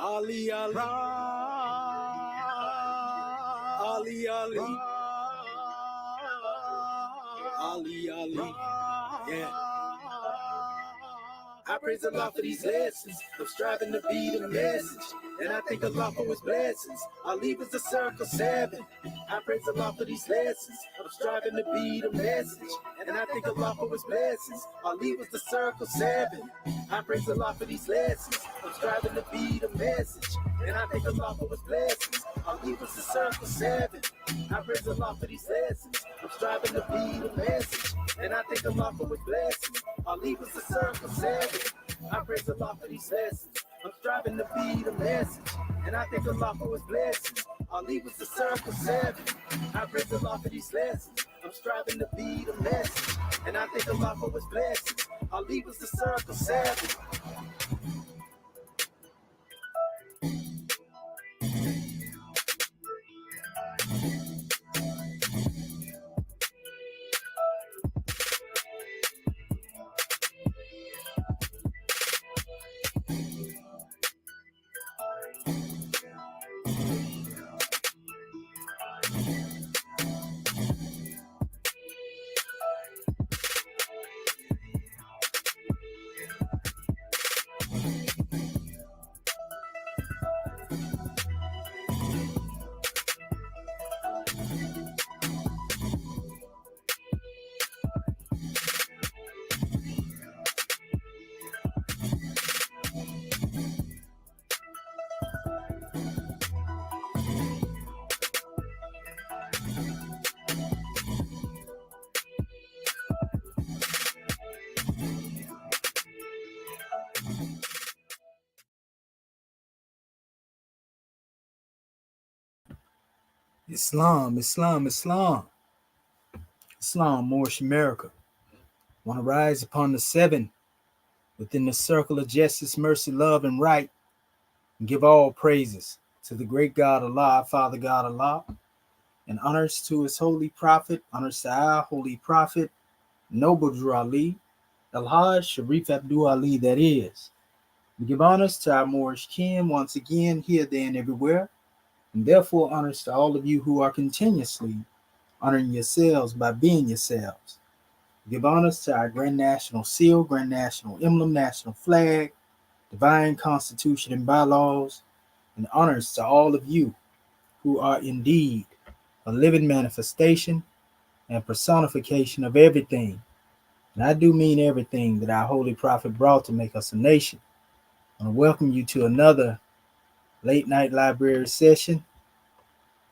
Ali, Ali, Ali, Ali, Ali, Ali, yeah. I praise Allah for these lessons of striving to be the message, and I thank Allah for His blessings. Ali was the circle 7. I praise Allah for these lessons of striving to be the message, and I thank Allah for His blessings. Ali was the circle 7. I praise Allah for these lessons of striving to be the message, and I thank Allah for His blessings. Ali was the circle 7. I praise Allah for these lessons of striving to be the message, and I thank Allah for His blessings. Ali was the circle 7. I praise Allah for these lessons. I'm striving to be the message, and I thank Allah for His blessings. Ali was the circle 7. I praise Allah for these lessons. I'm striving to be the message, and I thank Allah for His blessings. Ali was the circle 7. Islam, Moorish America. Want to rise upon the 7 within the circle of justice, mercy, love, and right, and give all praises to the great God Allah, Father God Allah, and honors to His holy prophet, honors to our holy prophet, Noble Drew Ali, Al-Hajj Sharif Abdul Ali, that is. We give honors to our Moorish kin once again, here, there, and everywhere, and therefore honors to all of you who are continuously honoring yourselves by being yourselves. Give honors to our Grand National Seal, Grand National Emblem, National Flag, Divine Constitution and Bylaws, and honors to all of you who are indeed a living manifestation and personification of everything, and I do mean everything, that our Holy Prophet brought to make us a nation. I want to welcome you to another late night library session,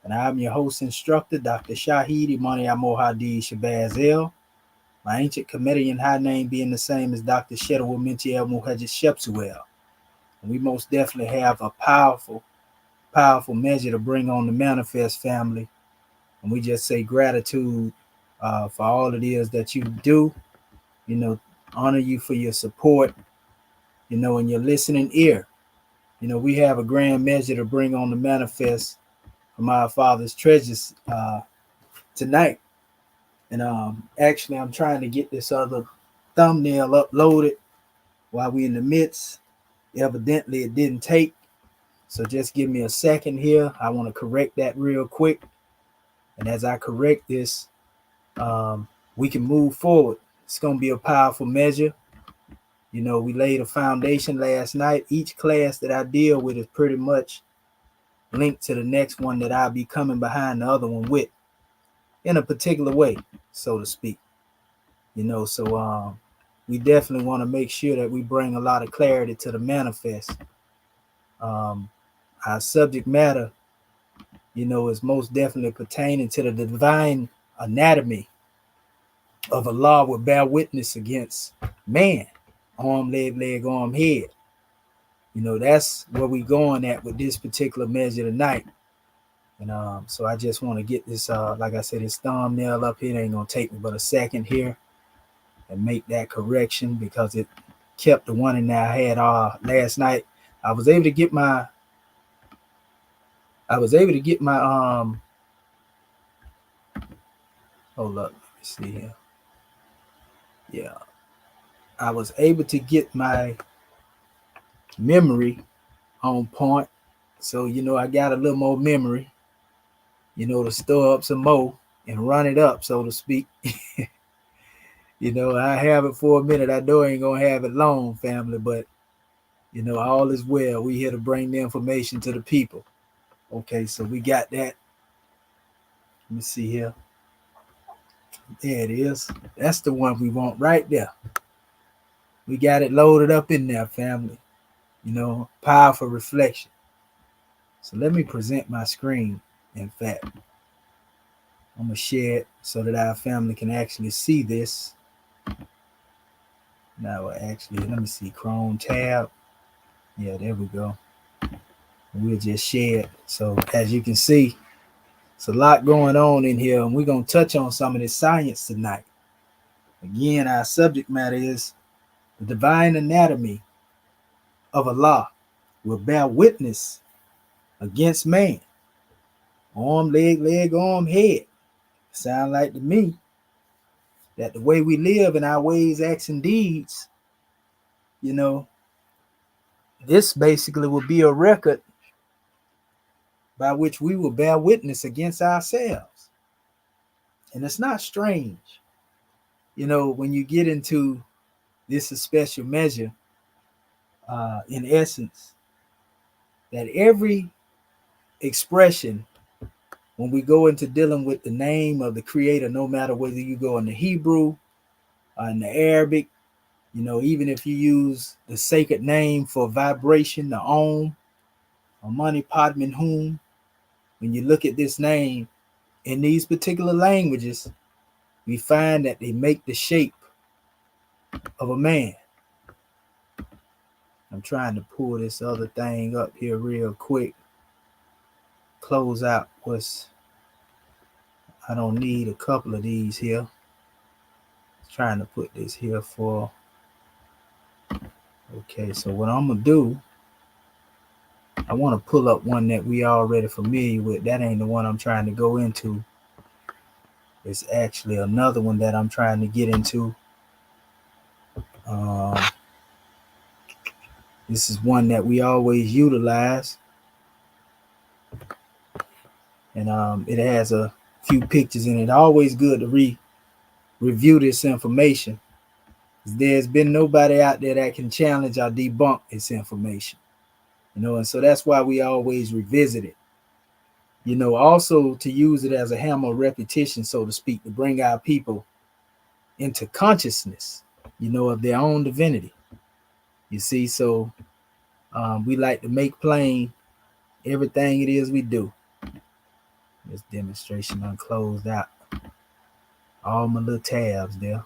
and I'm your host instructor, Dr. Shahid Imani Amohadi Shabazz El. My ancient Comedian high name being the same as Dr. Shedawal Minti El Muhajjid Shepsuel. And we most definitely have a powerful measure to bring on the Manifest family. And we just say gratitude for all it is that you do. Honor you for your support, and your listening ear. We have a grand measure to bring on the Manifest from our Father's treasures tonight. And actually, I'm trying to get this other thumbnail uploaded while we're in the midst. Evidently, it didn't take. So just give me a second here. I want to correct that real quick. And as I correct this, we can move forward. It's going to be a powerful measure. We laid a foundation last night. Each class that I deal with is pretty much linked to the next one that I'll be coming behind the other one with, in a particular way, so to speak. So we definitely want to make sure that we bring a lot of clarity to the Manifest. Our subject matter, is most definitely pertaining to the divine anatomy of Allah, will bear witness against man. Arm, leg, arm, head. That's where we going at with this particular measure tonight. And so I just want to get this, like I said, this thumbnail up here. It ain't going to take me but a second here and make that correction, because it kept the one in there I had last night. I was able to get my hold up, let me see here. Yeah. I was able to get my memory on point. So, I got a little more memory, to store up some more and run it up, so to speak. I have it for a minute. I know I ain't going to have it long, family, but, all is well. We here to bring the information to the people. Okay, so we got that. Let me see here. There it is. That's the one we want right there. We got it loaded up in there, family. Powerful reflection. So let me present my screen. In fact, I'm going to share it so that our family can actually see this. Now, actually, let me see. Chrome tab. Yeah, there we go. We'll just share it. So as you can see, it's a lot going on in here, and we're going to touch on some of this science tonight. Again, our subject matter is the divine anatomy of Allah will bear witness against man. Arm, leg, arm, head. Sound like to me that the way we live in our ways, acts, and deeds, this basically will be a record by which we will bear witness against ourselves. And it's not strange. When you get into this special measure, in essence, that every expression, when we go into dealing with the name of the Creator, no matter whether you go in the Hebrew or in the Arabic, even if you use the sacred name for vibration, the Om, or Mani Padme Hum, when you look at this name in these particular languages, we find that they make the shape of a man. I'm trying to pull this other thing up here real quick. Close out I don't need a couple of these here. Trying to put this here for. Okay, so what I'm gonna do, I want to pull up one that we already familiar with. That ain't the one I'm trying to go into. It's actually another one that I'm trying to get into. This is one that we always utilize, and it has a few pictures in it. Always good to review this information. There's been nobody out there that can challenge or debunk this information, and so that's why we always revisit it. Also to use it as a hammer of repetition, so to speak, to bring our people into consciousness, of their own divinity. You see, so we like to make plain everything it is we do. This demonstration unclosed out all my little tabs there.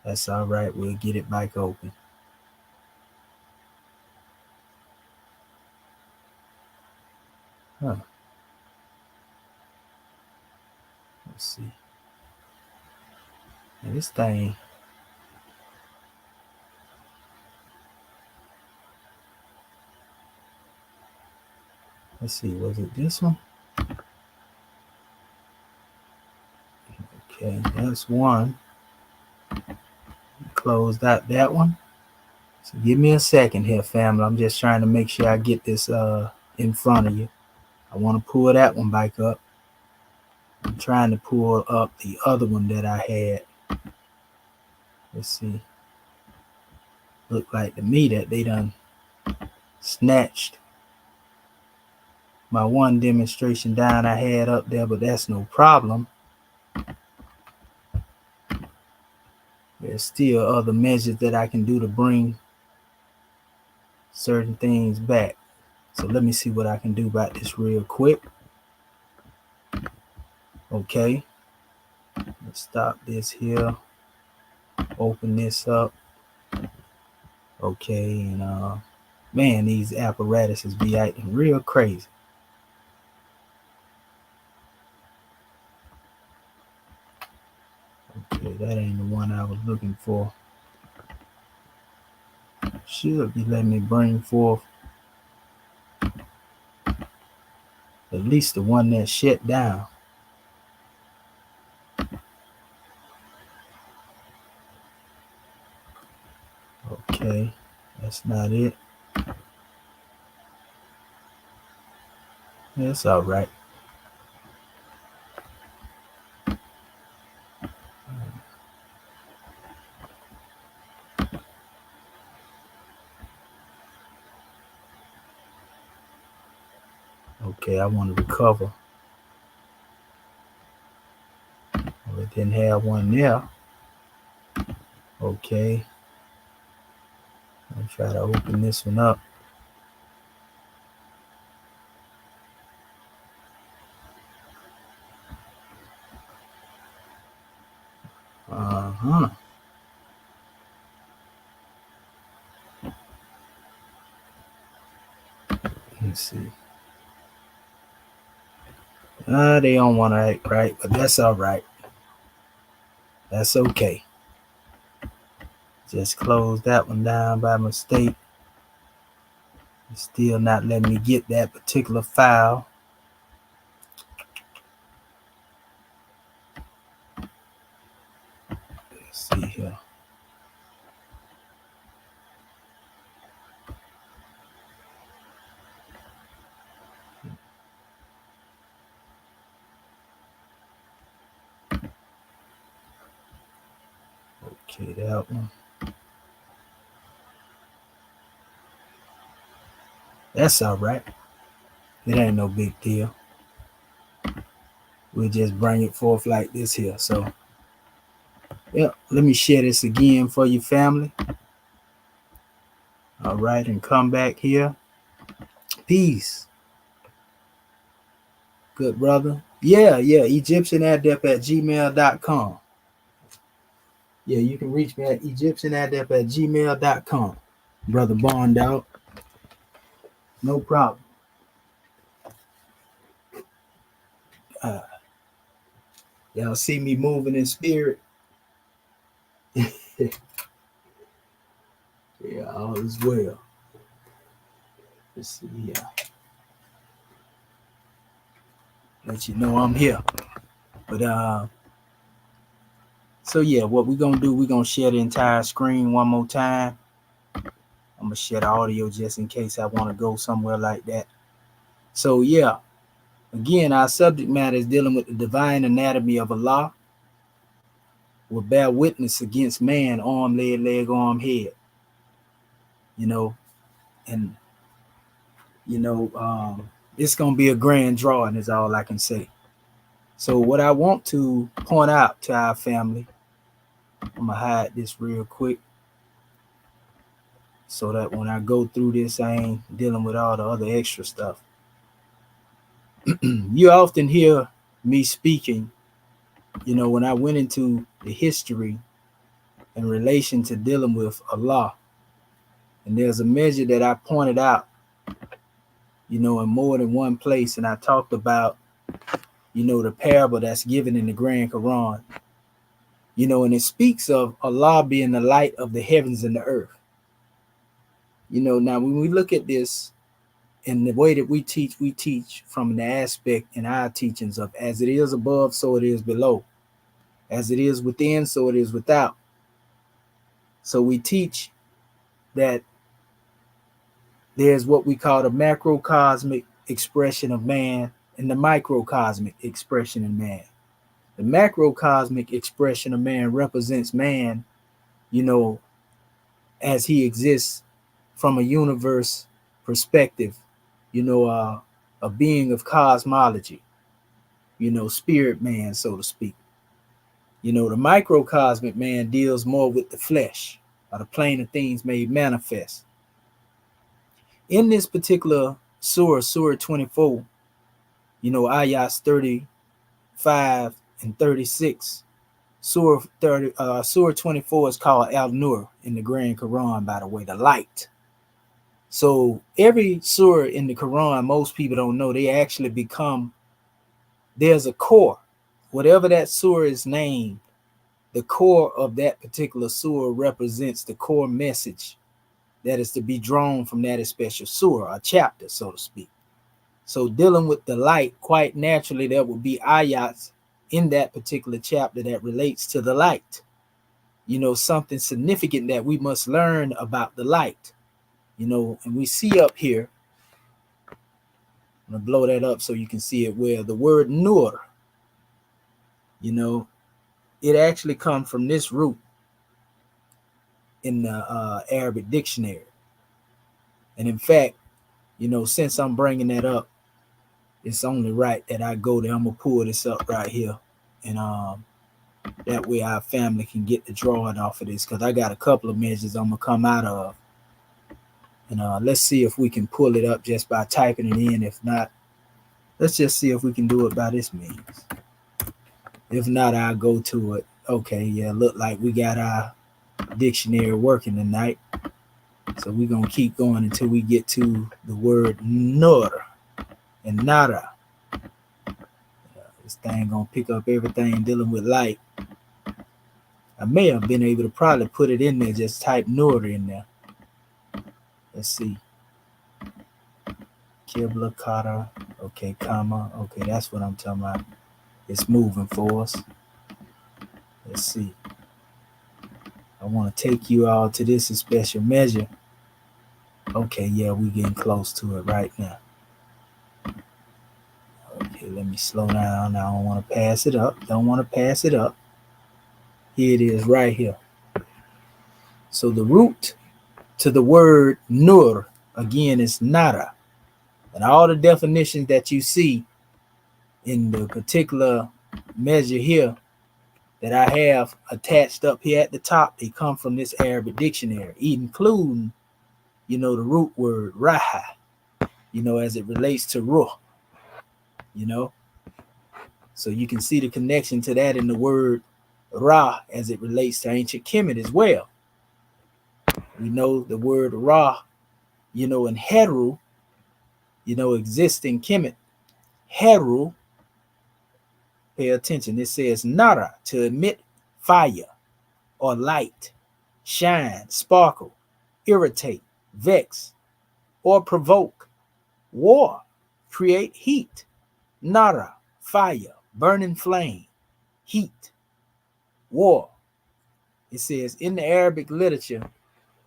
That's all right. We'll get it back open. Huh. Let's see. Now this thing. Let's see. Was it this one? Okay, that's one. Closed out that one. So give me a second here, family. I'm just trying to make sure I get this in front of you. I want to pull that one back up. I'm trying to pull up the other one that I had. Let's see. Look like to me that they done snatched my one demonstration down I had up there, but that's no problem. There's still other measures that I can do to bring certain things back. So let me see what I can do about this real quick. Okay. Let's stop this here. Open this up. Okay, and man, these apparatuses be acting real crazy. Okay, that ain't the one I was looking for. Should be letting me bring forth at least the one that shut down. Okay, that's not it. That's all right. Okay, I want to recover. Well, it didn't have one there. Okay, I'll try to open this one up. Uh-huh. Let's see. They don't want to act right, but that's all right. That's okay. Just close that one down by mistake. It's still not letting me get that particular file. Let's see here. Okay, that one. That's all right. It ain't no big deal. We'll just bring it forth like this here. So, yeah, let me share this again for you, family. All right, and come back here. Peace. Good brother. Yeah, EgyptianAdept@gmail.com. Yeah, you can reach me at EgyptianAdept@gmail.com. Brother Bond out. No problem. Uh, y'all see me moving in spirit? Yeah, all is well. Let's see here. Let you know I'm here. But so yeah, what we're gonna do, we're gonna share the entire screen one more time. I'm gonna share the audio just in case I want to go somewhere like that. So yeah, again, our subject matter is dealing with the divine anatomy of Allah. Will bear witness against man, arm, leg, arm, head. You know, and it's gonna be a grand drawing, is all I can say. So what I want to point out to our family, I'm gonna hide this real quick so that when I go through this, I ain't dealing with all the other extra stuff. You often hear me speaking, when I went into the history in relation to dealing with Allah, and there's a measure that I pointed out, in more than one place, and I talked about, the parable that's given in the Grand Quran, and it speaks of Allah being the light of the heavens and the earth. Now when we look at this, and the way that we teach from the aspect in our teachings of as it is above, so it is below. As it is within, so it is without. So we teach that there's what we call the macrocosmic expression of man and the microcosmic expression of man. The macrocosmic expression of man represents man, as he exists from a universe perspective, a being of cosmology, spirit man, so to speak. The microcosmic man deals more with the flesh, or the plane of things made manifest. In this particular Surah 24, ayahs 35 and 36, Surah 24 is called Al-Nur in the Grand Quran, by the way, the light. So every surah in the Quran, most people don't know, they actually there's a core. Whatever that surah is named, the core of that particular surah represents the core message that is to be drawn from that special surah, a chapter, so to speak. So dealing with the light, quite naturally, there will be ayats in that particular chapter that relates to the light. something significant that we must learn about the light. And we see up here, I'm gonna blow that up so you can see it, where the word nur, it actually comes from this root in the Arabic dictionary. And in fact, since I'm bringing that up, it's only right that I go there. I'm gonna pull this up right here, and that way our family can get the drawing off of this, because I got a couple of measures I'm gonna come out of. And let's see if we can pull it up just by typing it in. If not, let's just see if we can do it by this means. If not, I'll go to it. Okay, yeah, look like we got our dictionary working tonight. So we're going to keep going until we get to the word nur and nara. This thing going to pick up everything dealing with light. I may have been able to probably put it in there, just type nur in there. Let's see. Kibla kata. Okay, comma. Okay, that's what I'm talking about. It's moving for us. Let's see. I want to take you all to this special measure. Okay, yeah, we're getting close to it right now. Okay, let me slow down. I don't want to pass it up. Here it is right here. So the root to the word nur, again, is nara. And all the definitions that you see in the particular measure here that I have attached up here at the top, they come from this Arabic dictionary, including, the root word raha, as it relates to ruh, So you can see the connection to that in the word ra as it relates to ancient Kemet as well. We know the word ra, in Heru, exists in Kemet. Heru, pay attention, it says nara, to emit fire or light, shine, sparkle, irritate, vex, or provoke, war, create heat, nara, fire, burning flame, heat, war. It says in the Arabic literature,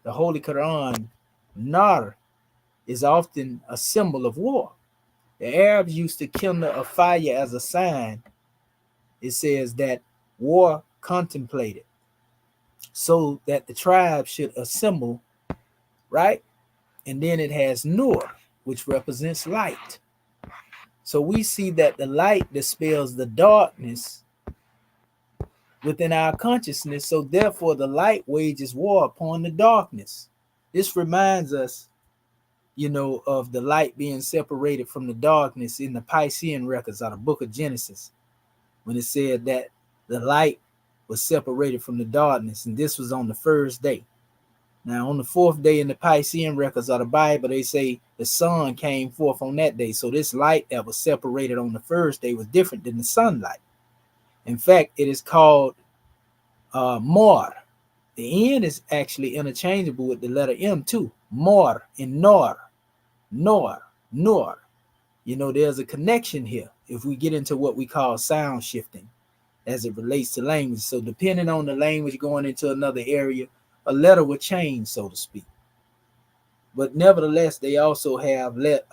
the Holy Quran, nar is often a symbol of war. The Arabs used to kindle a fire as a sign. It says that war contemplated, so that the tribe should assemble, right? And then it has nur, which represents light. So we see that the light dispels the darkness within our consciousness. So therefore, the light wages war upon the darkness. This reminds us, of the light being separated from the darkness in the Piscean records of the book of Genesis, when it said that the light was separated from the darkness, and this was on the first day. Now, on the fourth day in the Piscean records of the Bible, they say the sun came forth on that day. So this light that was separated on the first day was different than the sunlight. In fact, it is called Mor. The N is actually interchangeable with the letter M too. Mor and Nor. There's a connection here if we get into what we call sound shifting as it relates to language. So depending on the language going into another area, a letter will change, so to speak. But nevertheless, they also have the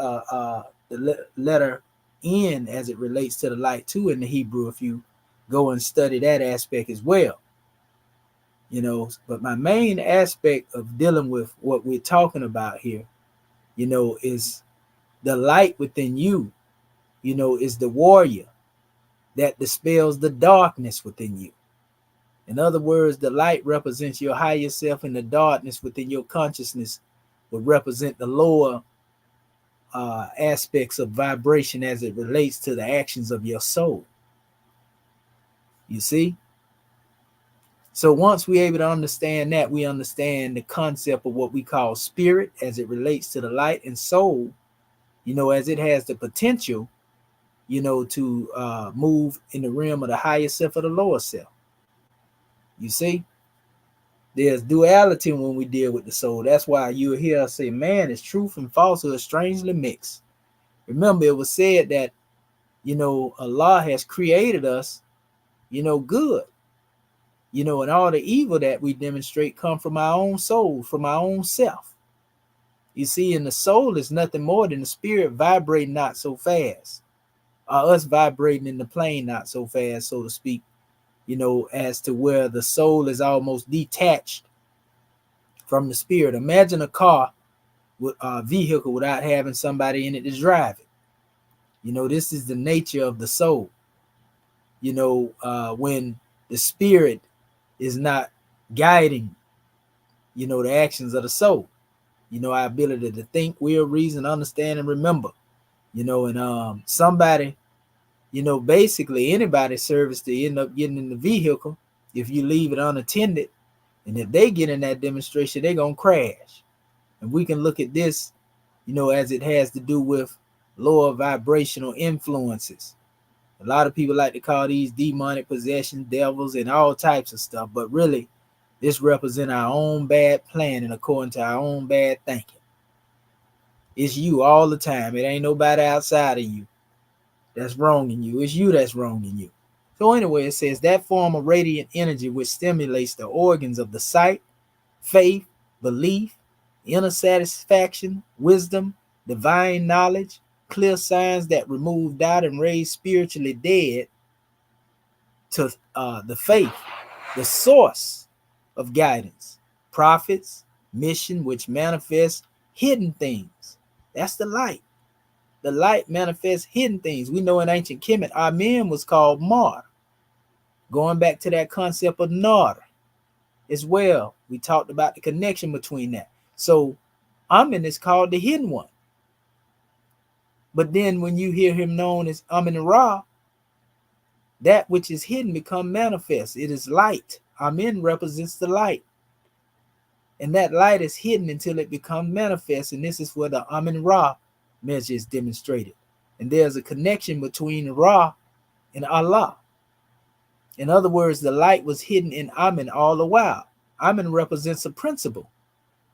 letter N as it relates to the light too in the Hebrew, if you go and study that aspect as well. But my main aspect of dealing with what we're talking about here, is the light within you, is the warrior that dispels the darkness within you. In other words, the light represents your higher self, and the darkness within your consciousness would represent the lower aspects of vibration as it relates to the actions of your soul. You see? So once we're able to understand that, we understand the concept of what we call spirit as it relates to the light, and soul, as it has the potential, to move in the realm of the higher self or the lower self. You see? There's duality when we deal with the soul. That's why you hear us say, man, is truth and falsehood strangely mixed. Remember, it was said that, Allah has created us, good. You know, and all the evil that we demonstrate come from our own soul, from our own self. You see, and the soul is nothing more than the spirit vibrating not so fast, or us vibrating in the plane not so fast, so to speak, you know, as to where the soul is almost detached from the spirit. Imagine a car with a vehicle without having somebody in it to drive it. You know, this is the nature of the soul. You know, when the spirit is not guiding, you know, the actions of the soul, you know, our ability to think, will, reason, understand, and remember, you know, and somebody, you know, basically anybody service to end up getting in the vehicle if you leave it unattended. And if they get in that demonstration, they're going to crash. And we can look at this, you know, as it has to do with lower vibrational influences. A lot of people like to call these demonic possession, devils, and all types of stuff. But really, this represents our own bad planning according to our own bad thinking. It's you all the time. It ain't nobody outside of you that's wronging you. It's you that's wronging you. So anyway, it says that form of radiant energy which stimulates the organs of the sight, faith, belief, inner satisfaction, wisdom, divine knowledge, clear signs that remove doubt and raise spiritually dead to the faith, the source of guidance, prophets, mission, which manifests hidden things. That's the light. The light manifests hidden things. We know in ancient Kemet, Amen was called Mar. Going back to that concept of Nar as well. We talked about the connection between that. So Amen is called the hidden one. But then when you hear him known as Amen Ra, that which is hidden become manifest. It is light. Amen represents the light. And that light is hidden until it becomes manifest. And this is where the Amen Ra measure is demonstrated. And there's a connection between Ra and Allah. In other words, the light was hidden in Amen all the while. Amen represents a principle.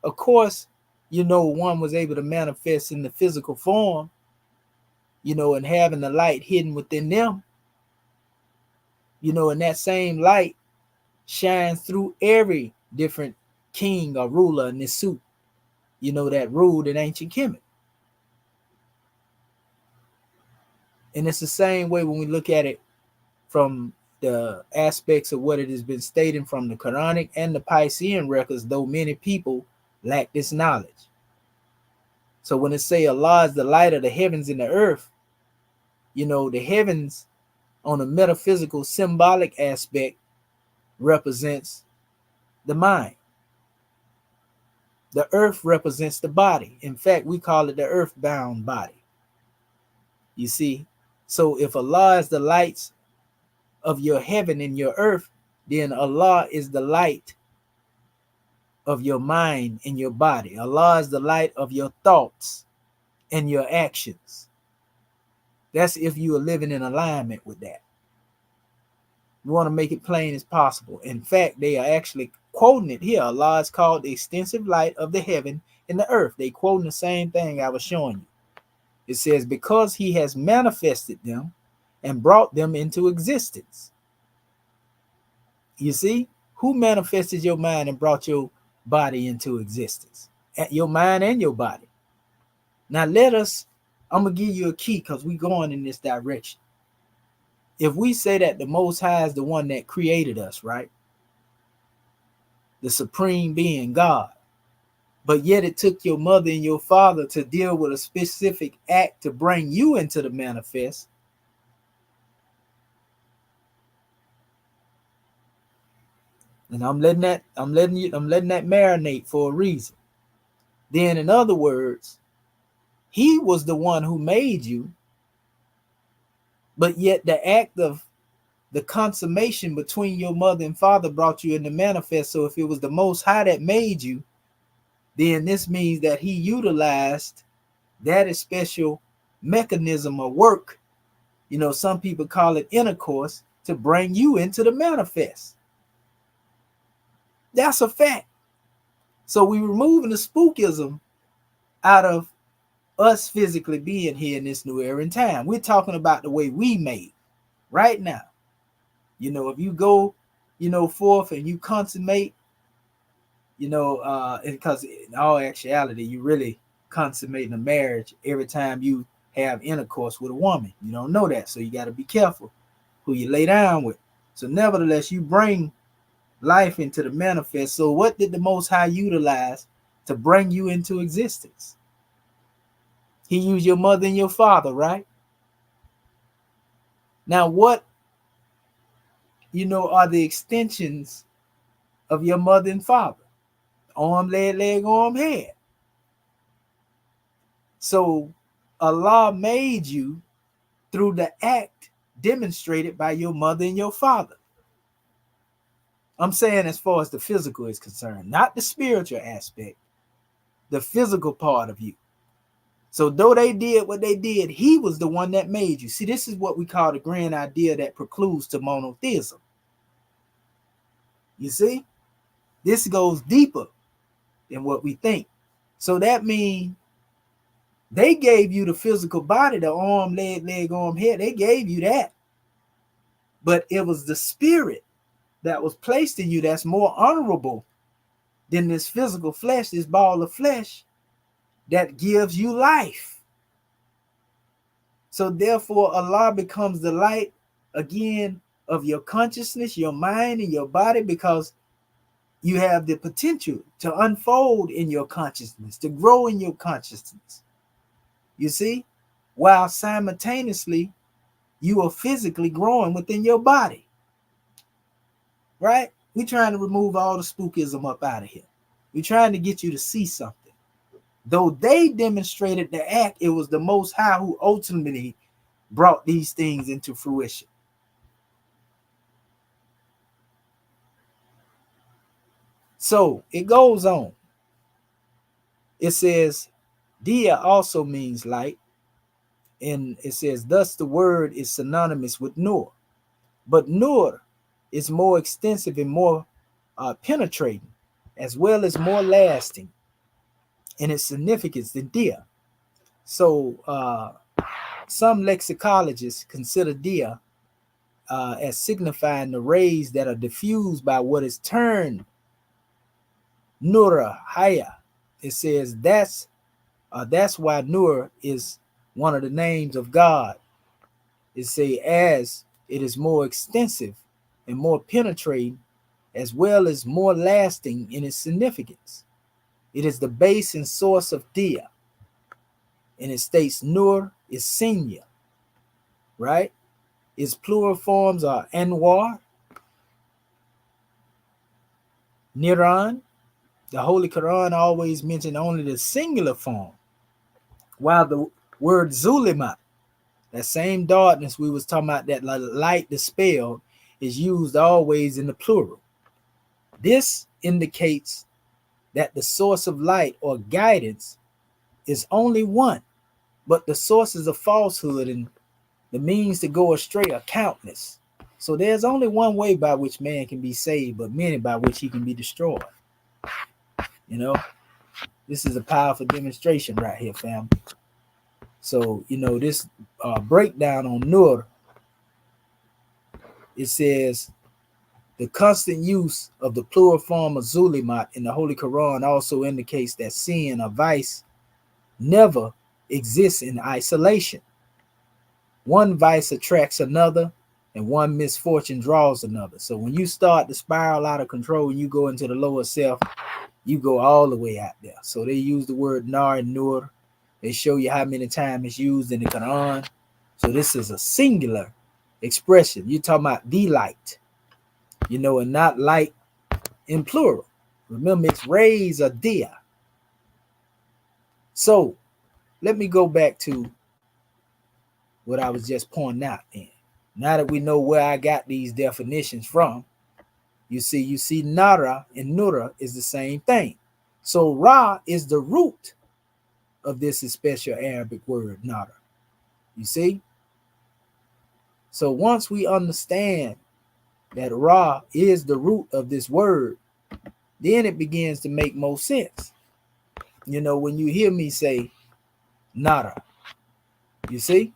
Of course, you know, one was able to manifest in the physical form, you know, and having the light hidden within them, you know, and that same light shines through every different king or ruler in this suit, you know, that ruled in ancient Kemet. And it's the same way when we look at it from the aspects of what it has been stated from the Quranic and the Piscean records, though many people lack this knowledge. So when it say Allah is the light of the heavens and the earth, you know, the heavens on a metaphysical symbolic aspect represents the mind. The earth represents the body. In fact, we call it the earthbound body. You see, so if Allah is the lights of your heaven and your earth, then Allah is the light of your mind and your body. Allah is the light of your thoughts and your actions. That's if you are living in alignment with that. We want to make it plain as possible. In fact, they are actually quoting it here. Allah is called the extensive light of the heaven and the earth. They quoting the same thing I was showing you. It says, because he has manifested them and brought them into existence. You see, who manifested your mind and brought your body into existence? Your mind and your body. Now I'm going to give you a key because we're going in this direction. If we say that the Most High is the one that created us, right? The supreme being, God. But yet it took your mother and your father to deal with a specific act to bring you into the manifest. And I'm letting that marinate for a reason. Then in other words, he was the one who made you, but yet the act of the consummation between your mother and father brought you into manifest. So if it was the Most High that made you, then this means that he utilized that special mechanism or work, you know, some people call it intercourse, to bring you into the manifest. That's a fact. So we're removing the spookism out of us physically being here in this new era in time. We're talking about the way we made right now. You know, if you go forth and you consummate, because in all actuality, you really consummating a marriage every time you have intercourse with a woman. You don't know that, so you got to be careful who you lay down with. So nevertheless, you bring life into the manifest. So what did the Most High utilize to bring you into existence? He used your mother and your father, right? Now, what, are the extensions of your mother and father? Arm, leg, arm, head. So Allah made you through the act demonstrated by your mother and your father. I'm saying as far as the physical is concerned, not the spiritual aspect, the physical part of you. So though they did what they did, he was the one that made you. See, this is what we call the grand idea that precludes to monotheism. You see, this goes deeper than what we think. So that means they gave you the physical body, the arm, leg, arm, head. They gave you that. But it was the spirit that was placed in you that's more honorable than this physical flesh, this ball of flesh that gives you life. So therefore, Allah becomes the light again of your consciousness, your mind, and your body, because you have the potential to unfold in your consciousness, to grow in your consciousness. You see, while simultaneously you are physically growing within your body. Right? We're trying to remove all the spookism up out of here. We're trying to get you to see something. Though they demonstrated the act, it was the Most High who ultimately brought these things into fruition. So it goes on. It says, Dia also means light. And it says, thus the word is synonymous with Nur. But Nur is more extensive and more penetrating, as well as more lasting in its significance than Dia. So some lexicologists consider Dia as signifying the rays that are diffused by what is termed Nura Haya. It says that's why Nur is one of the names of God. It say as it is more extensive and more penetrating, as well as more lasting in its significance. It is the base and source of Dia. And it states Nur is singular, right? Its plural forms are Anwar, Niran. The Holy Quran always mentions only the singular form, while the word Zulimat, that same darkness we was talking about, that light dispelled, is used always in the plural. This indicates that the source of light or guidance is only one, but the sources of falsehood and the means to go astray are countless. So there's only one way by which man can be saved, but many by which he can be destroyed. This is a powerful demonstration right here, fam. So, this breakdown on Nur, it says, the constant use of the plural form of Zulimat in the Holy Quran also indicates that sin or vice never exists in isolation. One vice attracts another, and one misfortune draws another. So when you start to spiral out of control and you go into the lower self, you go all the way out there. So they use the word Nar and Nur. They show you how many times it's used in the Quran. So this is a singular expression. You're talking about the light, and not light in plural. Remember, its rays are Dia. So let me go back to what I was just pointing out then. Now that we know where I got these definitions from, you see Nara and Nura is the same thing. So Ra is the root of this special Arabic word, Nara. You see? So once we understand that Ra is the root of this word, then it begins to make more sense. When you hear me say Nara, you see?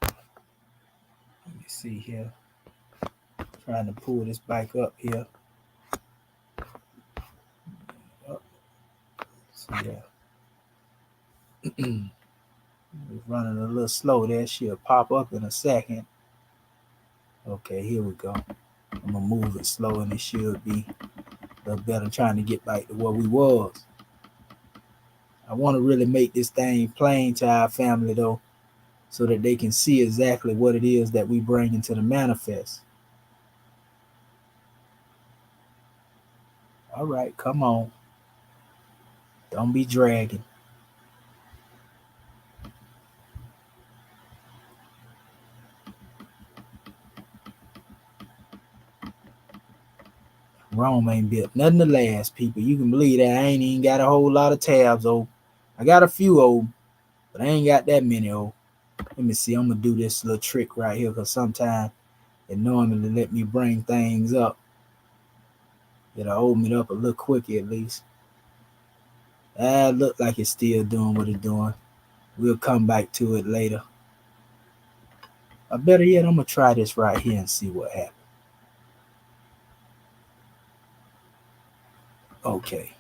Let me see here. Trying to pull this bike up here. So yeah. We're running a little slow there. She'll pop up in a second. Okay, here we go. I'm gonna move it slow and it should be a little better. Trying to get back to where we was. I want to really make this thing plain to our family though, so that they can see exactly what it is that we bring into the manifest. All right, come on. Don't be dragging. Rome ain't built nothing to last, people. You can believe that. I ain't even got a whole lot of tabs, oh. I got a few, oh, but I ain't got that many, oh. Let me see. I'm gonna do this little trick right here, because sometimes it normally let me bring things up. It'll open it up a little quicker at least. Look like it's still doing what it's doing. We'll come back to it later. Or better yet, I'm gonna try this right here and see what happens. Okay.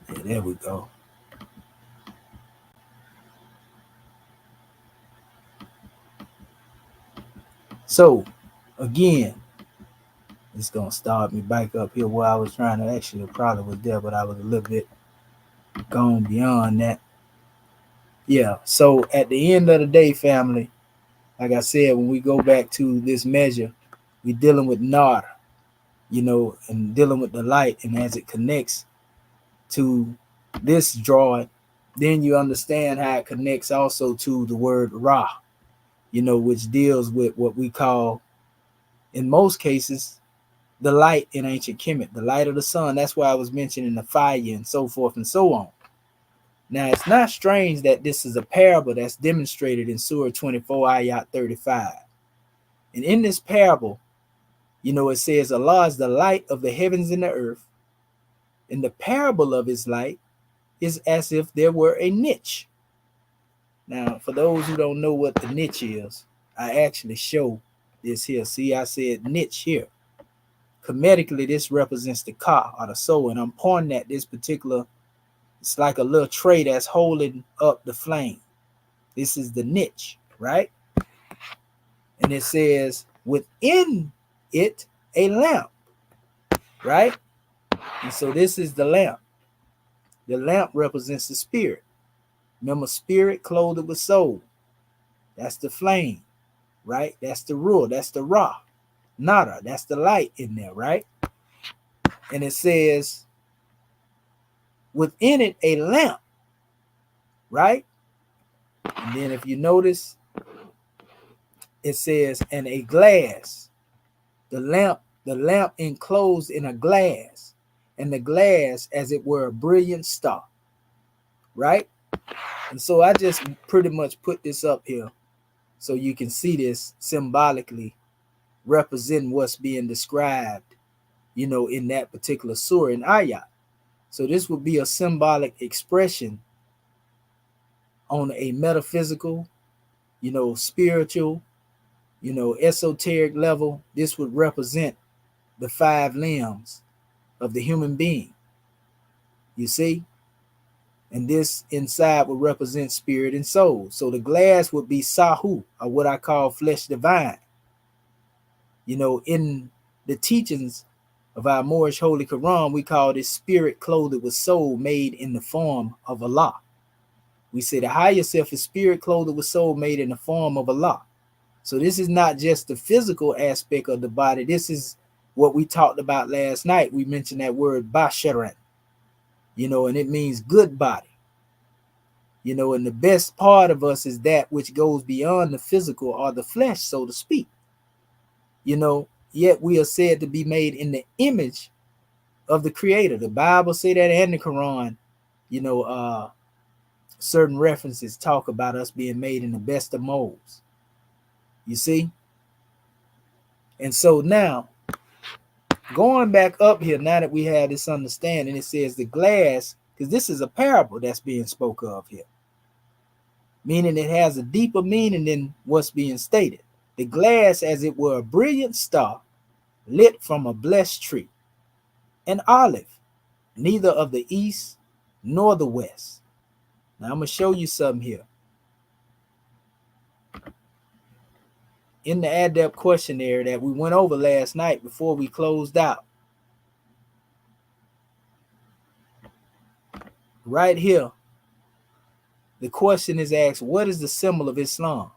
Yeah, there we go. So, again, it's gonna start me back up here where I was trying to actually probably was there, but I was a little bit gone beyond that. Yeah, so at the end of the day, family, like I said, when we go back to this measure, we're dealing with Nar, and dealing with the light, and as it connects to this drawing, then you understand how it connects also to the word Ra, which deals with what we call, in most cases, the light in ancient Kemet, the light of the sun. That's why I was mentioning the fire and so forth and so on. Now, it's not strange that this is a parable that's demonstrated in Surah 24, Ayat 35. And in this parable, it says Allah is the light of the heavens and the earth. And the parable of his light is as if there were a niche. Now, for those who don't know what the niche is, I actually show this here. See, I said niche here. Comedically, this represents the ka, or the soul, and I'm pointing at this particular, it's like a little tray that's holding up the flame. This is the niche, right? And it says within it a lamp, right? And so this is the lamp. The lamp represents the spirit. Remember, spirit clothed with soul. That's the flame, right? That's the ruh, that's the ra. Nada, that's the light in there, right? And it says within it a lamp, right? And then if you notice, it says, and a glass. The lamp enclosed in a glass, and the glass, as it were, a brilliant star, right? And so I just pretty much put this up here so you can see this symbolically representing what's being described, in that particular surah and ayat. So this would be a symbolic expression on a metaphysical, spiritual, esoteric level. This would represent the 5 limbs of the human being. You see? And this inside would represent spirit and soul. So the glass would be sahu, or what I call flesh divine. In the teachings of our Moorish Holy Quran, we call this spirit clothed with soul made in the form of Allah. We say the higher self is spirit clothed with soul made in the form of Allah. So this is not just the physical aspect of the body. This is what we talked about last night. We mentioned that word basharan, and it means good body. And the best part of us is that which goes beyond the physical or the flesh, so to speak. Yet we are said to be made in the image of the Creator. The Bible say that, and the Quran, certain references talk about us being made in the best of molds. You see? And so now, going back up here, now that we have this understanding, it says the glass, because this is a parable that's being spoken of here, meaning it has a deeper meaning than what's being stated. The glass as it were a brilliant star lit from a blessed tree, an olive, neither of the east nor the west. Now I'm going to show you something here. In the adept questionnaire that we went over last night before we closed out, right here, the question is asked, what is the symbol of Islam?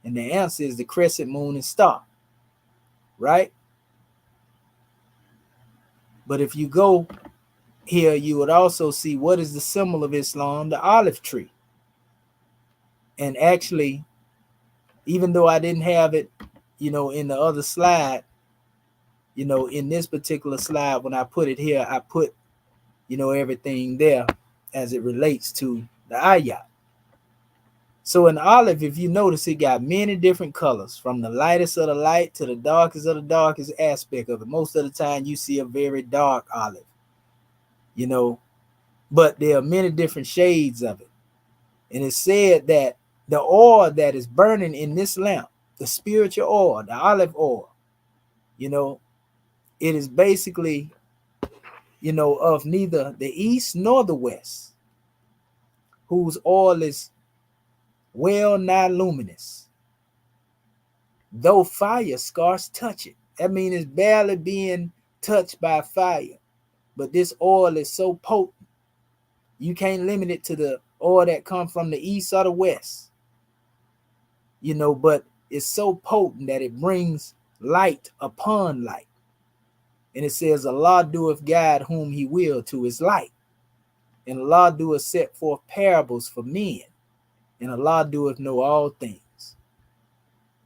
And the answer is the crescent moon and star, right? But if you go here, you would also see what is the symbol of Islam, the olive tree. And actually, even though I didn't have it, in the other slide, in this particular slide, when I put it here, I put, everything there as it relates to the ayat. So an olive, if you notice, it got many different colors, from the lightest of the light to the darkest of the darkest aspect of it. Most of the time you see a very dark olive, but there are many different shades of it. And it's said that the oil that is burning in this lamp, the spiritual oil, the olive oil, it is basically, of neither the east nor the west, whose oil is well nigh luminous, though fire scarce touch it. That means it's barely being touched by fire. But this oil is so potent, you can't limit it to the oil that comes from the east or the west. But it's so potent that it brings light upon light. And it says, Allah doeth guide whom he will to his light. And Allah doeth set forth parables for men. And Allah doeth know all things.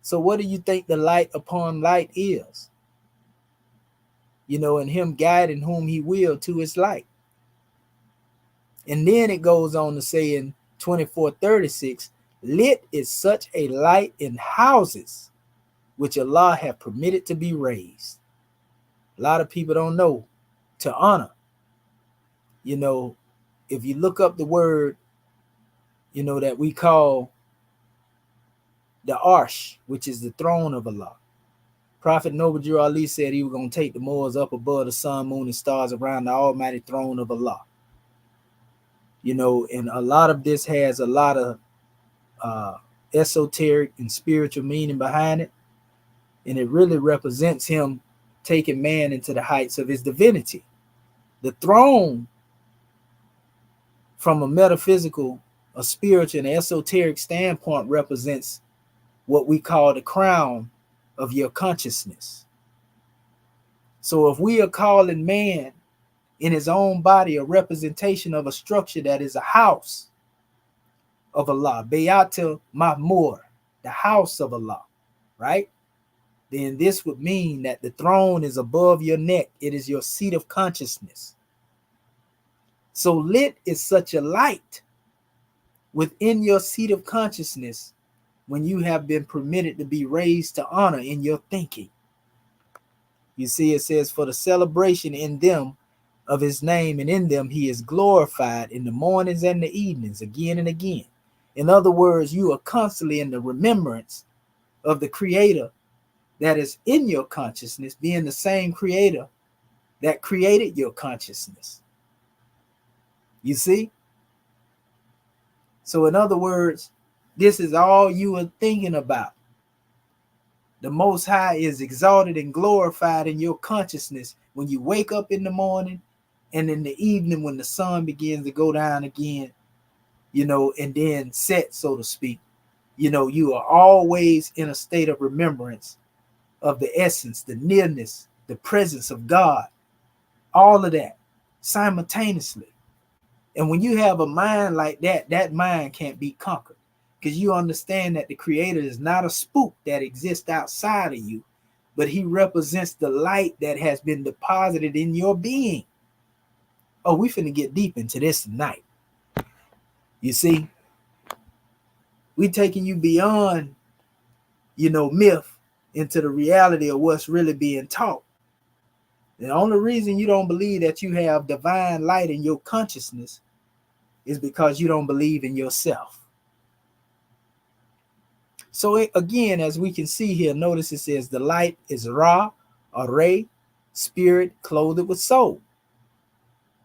So what do you think the light upon light is? And him guiding whom he will to his light. And then it goes on to say in 24:36, lit is such a light in houses which Allah hath permitted to be raised. A lot of people don't know to honor. If you look up the word, that we call the Arsh, which is the throne of Allah. Prophet Noble Ali said he was going to take the Moors up above the sun, moon, and stars around the almighty throne of Allah. And a lot of this has a lot of esoteric and spiritual meaning behind it. And it really represents him taking man into the heights of his divinity. The throne, from a metaphysical, a spiritual, and esoteric standpoint, represents what we call the crown of your consciousness. So if we are calling man in his own body a representation of a structure that is a house of Allah, Bayatul Mahmur, the house of Allah, right? Then this would mean that the throne is above your neck. It is your seat of consciousness. So lit is such a light within your seat of consciousness when you have been permitted to be raised to honor in your thinking. You see, it says, for the celebration in them of his name, and in them he is glorified in the mornings and the evenings, again and again. In other words, you are constantly in the remembrance of the creator that is in your consciousness, being the same creator that created your consciousness. You see? So in other words, this is all you are thinking about. The Most High is exalted and glorified in your consciousness when you wake up in the morning and in the evening when the sun begins to go down again, and then set, so to speak. You are always in a state of remembrance of the essence, the nearness, the presence of God, all of that simultaneously. And when you have a mind like that, that mind can't be conquered, because you understand that the creator is not a spook that exists outside of you, but he represents the light that has been deposited in your being. Oh, we finna get deep into this tonight. You see, we taking you beyond, myth into the reality of what's really being taught. The only reason you don't believe that you have divine light in your consciousness is because you don't believe in yourself. So again, as we can see here, notice it says the light is Ra, or Ray, spirit clothed with soul.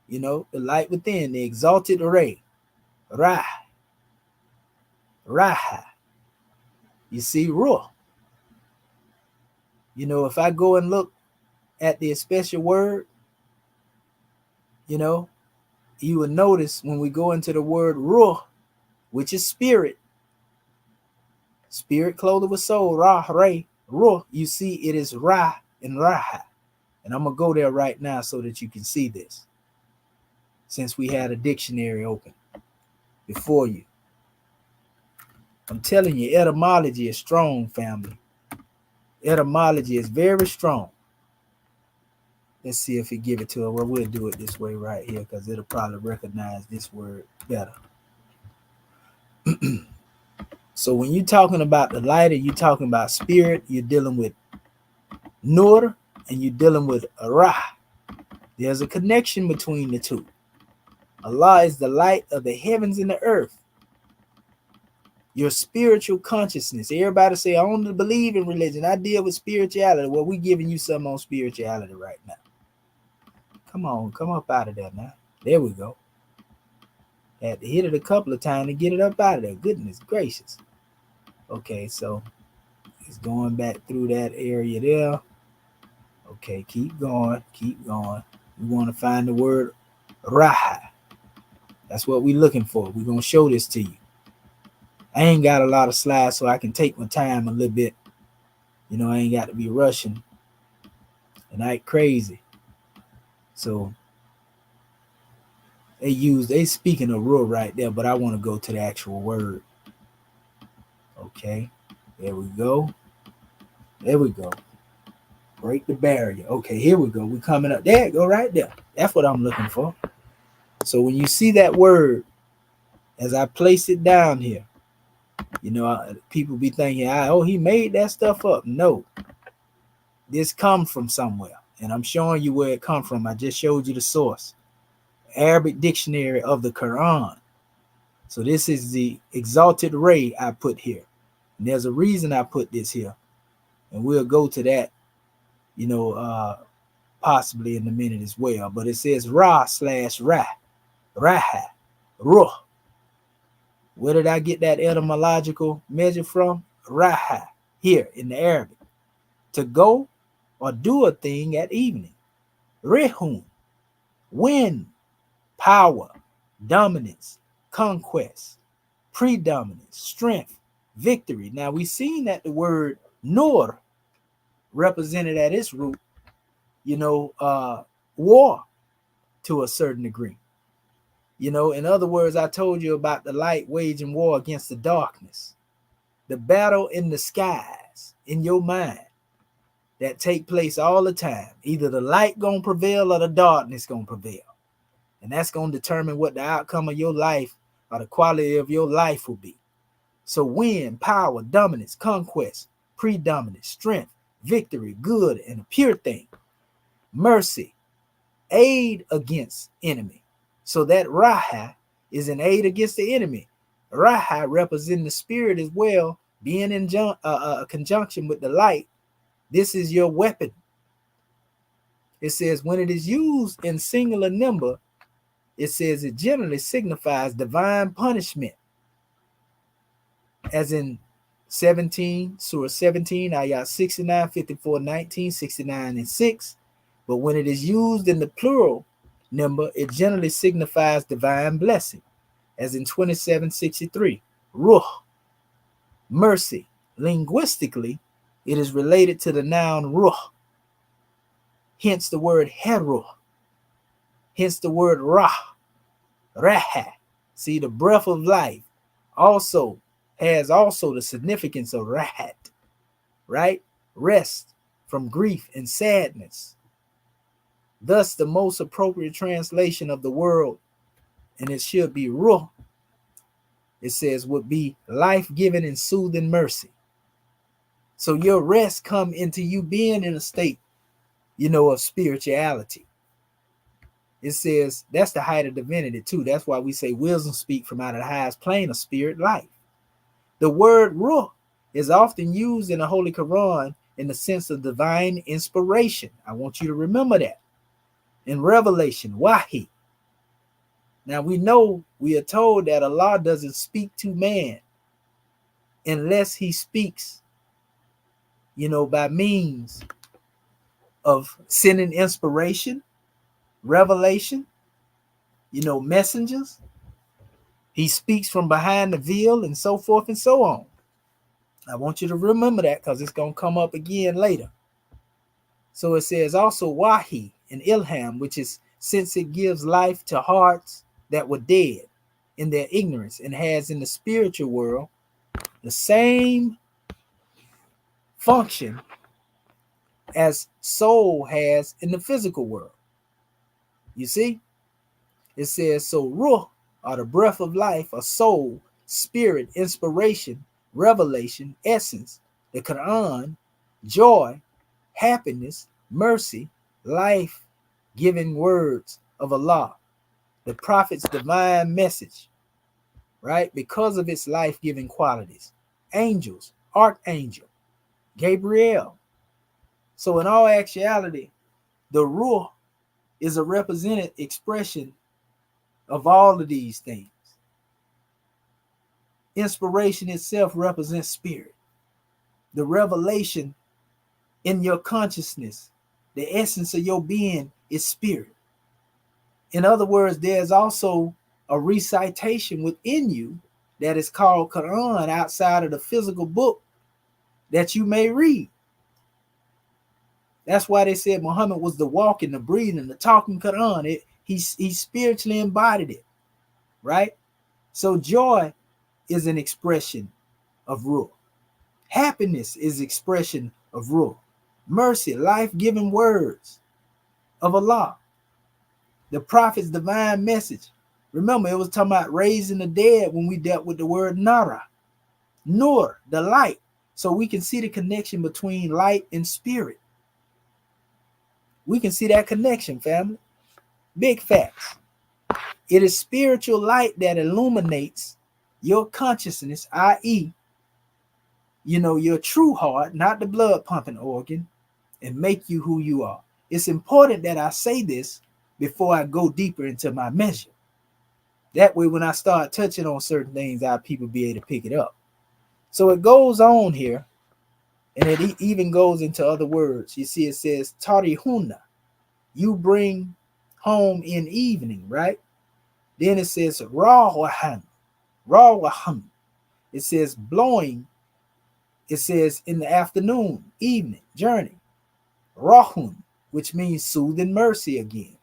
You know, the light within, the exalted Ray, Ra, Raha. You see, Ruh. You know, if I go and look at the special word, you know, you will notice when we go into the word Ruh, which is spirit, spirit clothed with soul, Ra, Ray, Ruh, you see it is Ra and Raha. And I'm going to go there right now so that you can see this, since we had a dictionary open before you. I'm telling you, etymology is strong, family. Etymology is very strong. Let's see if it give it to her. Well, we'll do it this way right here because it'll probably recognize this word better. So when you're talking about the light and you're talking about spirit, you're dealing with Nur and you're dealing with Ra. There's a connection between the two. Allah is the light of the heavens and the earth. Your spiritual consciousness. Everybody say, I only believe in religion. I deal with spirituality. Well, we're giving you something on spirituality right now. Come on, come up out of there now. There we go. Had to hit it a couple of times to get it up out of there. Goodness gracious. Okay, so it's going back through that area there. Okay, keep going, keep going. We want to find the word Raha. That's what we're looking for. We're going to show this to you. I ain't got a lot of slides, so I can take my time a little bit. You know, I ain't got to be rushing and act crazy. So they speaking of rule right there, but I want to go to the actual word. Okay, there we go. There we go. Break the barrier. Okay, here we go. We coming up. There you go, right there. That's what I'm looking for. So when you see that word, as I place it down here, you know, people be thinking, oh, he made that stuff up. No, this comes from somewhere, and I'm showing you where it comes from. I just showed you the source, Arabic dictionary of the Quran. So this is the exalted ray I put here, and there's a reason I put this here, and we'll go to that, you know, possibly in a minute as well. But it says Ra / Ra, Raha, Ruh. Where did I get that etymological measure from? Raha, here in the Arabic. To go or do a thing at evening. Rehun, wind, power, dominance, conquest, predominance, strength, victory. Now we've seen that the word Nur represented at its root, you know, war to a certain degree. You know, in other words, I told you about the light waging war against the darkness. The battle in the skies, in your mind, that take place all the time. Either the light gonna prevail or the darkness gonna prevail. And that's gonna determine what the outcome of your life or the quality of your life will be. So win, power, dominance, conquest, predominance, strength, victory, good, and a pure thing. Mercy, aid against enemy. So that Raha is an aid against the enemy. Raha representing the spirit as well, being in conjunction with the light. This is your weapon. It says when it is used in singular number, it says it generally signifies divine punishment. As in 17, Surah 17, Ayat 69, 54, 19, 69, and 6. But when it is used in the plural number, it generally signifies divine blessing. As in 2763, Ruh, mercy. Linguistically, it is related to the noun Ruh. Hence the word Heruh. Hence the word Rah, Raha. See, the breath of life also has the significance of Rahat, right? Rest from grief and sadness. Thus, the most appropriate translation of the word, and it should be Ruh, it says, would be life-giving and soothing mercy. So your rest come into you being in a state, you know, of spirituality. It says that's the height of divinity too. That's why we say wisdom speak from out of the highest plane of spirit life. The word Ruh is often used in the Holy Quran in the sense of divine inspiration. I want you to remember that. In Revelation, Wahi. Now we are told that Allah doesn't speak to man unless he speaks, by means of sending inspiration, revelation, messengers. He speaks from behind the veil and so forth and so on. I want you to remember that because it's going to come up again later. So it says also Wahi and Ilham, which is since it gives life to hearts that were dead in their ignorance and has in the spiritual world the same function as soul has in the physical world. You see? It says, so ruh, or the breath of life, or soul, spirit, inspiration, revelation, essence, the Quran, joy, happiness, mercy, life, giving words of Allah, the prophet's divine message, right? Because of its life-giving qualities. Angels, archangel, Gabriel. So in all actuality, the ruh is a represented expression of all of these things. Inspiration itself represents spirit. The revelation in your consciousness, the essence of your being is spirit. In other words, there's also a recitation within you that is called Quran outside of the physical book that you may read. That's why they said Muhammad was the walking, the breathing, the talking Quran. He spiritually embodied it, right? So joy is an expression of ruh. Happiness is expression of ruh. Mercy, life-giving words of Allah. The prophet's divine message. Remember, it was talking about raising the dead when we dealt with the word nara. Nur, the light. So we can see the connection between light and spirit. We can see that connection, family. Big facts. It is spiritual light that illuminates your consciousness, i.e., your true heart, not the blood pumping organ, and make you who you are. It's important that I say this before I go deeper into my measure. That way, when I start touching on certain things, our people be able to pick it up. So it goes on here, and it even goes into other words. You see, it says, Tarihuna, you bring home in evening, right? Then it says, Rawahan, Rawahan. It says, blowing. It says, in the afternoon, evening, journey. Rahun, which means soothing mercy again.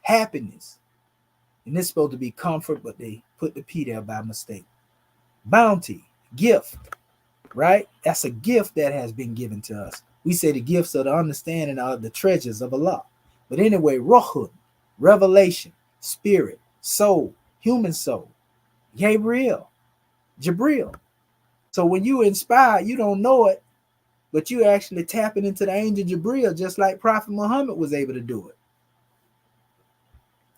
Happiness. And it's supposed to be comfort, but they put the P there by mistake. Bounty, gift, right? That's a gift that has been given to us. We say the gifts of the understanding of the treasures of Allah. But anyway, Ruhun, revelation, spirit, soul, human soul, Gabriel, Jabril. So when you inspire, you don't know it, but you actually tapping into the angel Jabril, just like Prophet Muhammad was able to do it.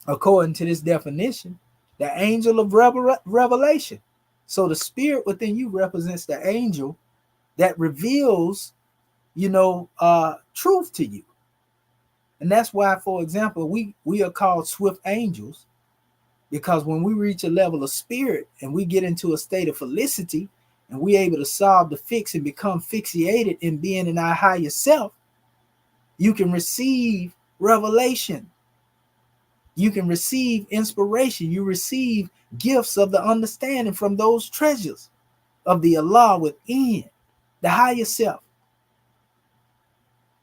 According to this definition, the angel of revelation. So the spirit within you represents the angel that reveals, truth to you. And that's why, for example, we are called swift angels, because when we reach a level of spirit and we get into a state of felicity and we're able to solve the fix and become fixated in being in our higher self, you can receive revelation. You can receive inspiration. You receive gifts of the understanding from those treasures of the Allah within, the higher self.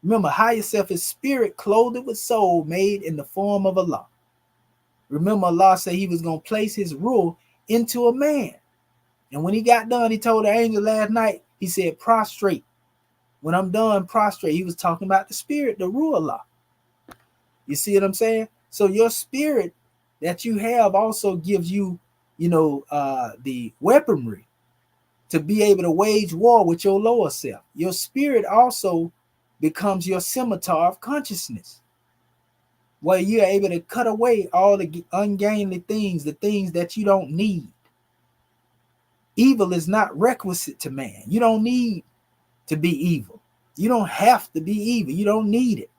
Remember, higher self is spirit clothed with soul made in the form of Allah. Remember, Allah said he was going to place his rule into a man. And when he got done, he told the angel last night, he said, prostrate. When I'm done, prostrate. He was talking about the spirit, the rule Allah. You see what I'm saying? So your spirit that you have also gives you, the weaponry to be able to wage war with your lower self. Your spirit also becomes your scimitar of consciousness, where you're able to cut away all the ungainly things, the things that you don't need. Evil is not requisite to man. You don't need to be evil. You don't have to be evil. You don't need it.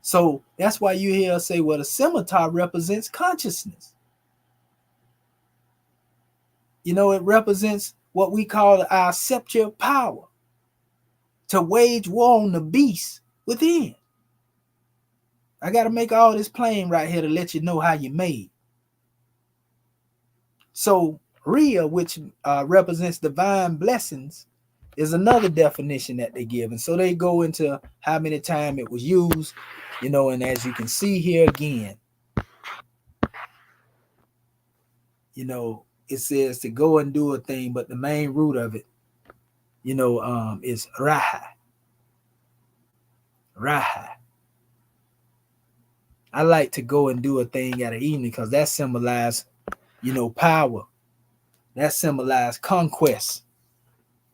So that's why you hear us say, well, the scimitar represents consciousness. You know, it represents what we call our scepter of power to wage war on the beast within. I got to make all this plain right here to let you know how you made. So Rhea, which represents divine blessings, is another definition that they give. And so they go into how many times it was used, you know, and as you can see here again, you know, it says to go and do a thing, but the main root of it, you know, is raha. Raha. I like to go and do a thing at an evening because that symbolizes, you know, power. That symbolizes conquest.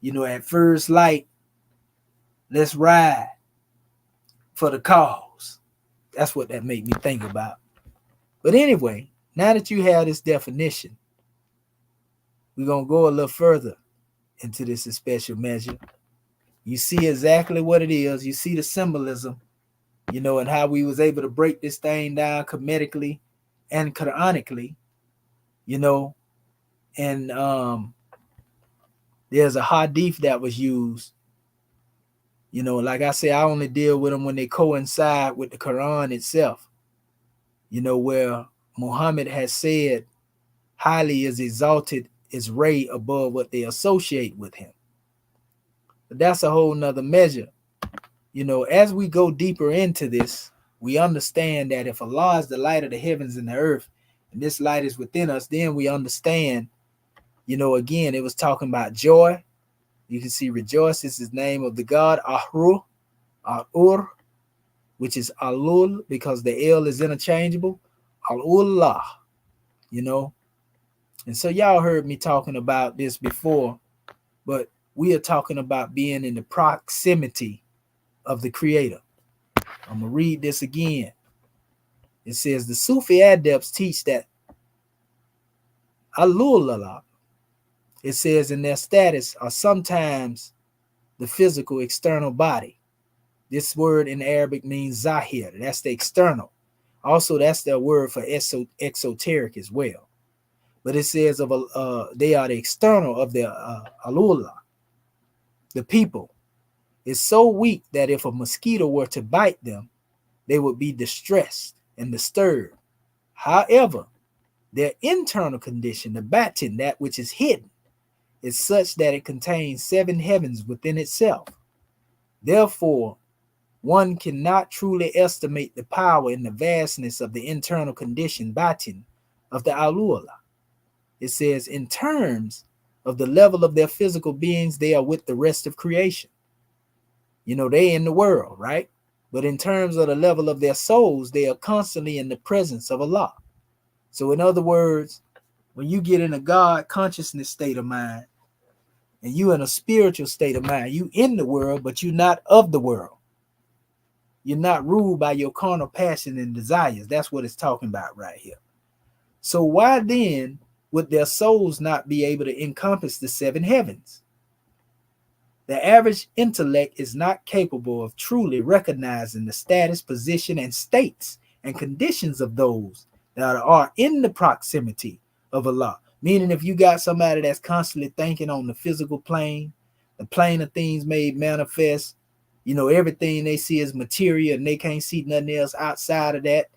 You know, at first light, let's ride for the cause. That's what that made me think about. But anyway, now that you have this definition, we're going to go a little further into this special measure. You see exactly what it is. You see the symbolism, you know, and how we was able to break this thing down comedically and Quranically, you know, and there's a hadith that was used, you know, like I say, I only deal with them when they coincide with the Quran itself, you know, where Muhammad has said highly is exalted is Ray above what they associate with him. But that's a whole nother measure. You know, as we go deeper into this, we understand that if Allah is the light of the heavens and the earth, and this light is within us, then we understand, you know, again, it was talking about joy. You can see rejoice is the name of the God, Ahru, Ar, which is Alul, because the L is interchangeable, Al-Ullah, you know. And so y'all heard me talking about this before, but we are talking about being in the proximity of the Creator. I'm going to read this again. It says, the Sufi adepts teach that Alullah, it says in their status, are sometimes the physical external body. This word in Arabic means zahir. That's the external. Also, that's their word for exoteric as well. But it says of they are the external of their Alullah. The people is so weak that if a mosquito were to bite them, they would be distressed and disturbed. However, their internal condition, the batin, that which is hidden, is such that it contains 7 heavens within itself. Therefore, one cannot truly estimate the power and the vastness of the internal condition, batin, of the Alullah. It says, in terms of the level of their physical beings, they are with the rest of creation. You know, they in the world, right? But in terms of the level of their souls, they are constantly in the presence of Allah. So in other words, when you get in a God consciousness state of mind, and you in a spiritual state of mind, you in the world, but you're not of the world. You're not ruled by your carnal passion and desires. That's what it's talking about right here. So why then would their souls not be able to encompass the 7 heavens? The average intellect is not capable of truly recognizing the status, position, and states and conditions of those that are in the proximity of Allah. Meaning if you got somebody that's constantly thinking on the physical plane, the plane of things made manifest, you know, everything they see is material and they can't see nothing else outside of that.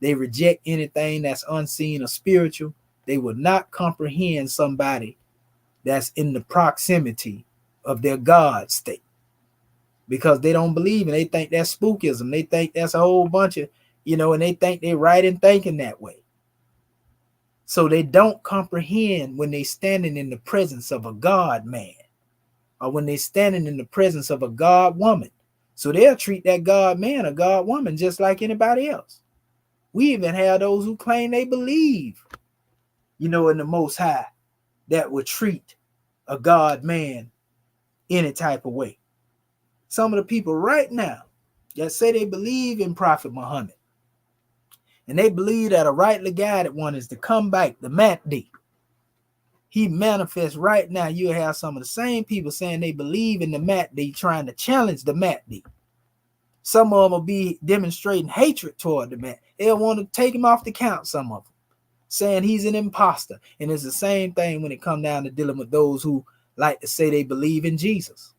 They reject anything that's unseen or spiritual. They will not comprehend somebody that's in the proximity of their God state, because they don't believe and they think that's spookism. They think that's a whole bunch of, you know, and they think they're right in thinking that way. So they don't comprehend when they standing in the presence of a God man, or when they standing in the presence of a God woman. So they'll treat that God man or God woman just like anybody else. We even have those who claim they believe, you know, in the Most High, that would treat a God man any type of way. Some of the people right now that say they believe in Prophet Muhammad, and they believe that a rightly guided one is to come back, the Mahdi. he manifests right now. You have some of the same people saying they believe in the Mahdi, trying to challenge the Mahdi. Some of them will be demonstrating hatred toward the Mahdi. They'll want to take him off the count, some of them, saying he's an imposter. And it's the same thing when it comes down to dealing with those who like to say they believe in Jesus,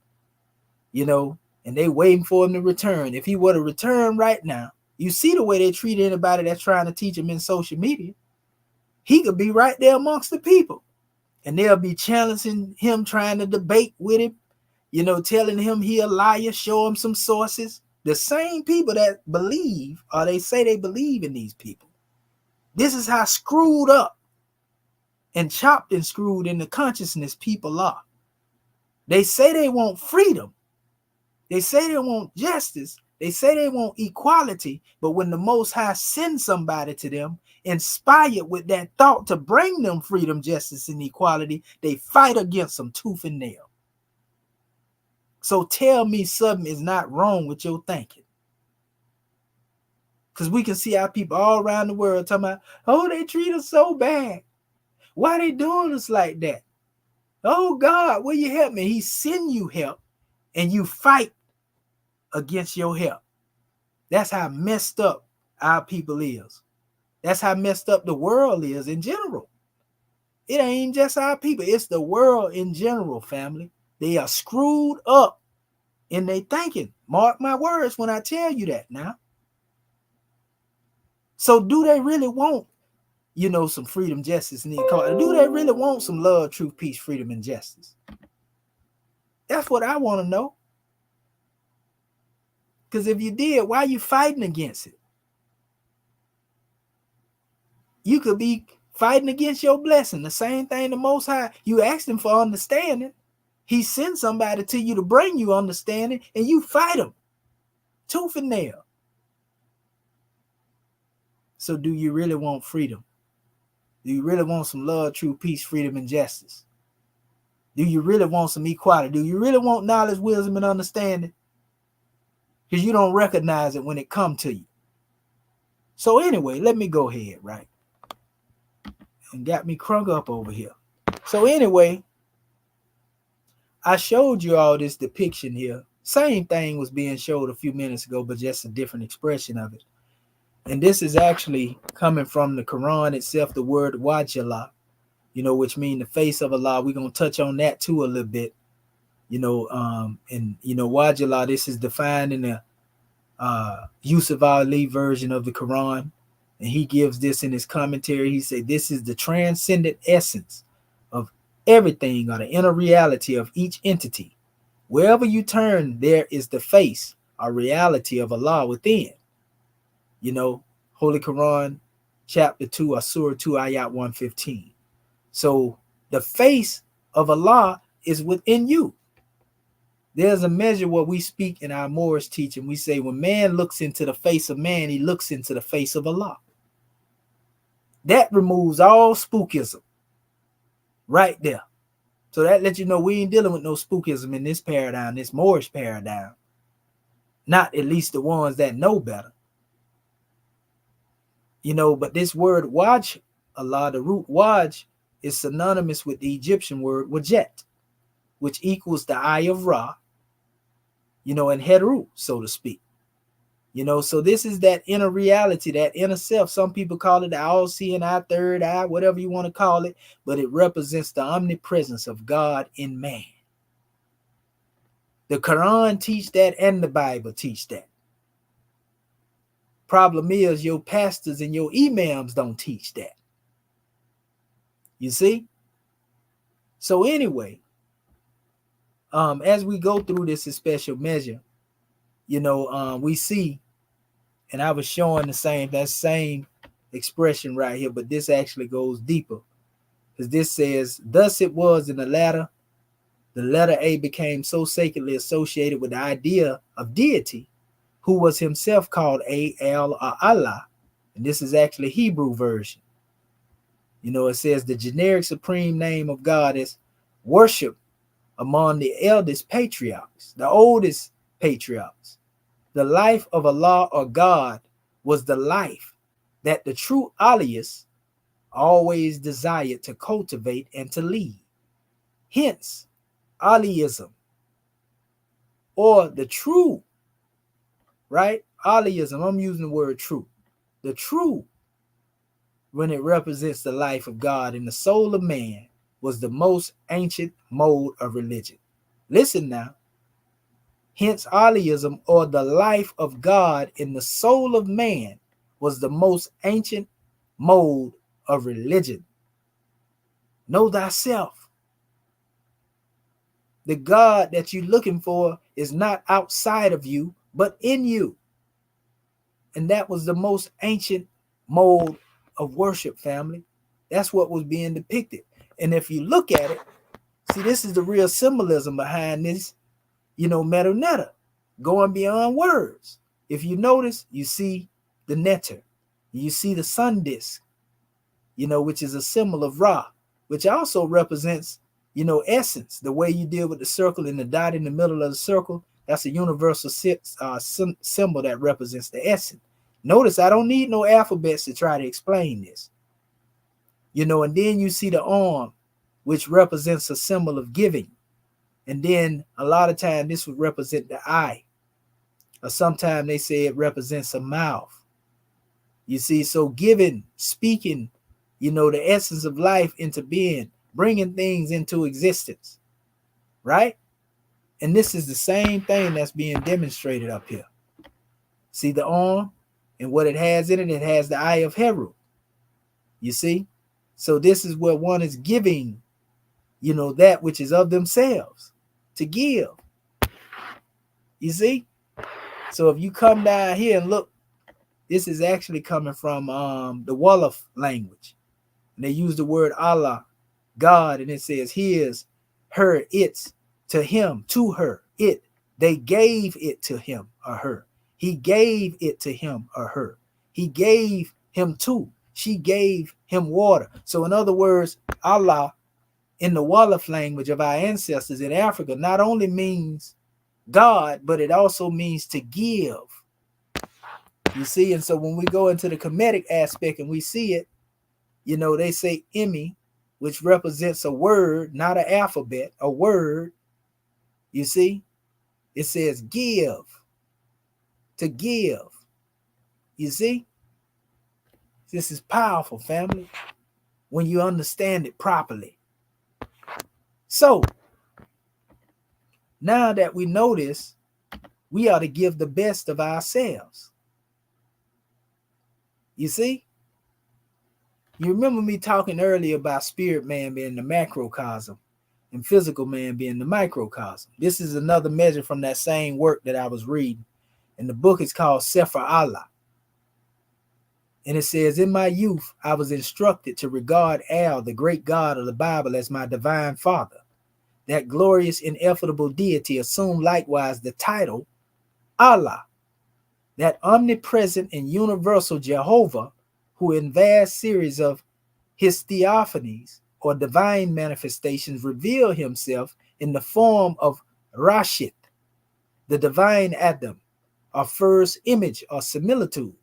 you know, and they waiting for him to return. If he were to return right now, you see the way they treat anybody that's trying to teach him in social media. He could be right there amongst the people, and they'll be challenging him, trying to debate with him, you know, telling him he a liar, show him some sources. The same people that believe, or they say they believe in these people. This is how screwed up and chopped and screwed in the consciousness people are. They say they want freedom. They say they want justice. They say they want equality. But when the Most High sends somebody to them, inspired with that thought to bring them freedom, justice, and equality, they fight against them tooth and nail. So tell me something is not wrong with your thinking. Because we can see our people all around the world talking about, oh, they treat us so bad. Why they doing us like that? Oh, God, will you help me? He send you help, and you fight against your help. That's how messed up our people is. That's how messed up the world is in general. It ain't just our people. It's the world in general, family. They are screwed up in their thinking. Mark my words when I tell you that now. So do they really want, you know, some freedom, justice, and equality? Do they really want some love, truth, peace, freedom, and justice? That's what I want to know. Because if you did, why are you fighting against it? You could be fighting against your blessing. The same thing the Most High, you asked him for understanding. He sends somebody to you to bring you understanding, and you fight them tooth and nail. So do you really want freedom? Do you really want some love, truth, peace, freedom, and justice? Do you really want some equality? Do you really want knowledge, wisdom, and understanding? Because you don't recognize it when it comes to you. So anyway, let me go ahead, right? And got me crunk up over here. So anyway, I showed you all this depiction here. Same thing was being showed a few minutes ago, but just a different expression of it. And this is actually coming from the Quran itself, the word Wajala, you know, which means the face of Allah. We're going to touch on that too a little bit, you know, and, you know, Wajala, this is defined in the Yusuf Ali version of the Quran. And he gives this in his commentary. He said, this is the transcendent essence of everything, or the inner reality of each entity. Wherever you turn, there is the face or reality of Allah within. You know, Holy Quran, chapter 2, or Surah 2, ayat 115. So the face of Allah is within you. There's a measure what we speak in our Moorish teaching. We say when man looks into the face of man, he looks into the face of Allah. That removes all spookism right there. So that lets you know we ain't dealing with no spookism in this paradigm, this Moorish paradigm. Not at least the ones that know better. You know, but this word Waj, Allah, the root Waj, is synonymous with the Egyptian word Wajet, which equals the eye of Ra, you know, and Heru, so to speak. You know, so this is that inner reality, that inner self. Some people call it the all-seeing eye, third eye, whatever you want to call it, but it represents the omnipresence of God in man. The Quran teach that, and the Bible teach that. Problem is, your pastors and your imams don't teach that. You see? So anyway, as we go through this special measure, you know, we see, and I was showing that same expression right here, but this actually goes deeper. Because this says, thus it was in the letter A became so sacredly associated with the idea of deity, who was himself called A-L or Allah. And this is actually Hebrew version. You know, it says the generic supreme name of God is worship among the eldest patriarchs, the oldest patriarchs. The life of Allah or God was the life that the true alias always desired to cultivate and to lead. Hence, Aliism, or the true, right? Aliism, I'm using the word true. The true, when it represents the life of God in the soul of man, was the most ancient mode of religion. Listen now. Hence, Aliism, or the life of God in the soul of man, was the most ancient mode of religion. Know thyself. The God that you're looking for is not outside of you, but in you. And that was the most ancient mode of worship, family. That's what was being depicted. And if you look at it, see, this is the real symbolism behind this, metal netta, going beyond words. If you notice, you see the netter, you see the sun disk, which is a symbol of Ra, which also represents, essence. The way you deal with the circle and the dot in the middle of the circle, that's a universal symbol that represents the essence. Notice I don't need no alphabets to try to explain this. And then you see the arm, which represents a symbol of giving. And then a lot of times this would represent the eye. Or sometimes they say it represents a mouth. You see, so giving, speaking, the essence of life into being, bringing things into existence, right? And this is the same thing that's being demonstrated up here. See the arm and what it has in it? It has the eye of Heru. You see? So this is where one is giving, that which is of themselves to give. You see? So if you come down here and look, this is actually coming from the Wolof language. And they use the word Allah, God, and it says his, her, its, to him, to her, it. They gave it to him or her. He gave it to him or her. He gave him to. She gave him water. So in other words, Allah in the Wolof language of our ancestors in Africa not only means God, but it also means to give. You see, and so when we go into the Kemetic aspect and we see it, they say Imi, which represents a word, not an alphabet, a word. You see, it says give, to give. You see, this is powerful, family, when you understand it properly. So now that we know this, we ought to give the best of ourselves. You see? You remember me talking earlier about spirit man being the macrocosm and physical man being the microcosm. This is another measure from that same work that I was reading. And the book is called Sefer Allah. And it says, in my youth, I was instructed to regard Al, the great God of the Bible, as my divine father. That glorious, ineffable deity assumed likewise the title Allah, that omnipresent and universal Jehovah, who in vast series of his theophanies or divine manifestations reveal himself in the form of Rashid, the divine Adam, or first image or similitude.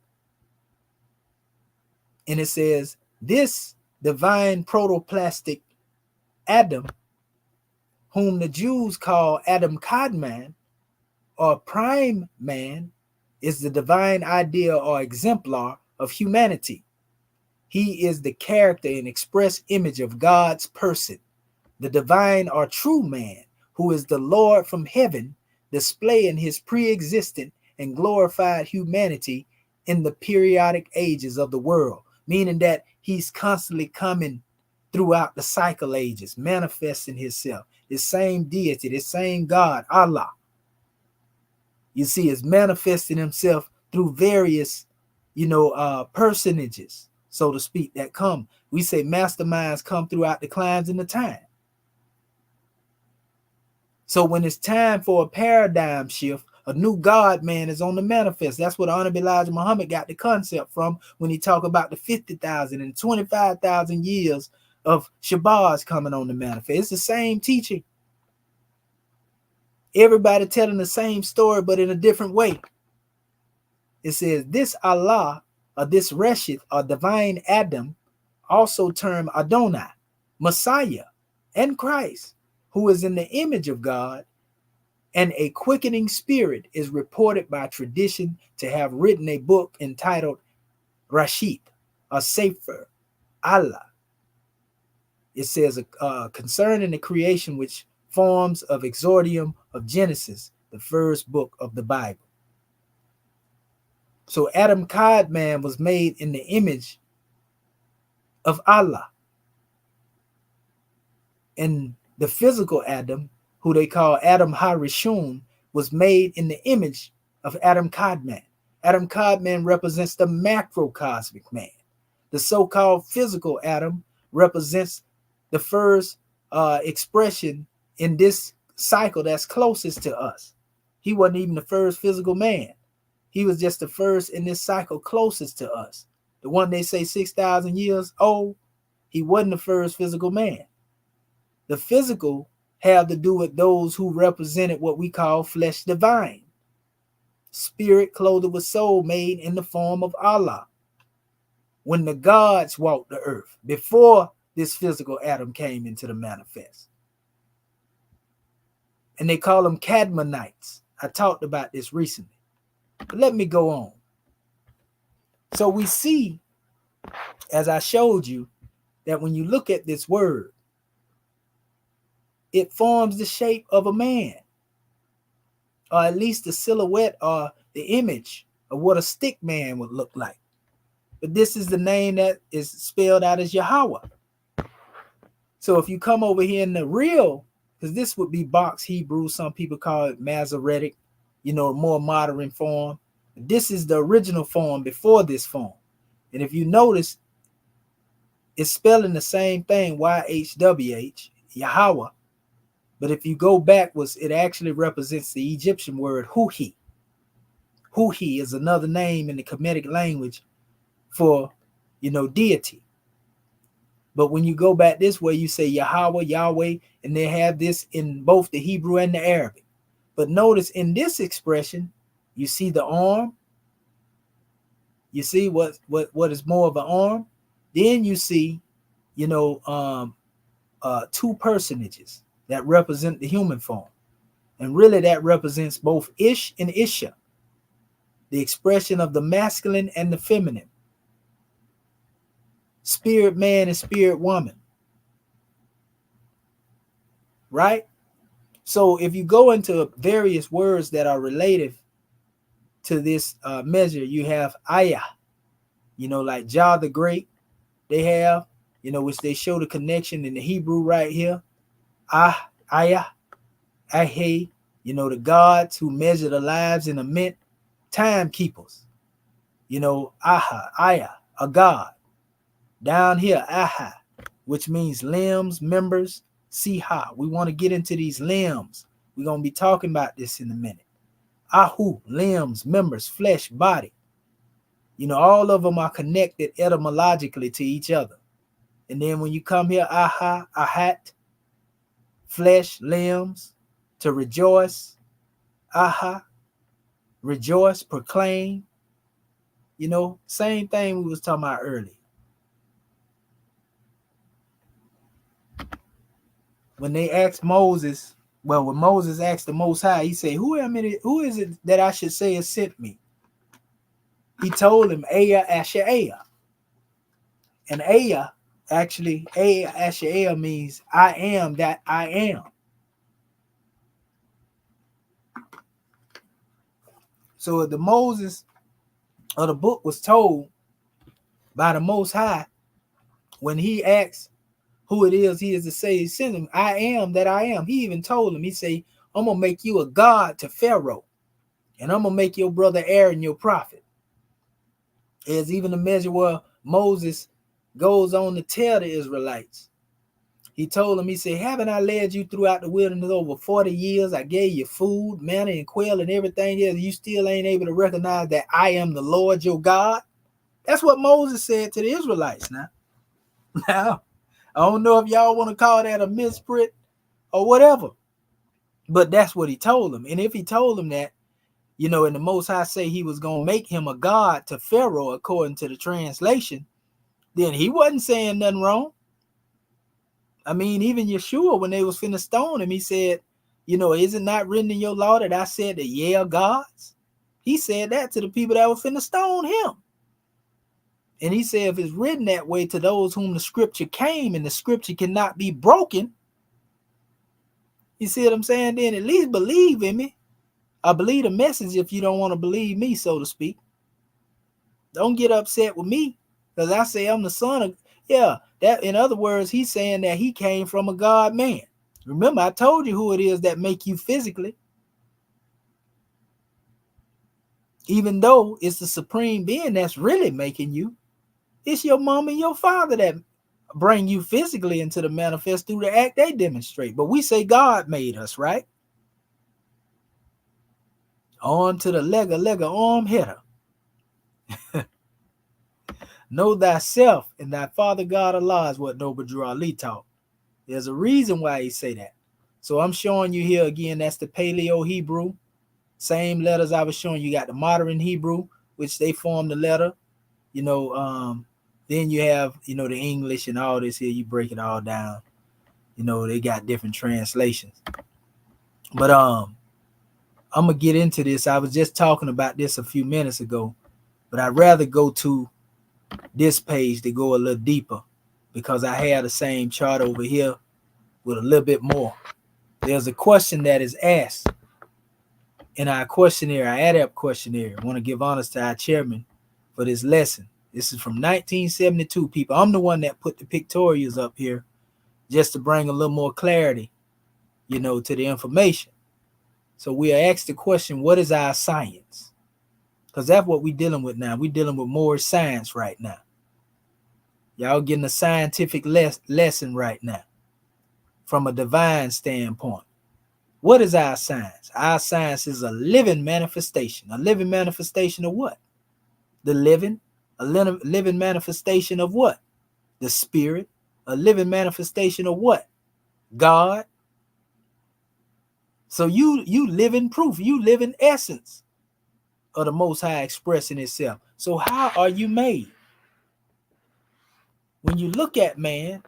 And it says, this divine protoplastic Adam, whom the Jews call Adam Kadman, or prime man, is the divine idea or exemplar of humanity. He is the character and express image of God's person, the divine or true man, who is the Lord from heaven, displaying his pre-existent and glorified humanity in the periodic ages of the world, meaning that he's constantly coming throughout the cycle ages, manifesting himself. This same deity, this same God, Allah, you see, is manifesting himself through various, personages, so to speak, that come. We say masterminds come throughout the climes and the time. So when it's time for a paradigm shift, a new God man is on the manifest. That's what Honorable Elijah Muhammad got the concept from when he talked about the 50,000 and 25,000 years of Shabazz coming on the manifest. It's the same teaching. Everybody telling the same story, but in a different way. It says, this Allah, or this Reshith, or divine Adam, also termed Adonai, Messiah, and Christ, who is in the image of God, and a quickening spirit, is reported by tradition to have written a book entitled Rashid, a Sefer, Allah. It says concerning the creation, which forms of exordium of Genesis, the first book of the Bible. So Adam Kadmon was made in the image of Allah. And the physical Adam, who they call Adam HaRishon, was made in the image of Adam Kadmon. Adam Kadmon represents the macrocosmic man. The so-called physical Adam represents the first expression in this cycle that's closest to us. He wasn't even the first physical man. He was just the first in this cycle closest to us. The one they say 6,000 years old, he wasn't the first physical man. The physical have to do with those who represented what we call flesh divine, spirit clothed with soul, made in the form of Allah. When the gods walked the earth, before this physical Adam came into the manifest. And they call them Kadmonites. I talked about this recently. But let me go on. So we see, as I showed you, that when you look at this word, it forms the shape of a man, or at least the silhouette or the image of what a stick man would look like. But this is the name that is spelled out as Yahweh. So if you come over here in the real, because this would be box Hebrew, some people call it Masoretic, a more modern form. This is the original form before this form. And if you notice, it's spelling the same thing, YHWH, Yahweh. But if you go backwards, it actually represents the Egyptian word Huhi. Huhi is another name in the Kemetic language for, deity. But when you go back this way, you say Yahweh, Yahweh, and they have this in both the Hebrew and the Arabic. But notice in this expression, you see the arm. You see what is more of an arm. Then you see, two personages that represent the human form. And really that represents both Ish and Isha, the expression of the masculine and the feminine. Spirit man and spirit woman. Right? So if you go into various words that are related to this measure, you have Ayah, like Jah the Great, they have, which they show the connection in the Hebrew right here. Ayah, Ahe, the gods who measure the lives in a mint, timekeepers. Aha, Ayah, a god. Down here, Aha, which means limbs, members, Siha. We want to get into these limbs. We're going to be talking about this in a minute. Ahu, limbs, members, flesh, body. All of them are connected etymologically to each other. And then when you come here, Aha, Ahat, flesh, limbs, to rejoice, Aha, rejoice, proclaim. Same thing we was talking about earlier. When they asked Moses, when Moses asked the Most High, he said, who is it that I should say has sent me? He told him, Aya Asher. And Aya, actually, Aya Asher means I am that I am. So the Moses of the book was told by the Most High, when he asked who it is he is to say, he sent him, I am that I am. He even told him, he said, I'm going to make you a god to Pharaoh, and I'm going to make your brother Aaron your prophet. There's even a measure where Moses goes on to tell the Israelites. He told them, he said, haven't I led you throughout the wilderness over 40 years? I gave you food, manna, and quail, and everything else. You still ain't able to recognize that I am the Lord your God? That's what Moses said to the Israelites now. Now, I don't know if y'all want to call that a misprint or whatever, but that's what he told them. And if he told them that, and the Most High say he was going to make him a god to Pharaoh, according to the translation, then he wasn't saying nothing wrong. I mean, even Yeshua, when they was finna stone him, he said, is it not written in your law that I said that ye are gods? He said that to the people that were finna stone him. And he said, if it's written that way to those whom the scripture came and the scripture cannot be broken, you see what I'm saying? Then at least believe in me. I believe the message if you don't want to believe me, so to speak. Don't get upset with me because I say I'm the son of, that in other words, he's saying that he came from a God man. Remember, I told you who it is that make you physically. Even though it's the supreme being that's really making you, it's your mom and your father that bring you physically into the manifest through the act they demonstrate. But we say God made us, right? On to the lega arm header. Know thyself and thy father God Allah is what Noble Drew Ali taught. There's a reason why he say that. So I'm showing you here again, that's the Paleo Hebrew. Same letters I was showing you. Got the modern Hebrew, which they form the letter. Then you have, the English and all this here. You break it all down. They got different translations. But I'm going to get into this. I was just talking about this a few minutes ago. But I'd rather go to this page to go a little deeper because I have the same chart over here with a little bit more. There's a question that is asked in our questionnaire, our ADAPT questionnaire. I want to give honors to our chairman for this lesson. This is from 1972, people. I'm the one that put the pictorials up here just to bring a little more clarity, to the information. So we are asked the question, what is our science? Because that's what we're dealing with now. We're dealing with more science right now. Y'all getting a scientific lesson right now from a divine standpoint. What is our science? Our science is a living manifestation. A living manifestation of what? The living. A living manifestation of what? The spirit. A living manifestation of what? God. So you live in proof. You live in essence of the Most High expressing itself. So how are you made? When you look at man,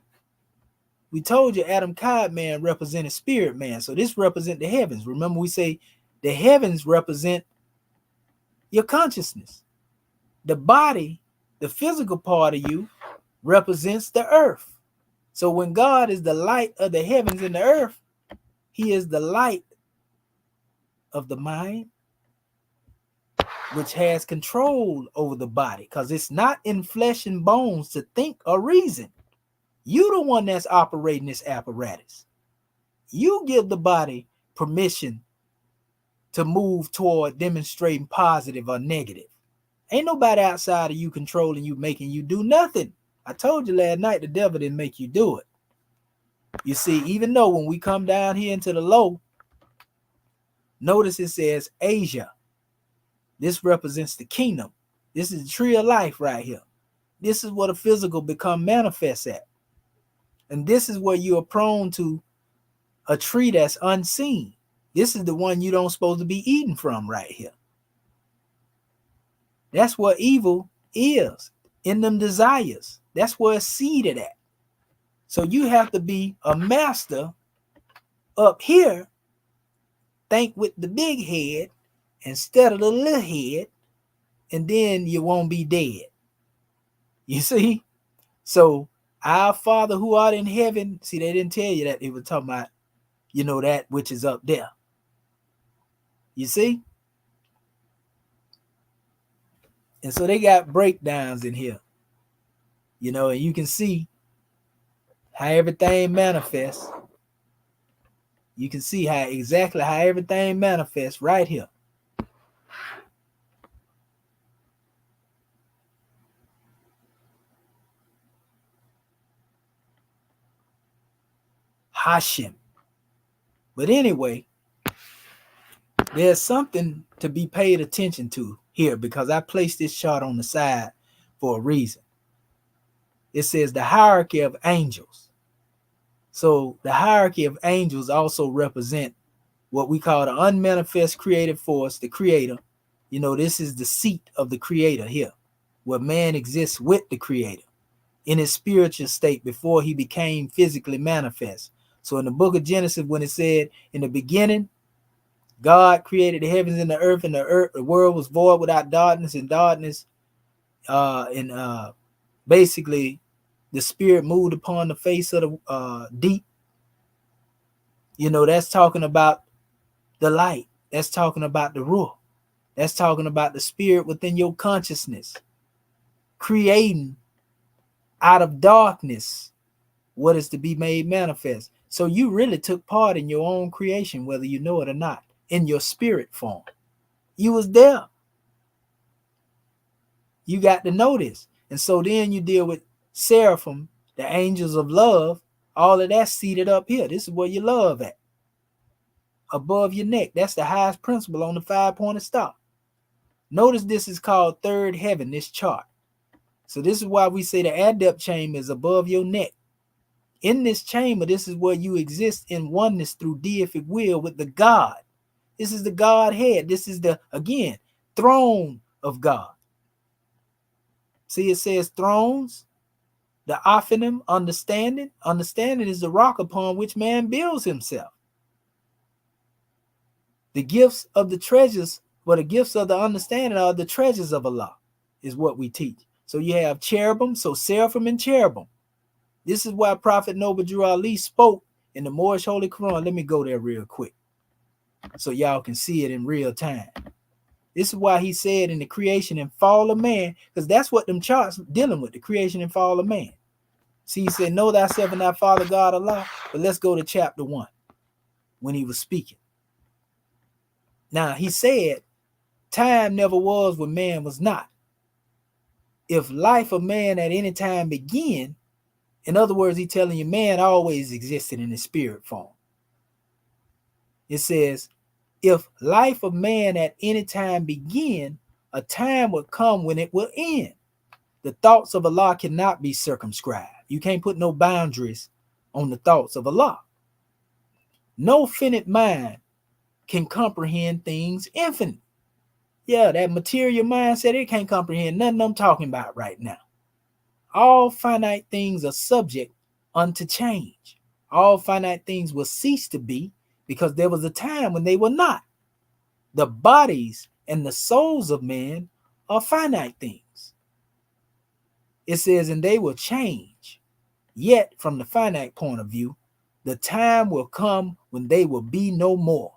we told you Adam Cod man represented spirit man. So this represent the heavens. Remember we say the heavens represent your consciousness. The body, the physical part of you, represents the earth. So when God is the light of the heavens and the earth, he is the light of the mind, which has control over the body because it's not in flesh and bones to think or reason. You the one that's operating this apparatus. You give the body permission to move toward demonstrating positive or negative. Ain't nobody outside of you controlling you, making you do nothing. I told you last night the devil didn't make you do it. You see, even though when we come down here into the low, notice it says Asia. This represents the kingdom. This is the tree of life right here. This is where the physical become manifest at. And this is where you are prone to a tree that's unseen. This is the one you don't supposed to be eating from right here. That's what evil is in them desires. That's where it's seated at. So you have to be a master up here. Think with the big head instead of the little head, and then you won't be dead. You see? So our Father who art in heaven, see, they didn't tell you that. They were talking about, that which is up there. You see? And so they got breakdowns in here, and you can see how everything manifests. You can see exactly how everything manifests right here. Hashem. But anyway, there's something to be paid attention to here because I placed this chart on the side for a reason. It says the hierarchy of angels. So the hierarchy of angels also represent what we call the unmanifest creative force, the creator. This is the seat of the creator here, where man exists with the creator. in his spiritual state before he became physically manifest. So in the book of Genesis, when it said, in the beginning, God created the heavens and the earth, and the world was void without darkness, and basically the spirit moved upon the face of the deep. That's talking about the light. That's talking about the ruh. That's talking about the spirit within your consciousness, creating out of darkness what is to be made manifest. So you really took part in your own creation, whether you know it or not, in your spirit form. You was there. You got to know this. And so then you deal with seraphim, the angels of love. All of that's seated up here. This is where your love at. Above your neck. That's the highest principle on the 5-pointed star. Notice this is called third heaven, this chart. So this is why we say the adept chamber is above your neck. In this chamber, this is where you exist in oneness through deific will with the God. This is the Godhead. This is the, again, throne of God. See, it says thrones, the aphonym, understanding. Understanding is the rock upon which man builds himself. The gifts of the treasures, or the gifts of the understanding are the treasures of Allah, is what we teach. So you have cherubim, so seraphim and cherubim. This is why Prophet Noble Drew Ali spoke in the Moorish Holy Quran. Let me go there real quick so y'all can see it in real time. This is why he said in the creation and fall of man, because that's what them charts dealing with, the creation and fall of man. See, he said, know thyself and thy Father God Allah. But let's go to chapter 1 when he was speaking. Now, he said, time never was when man was not. If life of man at any time began, in other words, he's telling you man always existed in the spirit form. It says, if life of man at any time begin, a time will come when it will end. The thoughts of Allah cannot be circumscribed. You can't put no boundaries on the thoughts of Allah. No finite mind can comprehend things infinite. Yeah, that material mindset, it can't comprehend nothing I'm talking about right now. All finite things are subject unto change. All finite things will cease to be because there was a time when they were not. The bodies and the souls of men are finite things. It says, and they will change. Yet, from the finite point of view, the time will come when they will be no more.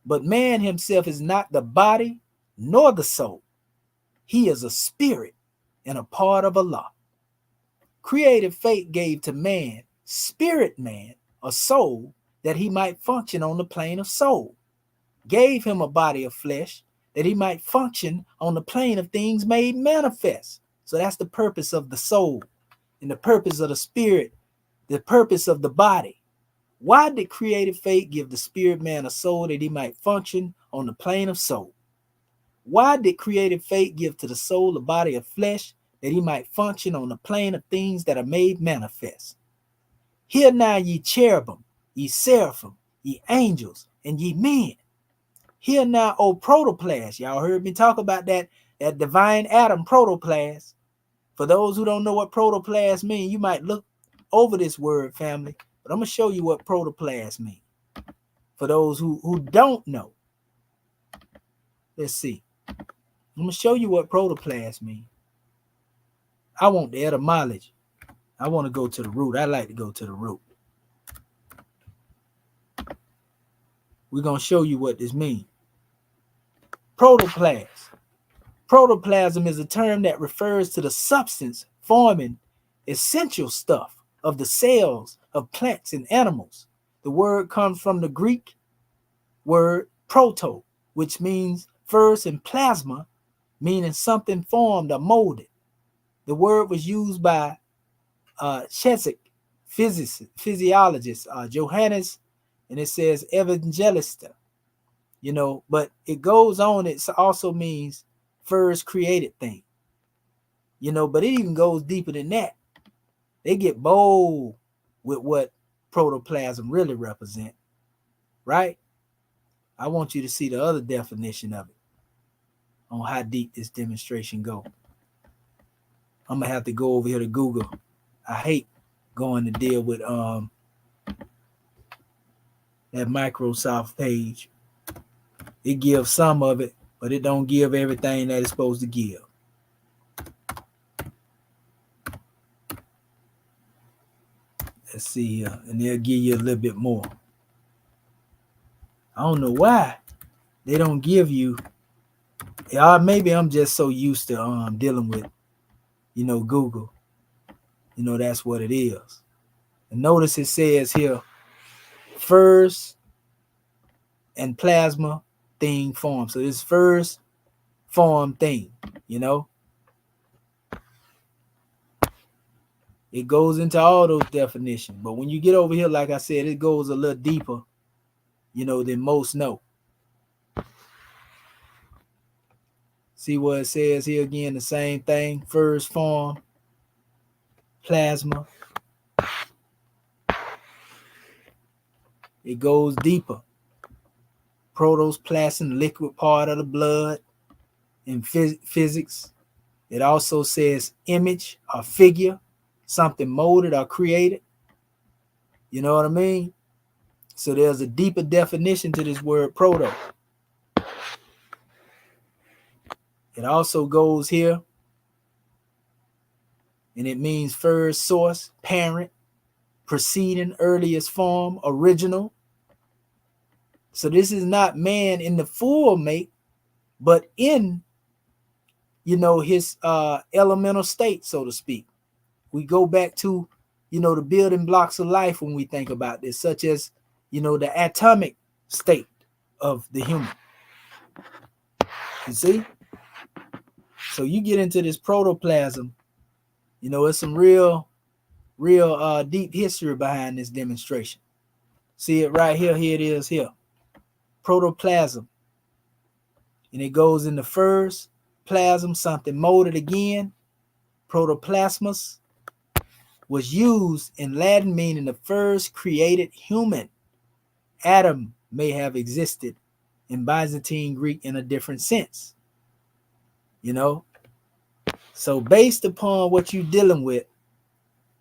But man himself is not the body nor the soul. He is a spirit and a part of Allah. Creative fate gave to man, spirit man, a soul that he might function on the plane of soul. Gave him a body of flesh that he might function on the plane of things made manifest. So that's the purpose of the soul and the purpose of the spirit, the purpose of the body. Why did creative fate give the spirit man a soul that he might function on the plane of soul? Why did creative fate give to the soul a body of flesh that he might function on the plane of things that are made manifest? Hear now, ye cherubim, ye seraphim, ye angels, and ye men. Hear now, O protoplast. Y'all heard me talk about that divine atom protoplast. For those who don't know what protoplast means, you might look over this word, family. But I'm going to show you what protoplast means. For those who don't know. Let's see. I'm going to show you what protoplast means. I want the etymology. I want to go to the root. I like to go to the root. We're going to show you what this means. Protoplasm. Protoplasm is a term that refers to the substance forming essential stuff of the cells of plants and animals. The word comes from the Greek word proto, which means first, and plasma, meaning something formed or molded. The word was used by Chesic, physiologist, Johannes, and it says evangelista, but it goes on. It also means first created thing, but it even goes deeper than that. They get bold with what protoplasm really represent, right? I want you to see the other definition of it on how deep this demonstration goes. I'm gonna have to go over here to Google. I hate going to deal with that Microsoft page. It gives some of it, but it don't give everything that it's supposed to give. Let's see here, and they'll give you a little bit more. I don't know why they don't give you. Maybe I'm just so used to dealing with, Google. That's what it is. And notice it says here, first and plasma thing form. So this first form thing, it goes into all those definitions. But when you get over here, like I said, it goes a little deeper, than most know. See what it says here again, the same thing. First form, plasma. It goes deeper. Protoplasm, liquid part of the blood in physics. It also says image or figure, something molded or created. You know what I mean? So there's a deeper definition to this word proto. It also goes here, and it means first source, parent, preceding, earliest form, original. So this is not man in the full make, but in, his elemental state, so to speak. We go back to, the building blocks of life when we think about this, such as, the atomic state of the human. You see? So you get into this protoplasm, it's some real deep history behind this demonstration. See it right here. Here it is here. Protoplasm. And it goes in the first plasm, something molded again. Protoplasmus was used in Latin meaning the first created human. Adam may have existed in Byzantine Greek in a different sense. So based upon what you're dealing with,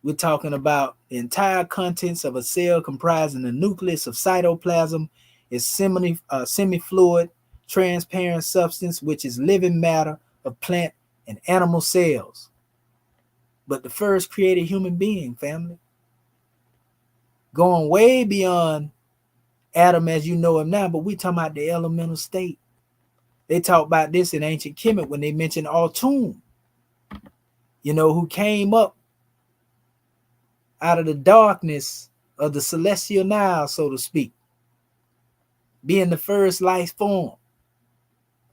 we're talking about the entire contents of a cell comprising the nucleus of cytoplasm is semi-fluid, transparent substance, which is living matter of plant and animal cells. But the first created human being, family, going way beyond Adam as you know him now, but we talking about the elemental state. They talk about this in ancient Kemet when they mention Atum, who came up out of the darkness of the celestial Nile, so to speak, being the first life form.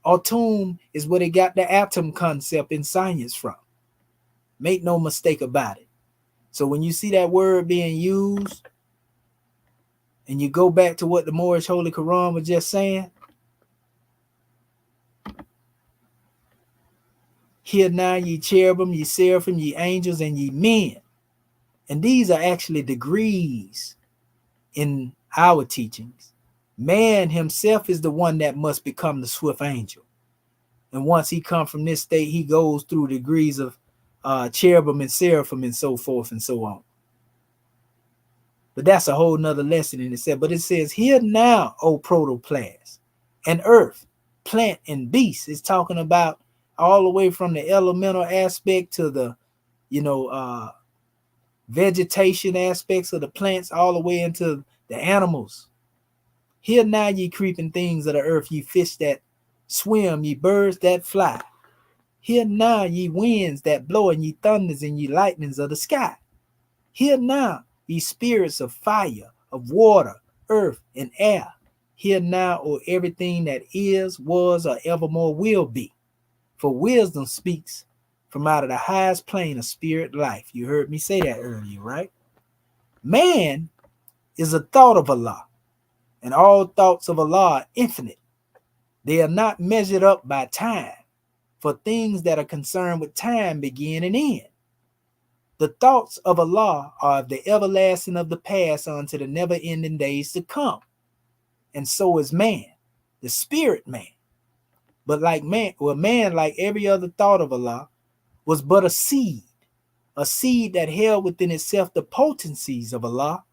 Atum is where they got the atom concept in science from. Make no mistake about it. So when you see that word being used, and you go back to what the Moorish Holy Quran was just saying, hear now ye cherubim, ye seraphim, ye angels, and ye men. And these are actually degrees in our teachings. Man himself is the one that must become the swift angel. And once he comes from this state, he goes through degrees of cherubim and seraphim and so forth and so on. But that's a whole nother lesson in itself. But it says, hear now, O protoplasm, and earth, plant, and beast. It's talking about all the way from the elemental aspect to the, vegetation aspects of the plants, all the way into the animals. Hear now, ye creeping things of the earth, ye fish that swim, ye birds that fly. Hear now, ye winds that blow, and ye thunders and ye lightnings of the sky. Hear now, ye spirits of fire, of water, earth, and air. Hear now, O everything that is, was, or evermore will be. For wisdom speaks from out of the highest plane of spirit life. You heard me say that earlier, right? Man is a thought of Allah, and all thoughts of Allah are infinite. They are not measured up by time, for things that are concerned with time begin and end. The thoughts of Allah are of the everlasting of the past unto the never-ending days to come. And so is man, the spirit man. But like man, like every other thought of Allah, was but a seed that held within itself the potencies of Allah,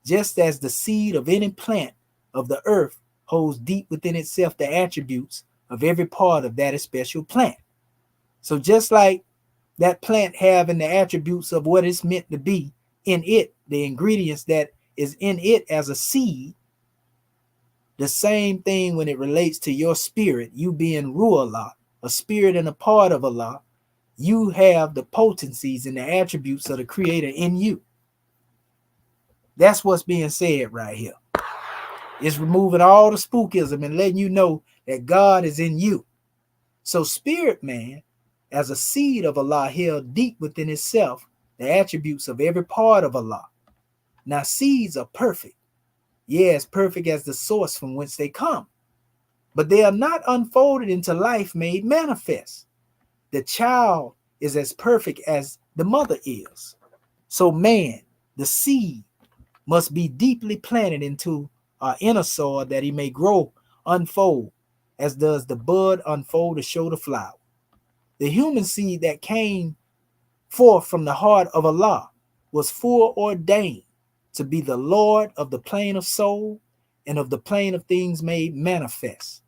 just as the seed of any plant of the earth holds deep within itself the attributes of every part of that special plant. So just like that plant having the attributes of what it's meant to be in it, the ingredients that is in it as a seed, the same thing when it relates to your spirit, you being Ru'Allah, a spirit and a part of Allah, you have the potencies and the attributes of the Creator in you. That's what's being said right here. It's removing all the spookism and letting you know that God is in you. So spirit man, as a seed of Allah held deep within itself, the attributes of every part of Allah. Now seeds are perfect. Yes, perfect as the source from whence they come. But they are not unfolded into life made manifest. The child is as perfect as the mother is. So man, the seed, must be deeply planted into our inner soil that he may grow, unfold, as does the bud unfold to show the flower. The human seed that came forth from the heart of Allah was foreordained to be the Lord of the plane of soul and of the plane of things made manifest.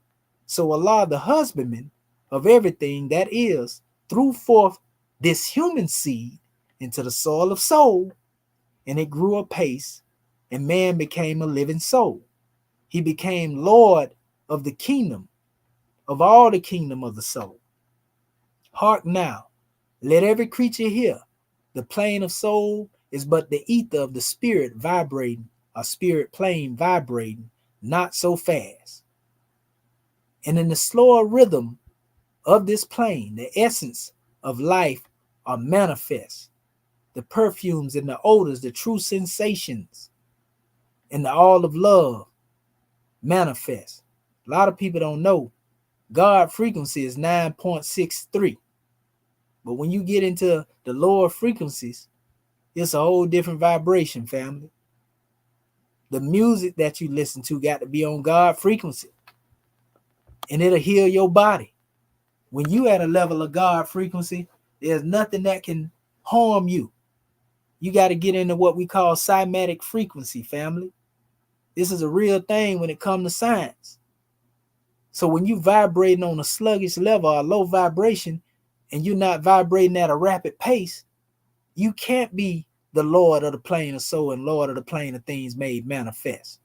So Allah, the husbandman of everything that is, threw forth this human seed into the soil of soul, and it grew apace, and man became a living soul. He became Lord of the kingdom, of all the kingdom of the soul. Hark now, let every creature hear. The plane of soul is but the ether of the spirit vibrating, a spirit plane vibrating, not so fast. And in the slower rhythm of this plane, the essence of life are manifest. The perfumes and the odors, the true sensations, and the all of love manifest. A lot of people don't know God frequency is 9.63. But when you get into the lower frequencies, it's a whole different vibration, family. The music that you listen to got to be on God frequency, and it'll heal your body. When you at a level of God frequency, there's nothing that can harm you. You got to get into what we call cymatic frequency, family. This is a real thing when it comes to science. So when you vibrating on a sluggish level or a low vibration, and you're not vibrating at a rapid pace, you can't be the Lord of the plane of soul and Lord of the plane of things made manifest.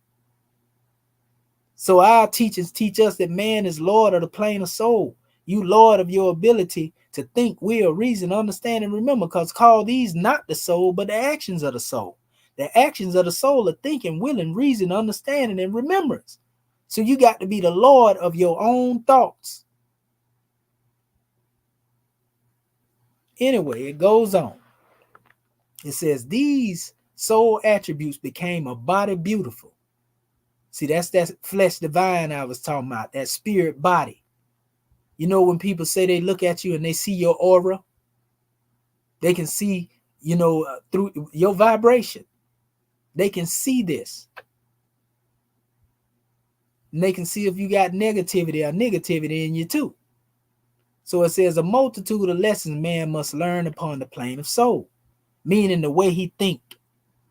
So our teachers teach us that man is Lord of the plane of soul. You Lord of your ability to think, will, reason, understand, and remember, because call these not the soul, but the actions of the soul. The actions of the soul are thinking, willing, reason, understanding, and remembrance. So you got to be the Lord of your own thoughts. Anyway, it goes on. It says, these soul attributes became a body beautiful. See, that's that flesh divine I was talking about, that spirit body. You know, when people say they look at you and they see your aura, they can see, through your vibration. They can see this. And they can see if you got negativity or negativity in you too. So it says a multitude of lessons man must learn upon the plane of soul, meaning the way he think,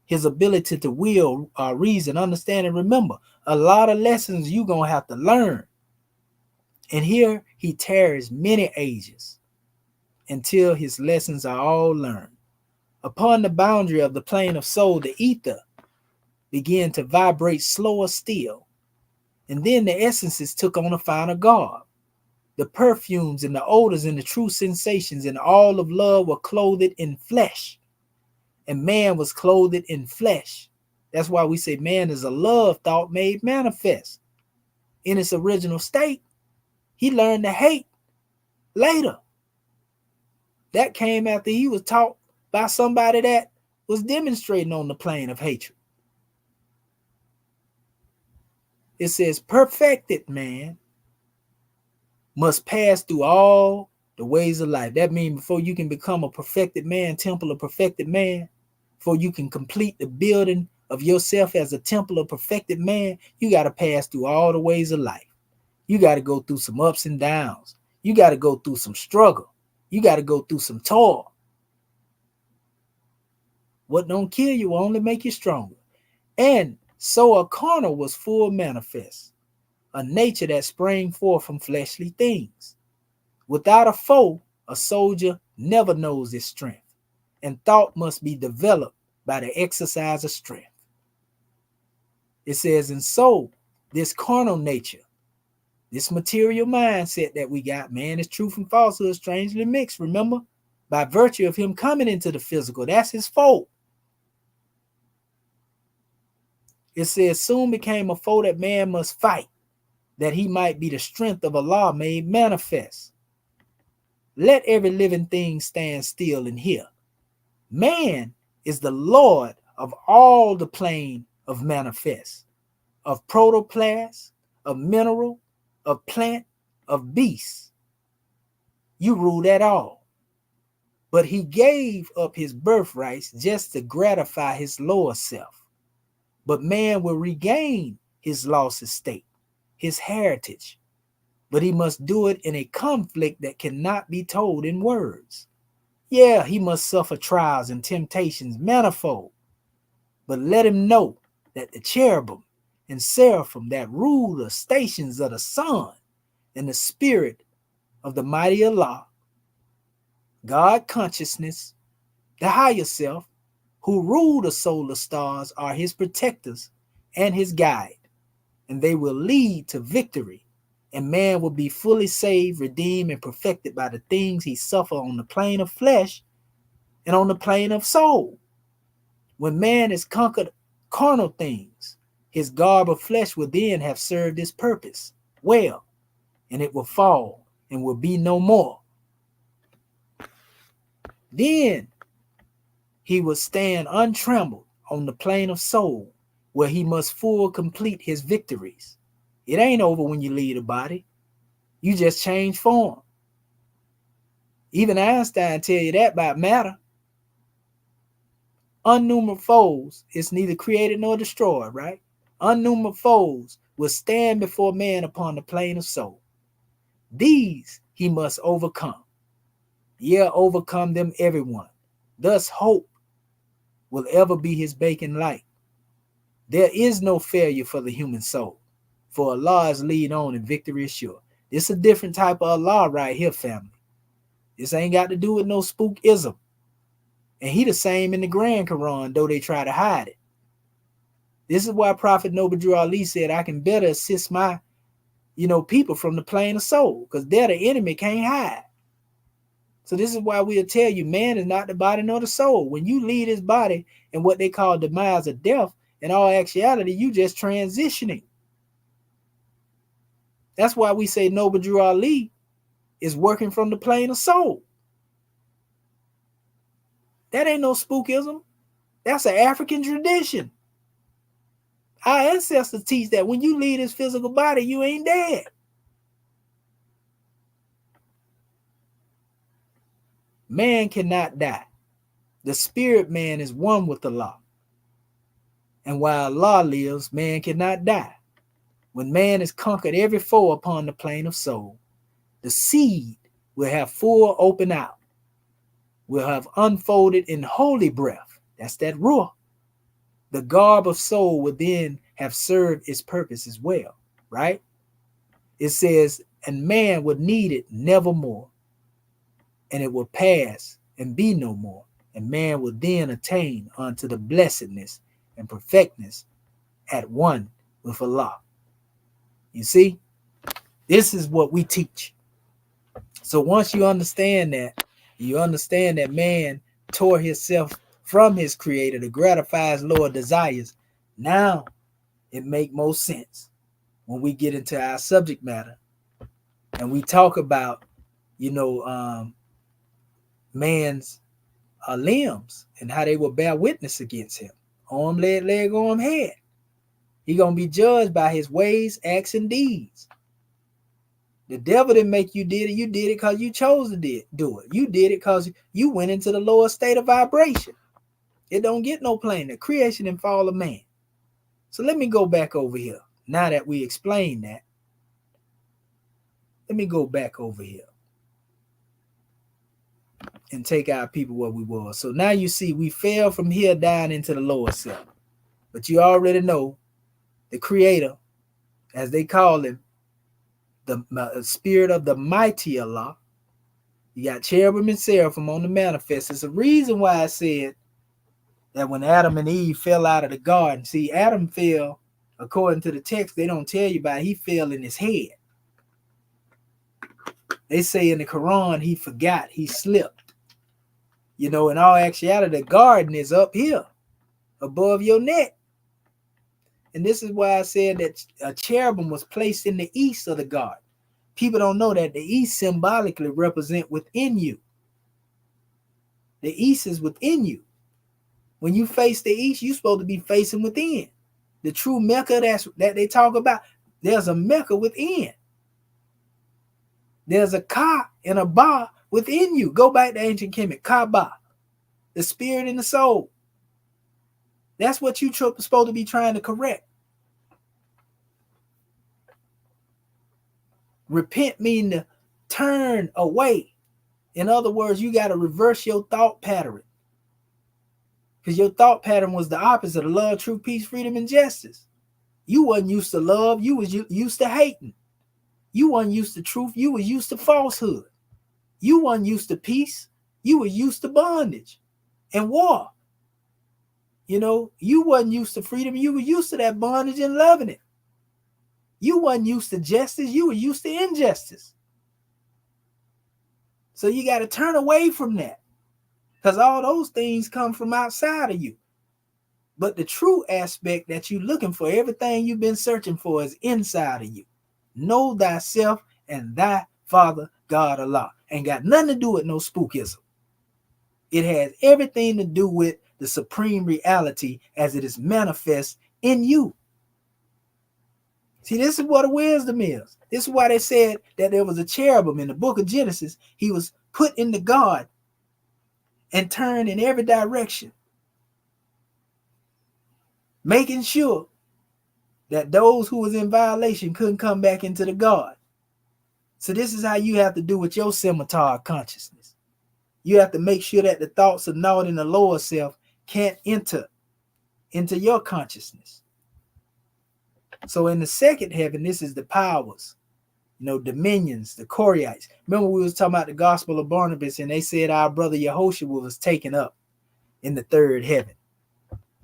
his ability to will, reason, understand, and remember. A lot of lessons you gonna have to learn. And here he tarries many ages until his lessons are all learned. Upon the boundary of the plane of soul, the ether began to vibrate slower still. And then the essences took on a finer garb. The perfumes and the odors and the true sensations and all of love were clothed in flesh. And man was clothed in flesh. That's why we say man is a love thought made manifest. In its original state, he learned to hate later. That came after he was taught by somebody that was demonstrating on the plane of hatred. It says, perfected man must pass through all the ways of life. That means before you can become a perfected man, temple of perfected man, before you can complete the building of yourself as a temple of perfected man, you got to pass through all the ways of life. You got to go through some ups and downs. You got to go through some struggle. You got to go through some toil. What don't kill you will only make you stronger. And so a carnal was full manifest, a nature that sprang forth from fleshly things. Without a foe, a soldier never knows his strength, and thought must be developed by the exercise of strength. It says, and so this carnal nature, this material mindset that we got, man, is truth and falsehood strangely mixed, remember? By virtue of him coming into the physical, that's his foe. It says, soon became a foe that man must fight, that he might be the strength of Allah made manifest. Let every living thing stand still and hear. Man is the Lord of all the plane of manifest, of protoplasm, of mineral, of plant, of beast. You rule that all. But he gave up his birthrights just to gratify his lower self. But man will regain his lost estate, his heritage. But he must do it in a conflict that cannot be told in words. Yeah, he must suffer trials and temptations manifold. But let him know that the cherubim and seraphim that rule the stations of the sun and the spirit of the mighty Allah, God consciousness, the higher self, who rule the solar stars, are his protectors and his guide, and they will lead to victory, and man will be fully saved, redeemed, and perfected by the things he suffered on the plane of flesh and on the plane of soul. When man has conquered carnal things, his garb of flesh will then have served his purpose well, and it will fall and will be no more. Then he will stand untrammeled on the plane of soul, where he must full complete his victories. It ain't over when you leave the body. You just change form. Even Einstein tell you that about matter. Unnumbered foes is neither created nor destroyed, right? Unnumbered foes will stand before man upon the plane of soul. These he must overcome. Yeah, overcome them everyone. Thus hope will ever be his baking light. There is no failure for the human soul, for Allah is lead on and victory is sure. This is a different type of Allah right here, family. This ain't got to do with no spookism. And he the same in the Grand Quran, though they try to hide it. This is why Prophet Noble Drew Ali said, I can better assist my, people from the plane of soul, because they're the enemy, can't hide. So this is why we'll tell you, man is not the body nor the soul. When you leave this body in what they call demise of death, in all actuality, you just transitioning. That's why we say Noble Drew Ali is working from the plane of soul. That ain't no spookism. That's an African tradition. Our ancestors teach that when you leave this physical body, you ain't dead. Man cannot die. The spirit man is one with Allah. And while Allah lives, man cannot die. When man has conquered every foe upon the plane of soul, the seed will have full open out, will have unfolded in holy breath. That's that ruh. The garb of soul will then have served its purpose as well, right? It says, and man would need it nevermore, and it will pass and be no more, and man will then attain unto the blessedness and perfectness at one with Allah. You see, this is what we teach. So once you understand that man tore himself from his creator to gratify his lower desires, now it make more sense when we get into our subject matter and we talk about, man's limbs and how they will bear witness against him. Arm, leg, arm, head. He gonna be judged by his ways, acts, and deeds. The devil didn't make you did it. You did it because you chose to do it. You did it because you went into the lower state of vibration. It don't get no plainer. Creation and fall of man. So let me go back over here. Now that we explained that, let me go back over here. and take our people where we were. So now you see we fell from here down into the lower self. But you already know the creator, as they call him, the spirit of the mighty Allah. You got cherubim and seraphim on the manifest. It's a reason why I said that when Adam and Eve fell out of the garden, see, Adam fell, according to the text, they don't tell you about it, he fell in his head. They say in the Quran, he forgot, he slipped. You know, in all actuality, the garden is up here, above your neck. And this is why I said that a cherubim was placed in the east of the garden. People don't know that the east symbolically represent within you. The east is within you. When you face the east, you're supposed to be facing within. The true Mecca that they talk about, there's a Mecca within. There's a Ka and a Ba within you. Go back to ancient Kemet, Kaaba, the spirit and the soul. That's what you're supposed to be trying to correct. Repent means to turn away. In other words, you got to reverse your thought pattern. Because your thought pattern was the opposite of love, truth, peace, freedom, and justice. You wasn't used to love. You was used to hating. You wasn't used to truth. You was used to falsehood. You wasn't used to peace. You were used to bondage and war. You know, you wasn't used to freedom. You were used to that bondage and loving it. You wasn't used to justice. You were used to injustice. So you got to turn away from that. Because all those things come from outside of you. But the true aspect that you're looking for, everything you've been searching for, is inside of you. Know thyself and thy Father, God, Allah. Ain't got nothing to do with no spookism. It has everything to do with the supreme reality as it is manifest in you. See, this is what a wisdom is. This is why they said that there was a cherubim in the book of Genesis. He was put in the garden and turned in every direction, making sure that those who was in violation couldn't come back into the garden. So this is how you have to do with your scimitar consciousness. You have to make sure that the thoughts of naught in the lower self can't enter into your consciousness. So in the second heaven, this is the powers, you know, dominions, the Koryites. Remember we was talking about the gospel of Barnabas, and they said our brother Yehoshua was taken up in the third heaven.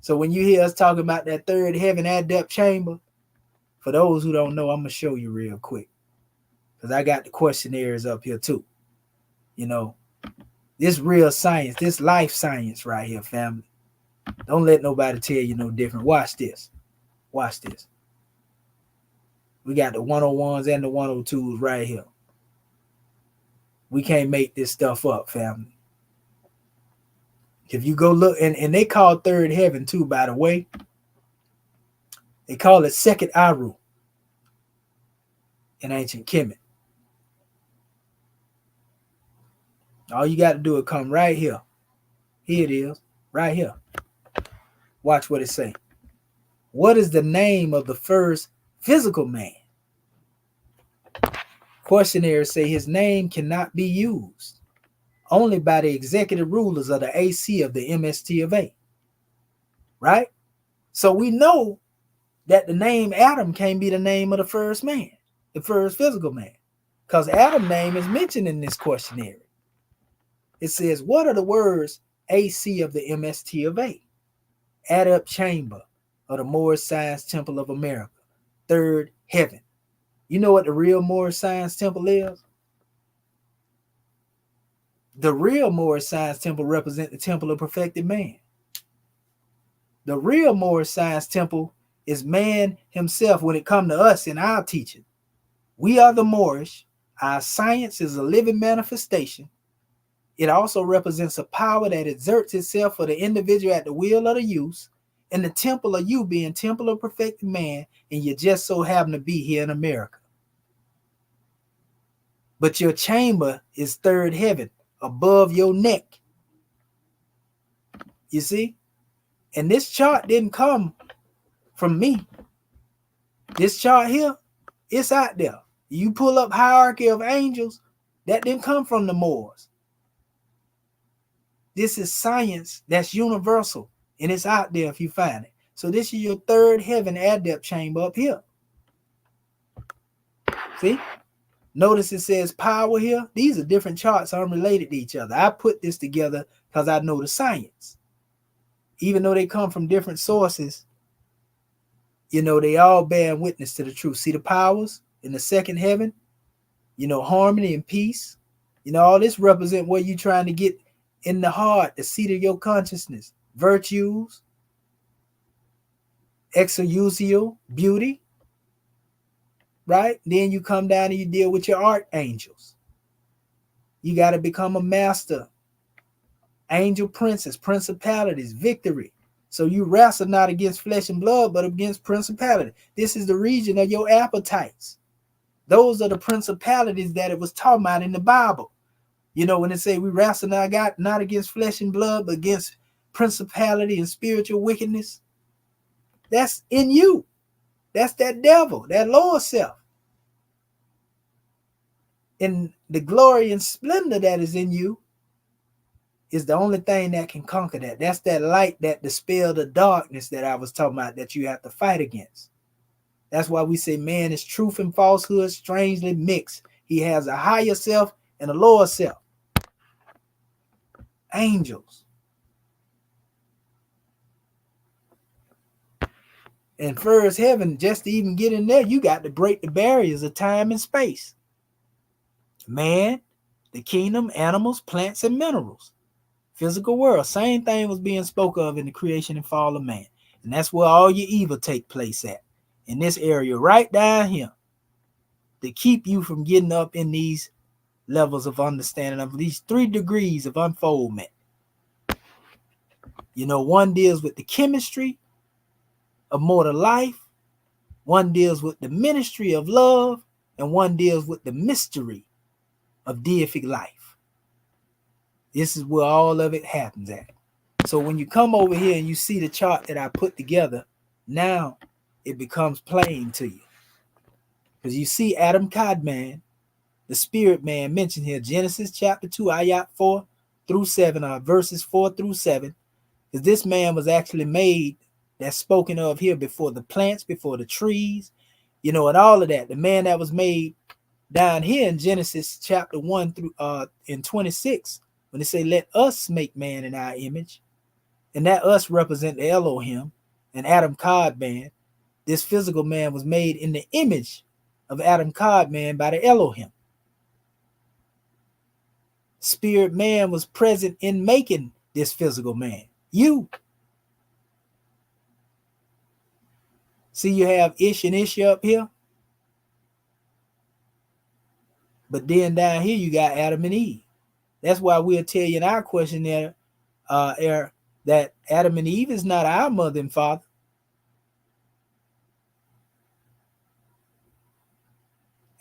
So when you hear us talking about that third heaven adept chamber, for those who don't know, I'm going to show you real quick. Because I got the questionnaires up here too. You know, this real science, this life science right here, family. Don't let nobody tell you no different. Watch this. Watch this. We got the 101s and the 102s right here. We can't make this stuff up, family. If you go look, and they call third heaven too, by the way. They call it second Aru in ancient Kemet. All you got to do is come right here. Here it is, right here. Watch what it say. What is the name of the first physical man? Questionnaires say his name cannot be used only by the executive rulers of the AC of the MST of A. Right? So we know that the name Adam can't be the name of the first man, the first physical man, because Adam's name is mentioned in this questionnaire. It says, what are the words AC of the MST of A? Adept chamber of the Moorish Science Temple of America, third heaven. You know what the real Moorish Science Temple is? The real Moorish Science Temple represents the temple of perfected man. The real Moorish Science Temple is man himself when it comes to us in our teaching. We are the Moorish. Our science is a living manifestation. It also represents a power that exerts itself for the individual at the will of the use, and the temple of you being temple of perfected man, and you just so happen to be here in America. But your chamber is third heaven, above your neck. You see? And this chart didn't come from me. This chart here, it's out there. You pull up hierarchy of angels, that didn't come from the Moors. This is science that's universal, and it's out there if you find it. So this is your third heaven adept chamber up here. See? Notice it says power here. These are different charts unrelated to each other. I put this together because I know the science. Even though they come from different sources, you know, they all bear witness to the truth. See the powers in the second heaven? You know, harmony and peace. You know, all this represent what you're trying to get in the heart, the seat of your consciousness. Virtues, exousial, beauty, right? Then you come down and you deal with your archangels. You got to become a master. Angel princes, principalities, victory. So you wrestle not against flesh and blood, but against principality. This is the region of your appetites. Those are the principalities that it was talking about in the Bible. You know, when it say we wrestle not against flesh and blood, but against principality and spiritual wickedness. That's in you. That's that devil, that lower self. And the glory and splendor that is in you is the only thing that can conquer that. That's that light that dispels the darkness that I was talking about that you have to fight against. That's why we say man is truth and falsehood strangely mixed. He has a higher self and a lower self. Angels. And first heaven, just to even get in there, you got to break the barriers of time and space. Man, the kingdom, animals, plants, and minerals. Physical world, same thing was being spoke of in the creation and fall of man. And that's where all your evil take place at. In this area right down here. To keep you from getting up in these levels of understanding of these 3 degrees of unfoldment. You know, one deals with the chemistry of mortal life. One deals with the ministry of love. And one deals with the mystery of deific life. This is where all of it happens at. So when you come over here and you see the chart that I put together, now it becomes plain to you. Because you see Adam Kadman, the spirit man mentioned here, Genesis chapter 2, ayat 4 through 7, verses 4 through 7. Because this man was actually made, that's spoken of here, before the plants, before the trees, you know, and all of that. The man that was made down here in Genesis chapter 1 through in 26, when they say, let us make man in our image, and that us represent the Elohim, and Adam Kadman, this physical man was made in the image of Adam Kadman by the Elohim. Spirit man was present in making this physical man. You. See, you have Ish and Ish up here. But then down here, you got Adam and Eve. That's why we'll tell you in our questionnaire that Adam and Eve is not our mother and father.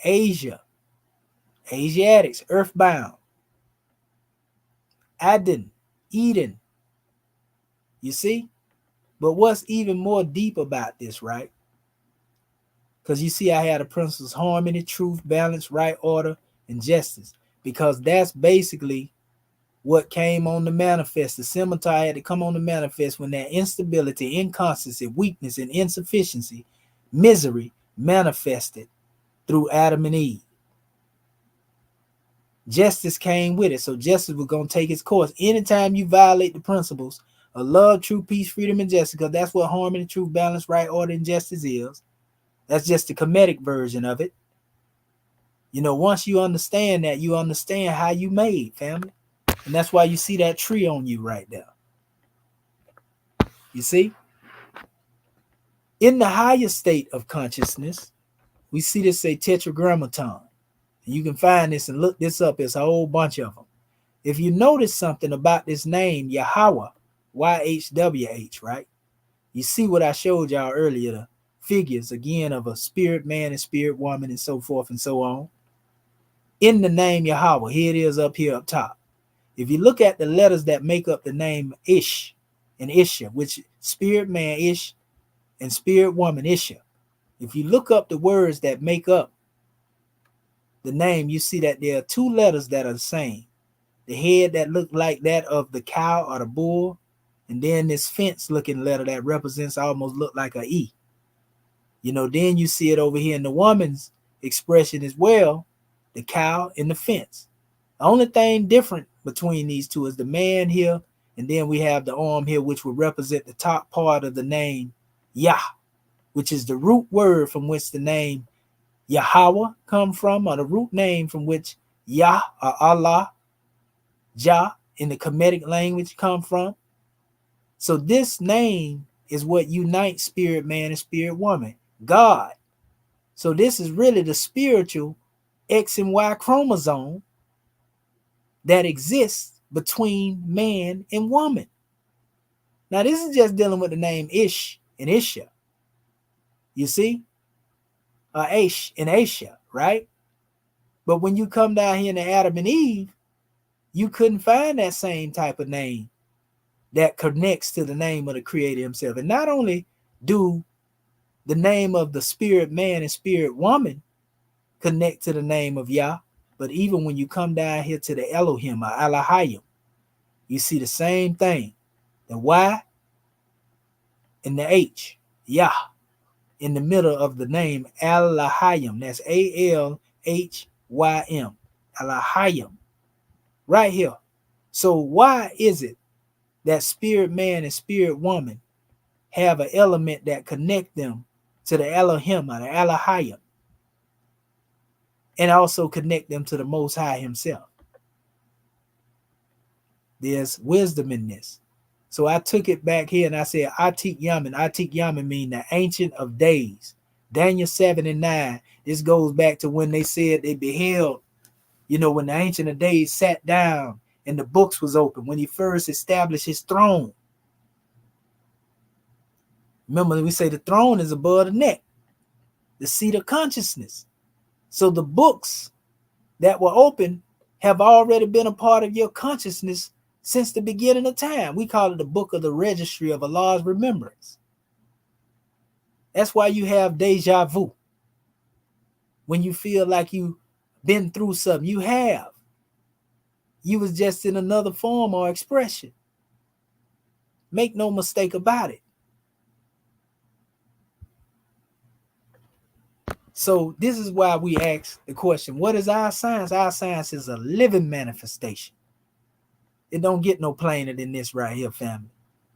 Asia, Asiatics, earthbound. Aden, Eden. You see? But what's even more deep about this, right? Because you see, I had the principles: harmony, truth, balance, right order, and justice. Because that's basically what came on the manifest. The scimitar had to come on the manifest when that instability, inconstancy, weakness, and insufficiency, misery manifested through Adam and Eve. Justice came with it. So justice was going to take its course. Anytime you violate the principles of love, truth, peace, freedom, and justice, because that's what harmony, truth, balance, right order, and justice is. That's just the comedic version of it. You know, once you understand that, you understand how you made, family. And that's why you see that tree on you right there. You see? In the higher state of consciousness, we see this say tetragrammaton. And you can find this and look this up. It's a whole bunch of them. If you notice something about this name, Yahweh, YHWH, right? You see what I showed y'all earlier, the figures, again, of a spirit man and spirit woman and so forth and so on. In the name Yahweh, here it is up here up top. If you look at the letters that make up the name Ish and Isha, which spirit man Ish and spirit woman Isha, if you look up the words that make up the name, you see that there are 2 letters that are the same. the head that looked like that of the cow or the bull, and then this fence looking letter that represents almost look like a E. Then you see it over here in the woman's expression as well, the cow and the fence. The only thing different between these two is the man here, and then we have the arm here, which would represent the top part of the name Yah, which is the root word from which the name Yahweh come from, or the root name from which Yah or Allah, Jah in the Kemetic language come from. So this name is what unites spirit man and spirit woman, God. So this is really the spiritual X and Y chromosome that exists between man and woman. Now this is just dealing with the name Ish and Isha. You see? Aish and Aisha, right? But when you come down here to Adam and Eve, you couldn't find that same type of name that connects to the name of the Creator himself. And not only do the name of the spirit man and spirit woman connect to the name of Yah, but even when you come down here to the Elohim or Elohim, you see the same thing. The Y and the H, Yah, in the middle of the name Elohim. That's Alhym, Elohim, right here. So why is it that spirit man and spirit woman have an element that connect them to the Elohim or the Elohim, and also connect them to the Most High himself? There's wisdom in this. So I took it back here and I said, Atik Yamin. Atik Yamin mean the Ancient of Days. Daniel 7 and 9. This goes back to when they said they beheld, when the Ancient of Days sat down and the books was open, when he first established his throne. Remember, we say the throne is above the neck, the seat of consciousness. So the books that were open have already been a part of your consciousness since the beginning of time. We call it the book of the registry of Allah's remembrance. That's why you have deja vu. When you feel like you've been through something, you have. You was just in another form or expression. Make no mistake about it. So this is why we ask the question, what is our science? Our science is a living manifestation. It don't get no plainer than this right here, family.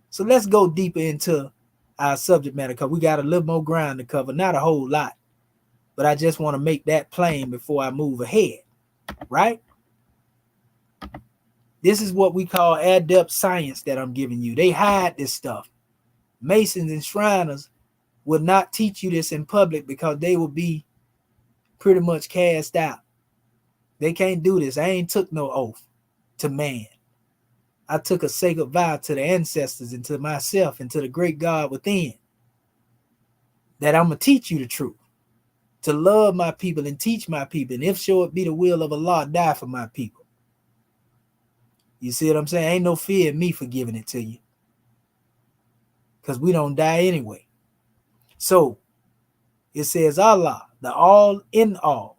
So let's go deeper into our subject matter, because we got a little more ground to cover. Not a whole lot, but I just want to make that plain before I move ahead, right? This is what we call adept science that I'm giving you. They hide this stuff. Masons and Shriners will not teach you this in public because they will be pretty much cast out. They can't do this. I ain't took no oath to man. I took a sacred vow to the ancestors and to myself and to the great God within that I'm going to teach you the truth, to love my people and teach my people. And if so it be the will of Allah, die for my people. You see what I'm saying? Ain't no fear in me for giving it to you, because we don't die anyway. So it says Allah, the all in all.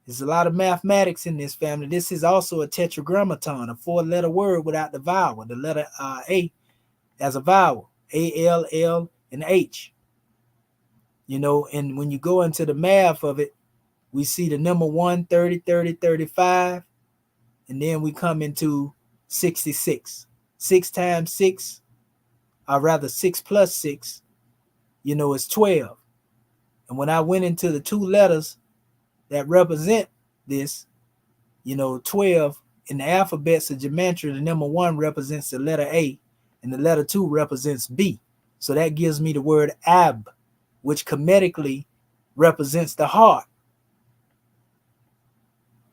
There's a lot of mathematics in this, family. This is also a tetragrammaton, a 4-letter word without the vowel, the letter A as a vowel, A, L, L, and H. And when you go into the math of it, we see the number 1, 30, 30, 35, and then we come into 66. 6 times 6, or rather 6 plus 6, is 12. And when I went into the 2 letters that represent this, 12 in the alphabets of gematria, the number 1 represents the letter A and the letter 2 represents B. So that gives me the word Ab, which kemetically represents the heart.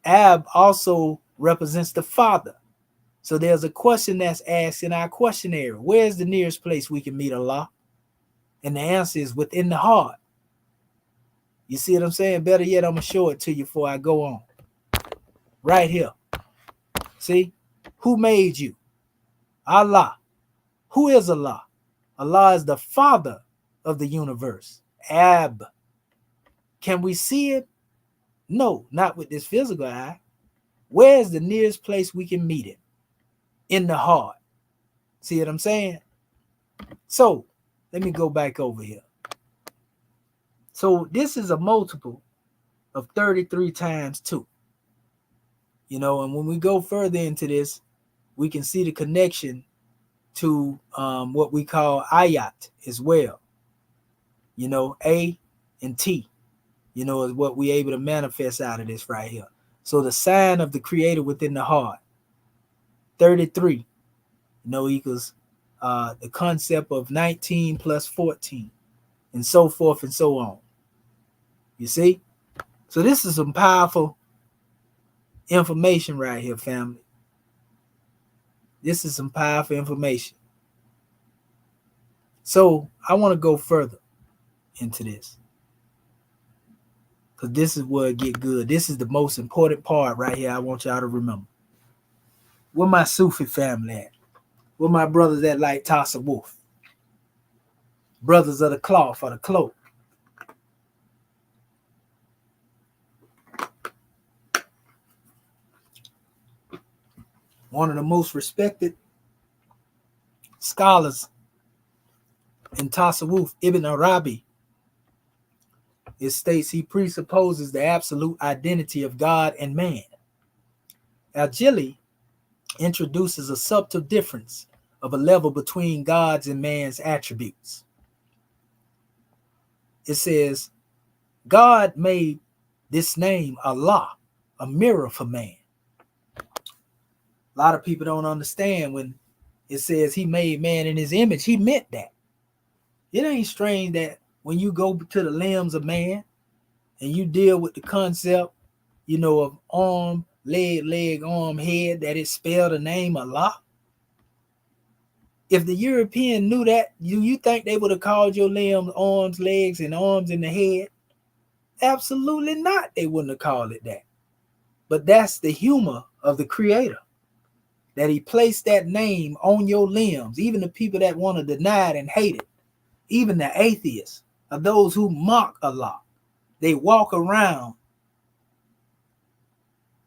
Ab also represents the Father. So there's a question that's asked in our questionnaire. Where's the nearest place we can meet Allah? And the answer is within the heart. You see what I'm saying? Better yet, I'm going to show it to you before I go on. Right here. See? Who made you? Allah. Who is Allah? Allah is the Father of the universe. Ab. Can we see it? No, not with this physical eye. Where's the nearest place we can meet him? In the heart. See what I'm saying? So let me go back over here. So this is a multiple of 33 times 2. And when we go further into this, we can see the connection to what we call ayat as well. A and T, is what we're able to manifest out of this right here. So the sign of the creator within the heart, 33, equals the concept of 19 plus 14, and so forth and so on. You see? So this is some powerful information right here, family. This is some powerful information. So I want to go further into this, because this is where it get good. This is the most important part right here I want y'all to remember. Where my Sufi family at? Where my brothers that like Tassa Wolf? Brothers of the cloth or the cloak. One of the most respected scholars in Tasawwuf, Ibn Arabi, it states he presupposes the absolute identity of God and man. Al-Jili introduces a subtle difference of a level between God's and man's attributes. It says, God made this name Allah a mirror for man. A lot of people don't understand when it says he made man in his image. He meant that. It ain't strange that when you go to the limbs of man and you deal with the concept, of arm, leg, arm, head, that it spelled the name Allah. If the European knew that, you think they would have called your limbs arms, legs, and arms in the head? Absolutely not. They wouldn't have called it that. But that's the humor of the Creator, that he placed that name on your limbs. Even the people that want to deny it and hate it, even the atheists, are those who mock Allah. They walk around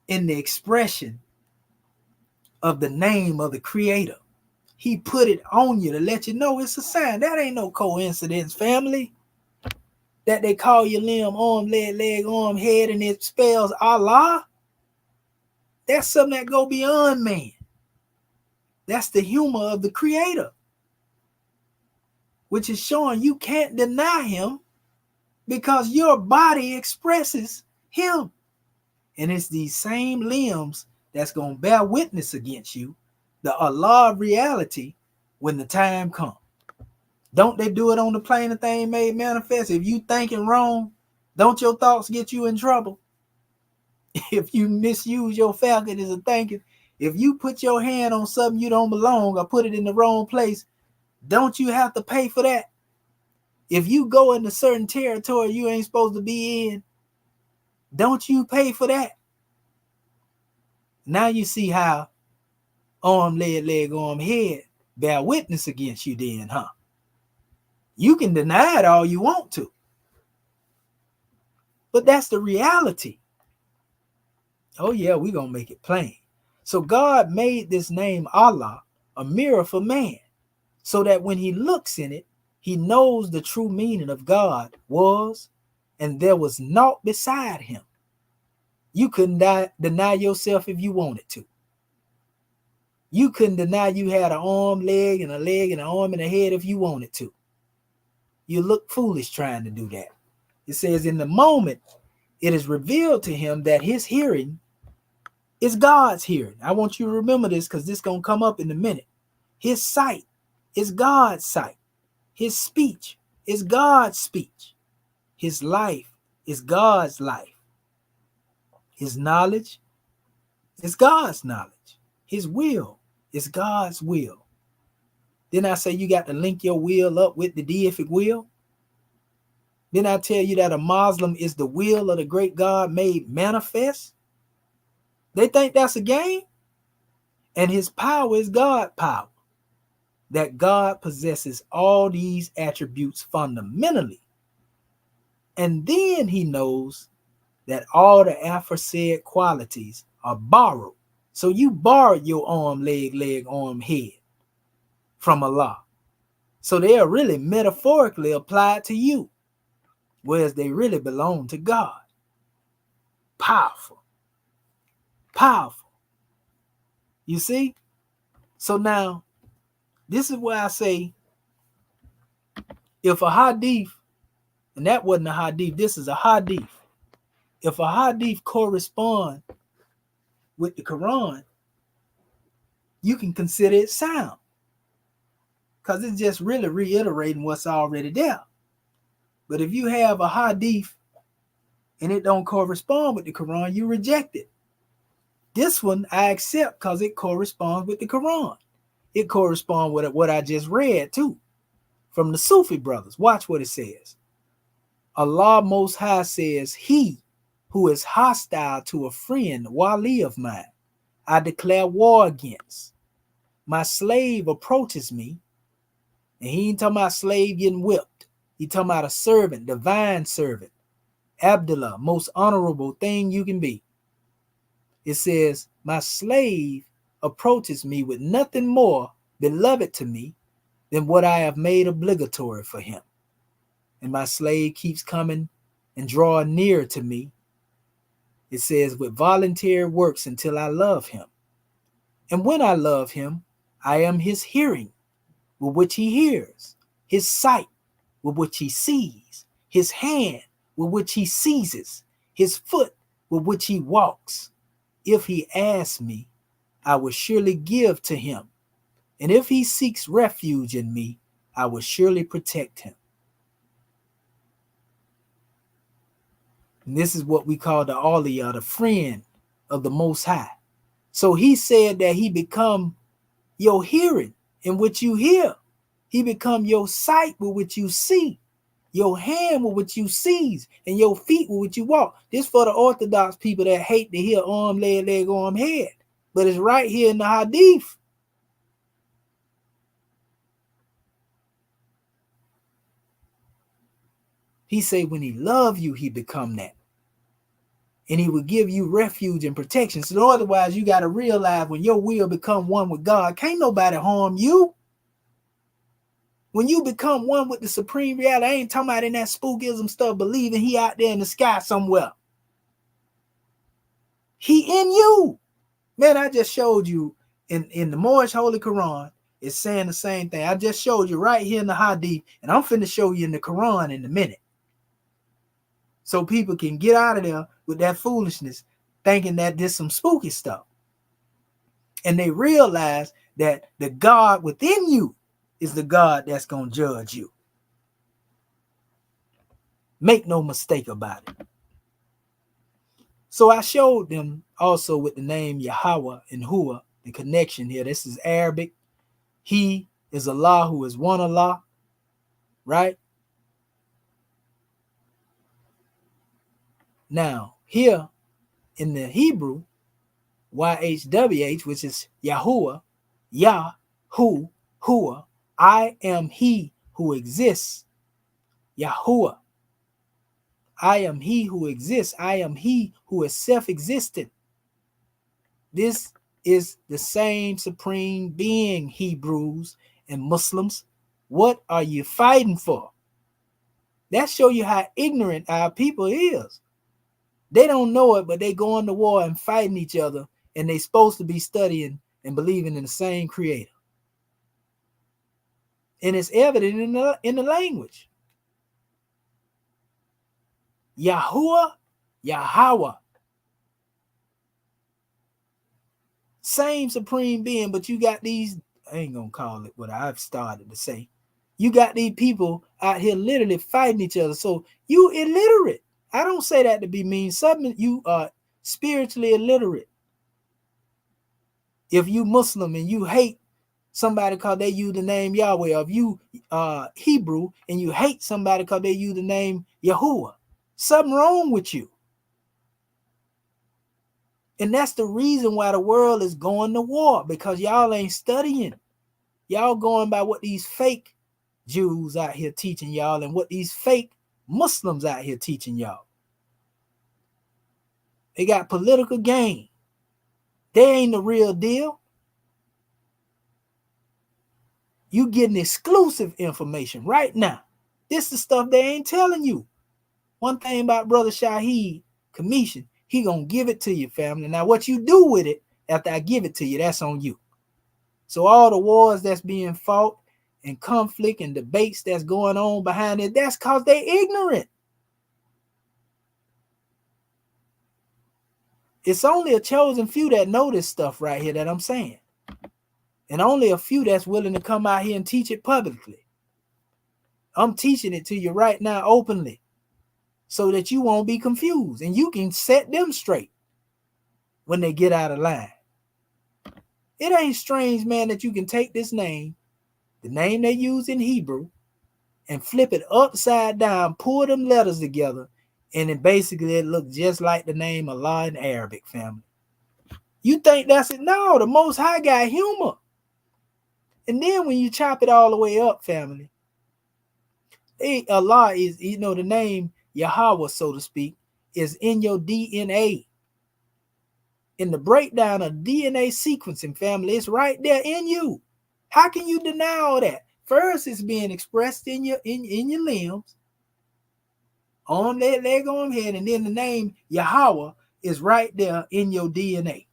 in the expression of the name of the Creator. He put it on you to let you know it's a sign. That ain't no coincidence, family. That they call your limb arm, leg, arm, head, and it spells Allah. That's something that go beyond man. That's the humor of the Creator, which is showing you can't deny him because your body expresses him. And it's these same limbs that's going to bear witness against you, the Allah reality, when the time comes. Don't they do it on the plane of thing made manifest? If you thinking wrong, don't your thoughts get you in trouble? If you misuse your faculties of thinking, if you put your hand on something you don't belong or put it in the wrong place, don't you have to pay for that? If you go into certain territory you ain't supposed to be in, don't you pay for that? Now you see how arm, leg, arm, head bear witness against you then, huh? You can deny it all you want to, but that's the reality. Oh yeah, we're going to make it plain. So God made this name Allah a mirror for man, so that when he looks in it, he knows the true meaning of God was, and there was naught beside him. You couldn't deny yourself if you wanted to. You couldn't deny you had an arm, leg, and an arm, and a head if you wanted to. You look foolish trying to do that. It says, in the moment, it is revealed to him that his hearing is God's hearing. I want you to remember this because this is going to come up in a minute. His sight is God's sight. His speech is God's speech. His life is God's life. His knowledge is God's knowledge. His will is God's will. Then I say you got to link your will up with the deific will. Then I tell you that a Muslim is the will of the great God made manifest. They think that's a game. And his power is God power. That God possesses all these attributes fundamentally. And then he knows that all the aforesaid qualities are borrowed. So you borrowed your arm, leg, arm, head from Allah. So they are really metaphorically applied to you, whereas they really belong to God. Powerful. Powerful. You see? So now, this is why I say, if a hadith, and that wasn't a hadith, this is a hadith. If a hadith corresponds with the Quran, you can consider it sound, because it's just really reiterating what's already there. But if you have a hadith and it don't correspond with the Quran, you reject it. This one I accept because it corresponds with the Quran. It corresponds with what I just read too, from the Sufi brothers. Watch what it says. Allah Most High says, he who is hostile to a friend, wali of mine, I declare war against. My slave approaches me, and he ain't talking about slave getting whipped. He talking about a servant, divine servant. Abdullah, most honorable thing you can be. It says, my slave approaches me with nothing more beloved to me than what I have made obligatory for him. And my slave keeps coming and drawing near to me. It says, with voluntary works until I love him. And when I love him, I am his hearing, with which he hears, his sight, with which he sees, his hand, with which he seizes, his foot, with which he walks. If he asks me, I will surely give to him. And if he seeks refuge in me, I will surely protect him. And this is what we call the awliya, the friend of the Most High. So he said that he become your hearing in which you hear. He become your sight with which you see, your hand with which you seize, and your feet with which you walk. This for the Orthodox people that hate to hear arm, leg, arm, head. But it's right here in the hadith. He say when he love you, he become that. And he will give you refuge and protection. So otherwise, you got to realize when your will become one with God, can't nobody harm you. When you become one with the supreme reality, I ain't talking about in that spookism stuff, believing he out there in the sky somewhere. He in you. Man, I just showed you in the Moorish Holy Quran, it's saying the same thing. I just showed you right here in the Hadith, and I'm finna show you in the Quran in a minute. So people can get out of there with that foolishness, thinking that there's some spooky stuff. And they realize that the God within you is the God that's going to judge you. Make no mistake about it. So I showed them also with the name Yahweh and Hua, the connection here. This is Arabic. He is Allah who is one Allah, right? Now, here in the Hebrew, YHWH, which is Yahuwah, Yah, Hu, Hua, I am he who exists. Yahuwah. I am he who exists. I am he who is self-existent. This is the same supreme being, Hebrews and Muslims. What are you fighting for? That shows you how ignorant our people is. They don't know it, but they go on to war and fighting each other, and they supposed to be studying and believing in the same creator. And it's evident in the language. Yahuwah, Yahweh. Same supreme being, but you got these, I ain't gonna call it what I've started to say. You got these people out here literally fighting each other. So you illiterate. I don't say that to be mean. You are spiritually illiterate. If you Muslim and you hate somebody because they use the name Yahweh, or if you Hebrew and you hate somebody because they use the name Yahuwah, something wrong with you. And that's the reason why the world is going to war, because y'all ain't studying. Y'all going by what these fake Jews out here teaching y'all and what these fake Muslims out here teaching y'all. They got political gain. They ain't the real deal. You getting exclusive information right now. This is stuff they ain't telling you. One thing about Brother Shaheed Commission, he gonna give it to you, family. Now, what you do with it after I give it to you, that's on you. So all the wars that's being fought and conflict and debates that's going on behind it, that's because they ignorant. It's only a chosen few that know this stuff right here that I'm saying. And only a few that's willing to come out here and teach it publicly. I'm teaching it to you right now openly so that you won't be confused and you can set them straight when they get out of line. It ain't strange, man, that you can take this name, the name they use in Hebrew, and flip it upside down, pull them letters together, and then basically it looks just like the name Allah in Arabic, family. You think that's it? No, the Most High got humor. And then when you chop it all the way up, family, Allah is, the name Yahweh, so to speak, is in your DNA. In the breakdown of DNA sequencing, family, it's right there in you. How can you deny all that? First, it's being expressed in your limbs, arm, leg, arm, head, and then the name Yahweh is right there in your DNA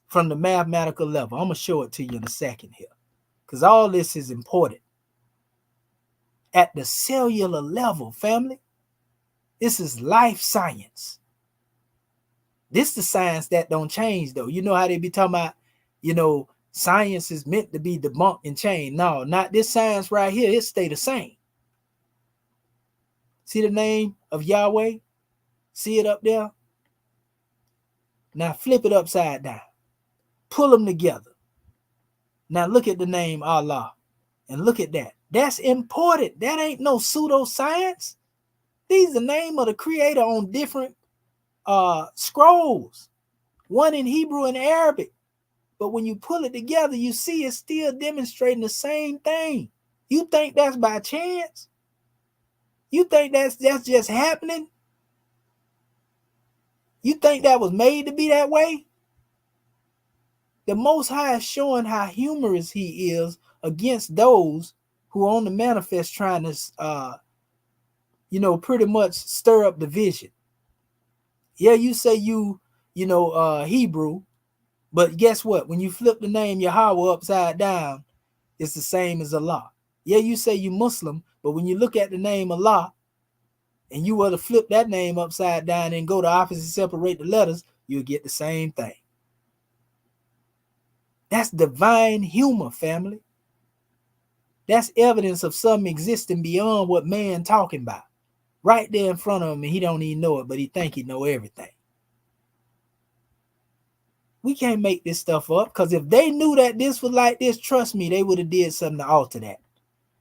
from the mathematical level. I'm gonna show it to you in a second here, because all this is important. At the cellular level, family, this is life science. This is the science that don't change, though. You know how they be talking about, science is meant to be debunked and changed. No, not this science right here. It stay the same. See the name of Yahweh? See it up there? Now flip it upside down. Pull them together. Now look at the name Allah. And look at that. That's important. That ain't no pseudoscience. These are the name of the creator on different scrolls. One in Hebrew and Arabic. But when you pull it together, you see it's still demonstrating the same thing. You think that's by chance? You think that's just happening? You think that was made to be that way? The Most High is showing how humorous he is against those who are on the manifest trying to, pretty much stir up division. Yeah, you say Hebrew, but guess what? When you flip the name Yahweh upside down, it's the same as Allah. Yeah, you say you Muslim, but when you look at the name Allah, and you were to flip that name upside down and go to opposite, separate the letters, you'll get the same thing. That's divine humor, family. That's evidence of something existing beyond what man talking about. Right there in front of him, and he don't even know it, but he think he know everything. We can't make this stuff up, because if they knew that this was like this, trust me, they would have did something to alter that.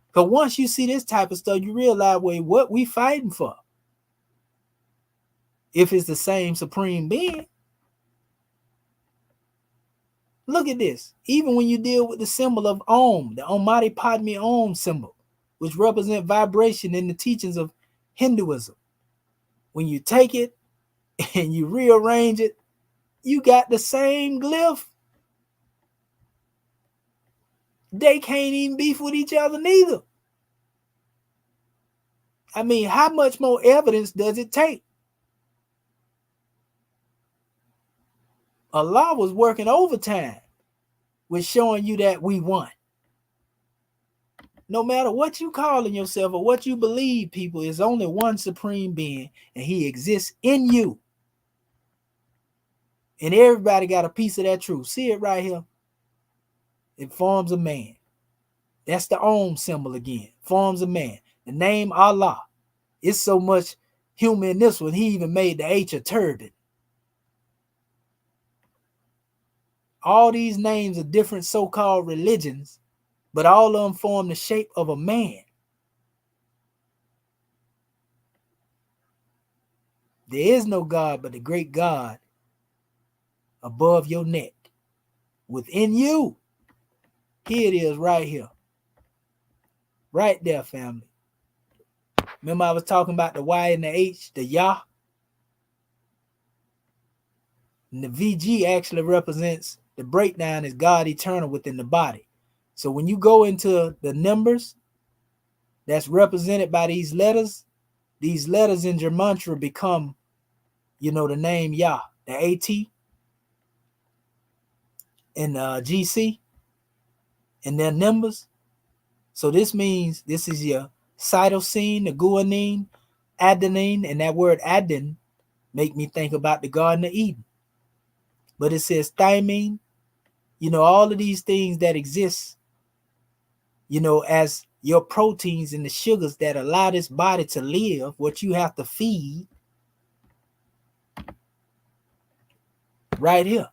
Because once you see this type of stuff, you realize, wait, what we fighting for? If it's the same supreme being. Look at this. Even when you deal with the symbol of Om, the Almighty Padme Om symbol, which represent vibration in the teachings of Hinduism. When you take it and you rearrange it, you got the same glyph. They can't even beef with each other neither. I mean, how much more evidence does it take? Allah was working overtime with showing you that we won. No matter what you calling yourself or what you believe, people, is only one supreme being, and he exists in you. And everybody got a piece of that truth. See it right here? It forms a man. That's the Om symbol again. Forms a man. The name Allah. It's so much humor in this one, he even made the H a turban. All these names are different so-called religions, but all of them form the shape of a man. There is no God but the great God above your neck, within you. Here it is right here. Right there, family. Remember I was talking about the Y and the H, the Yah? And the VG actually represents the breakdown is God eternal within the body. So when you go into the numbers that's represented by these letters in Gematria become, the name Yah, the AT and GC and their numbers. So this means this is your cytosine, the guanine, adenine, and that word aden make me think about the Garden of Eden. But it says thymine, all of these things that exist, as your proteins and the sugars that allow this body to live, what you have to feed right here.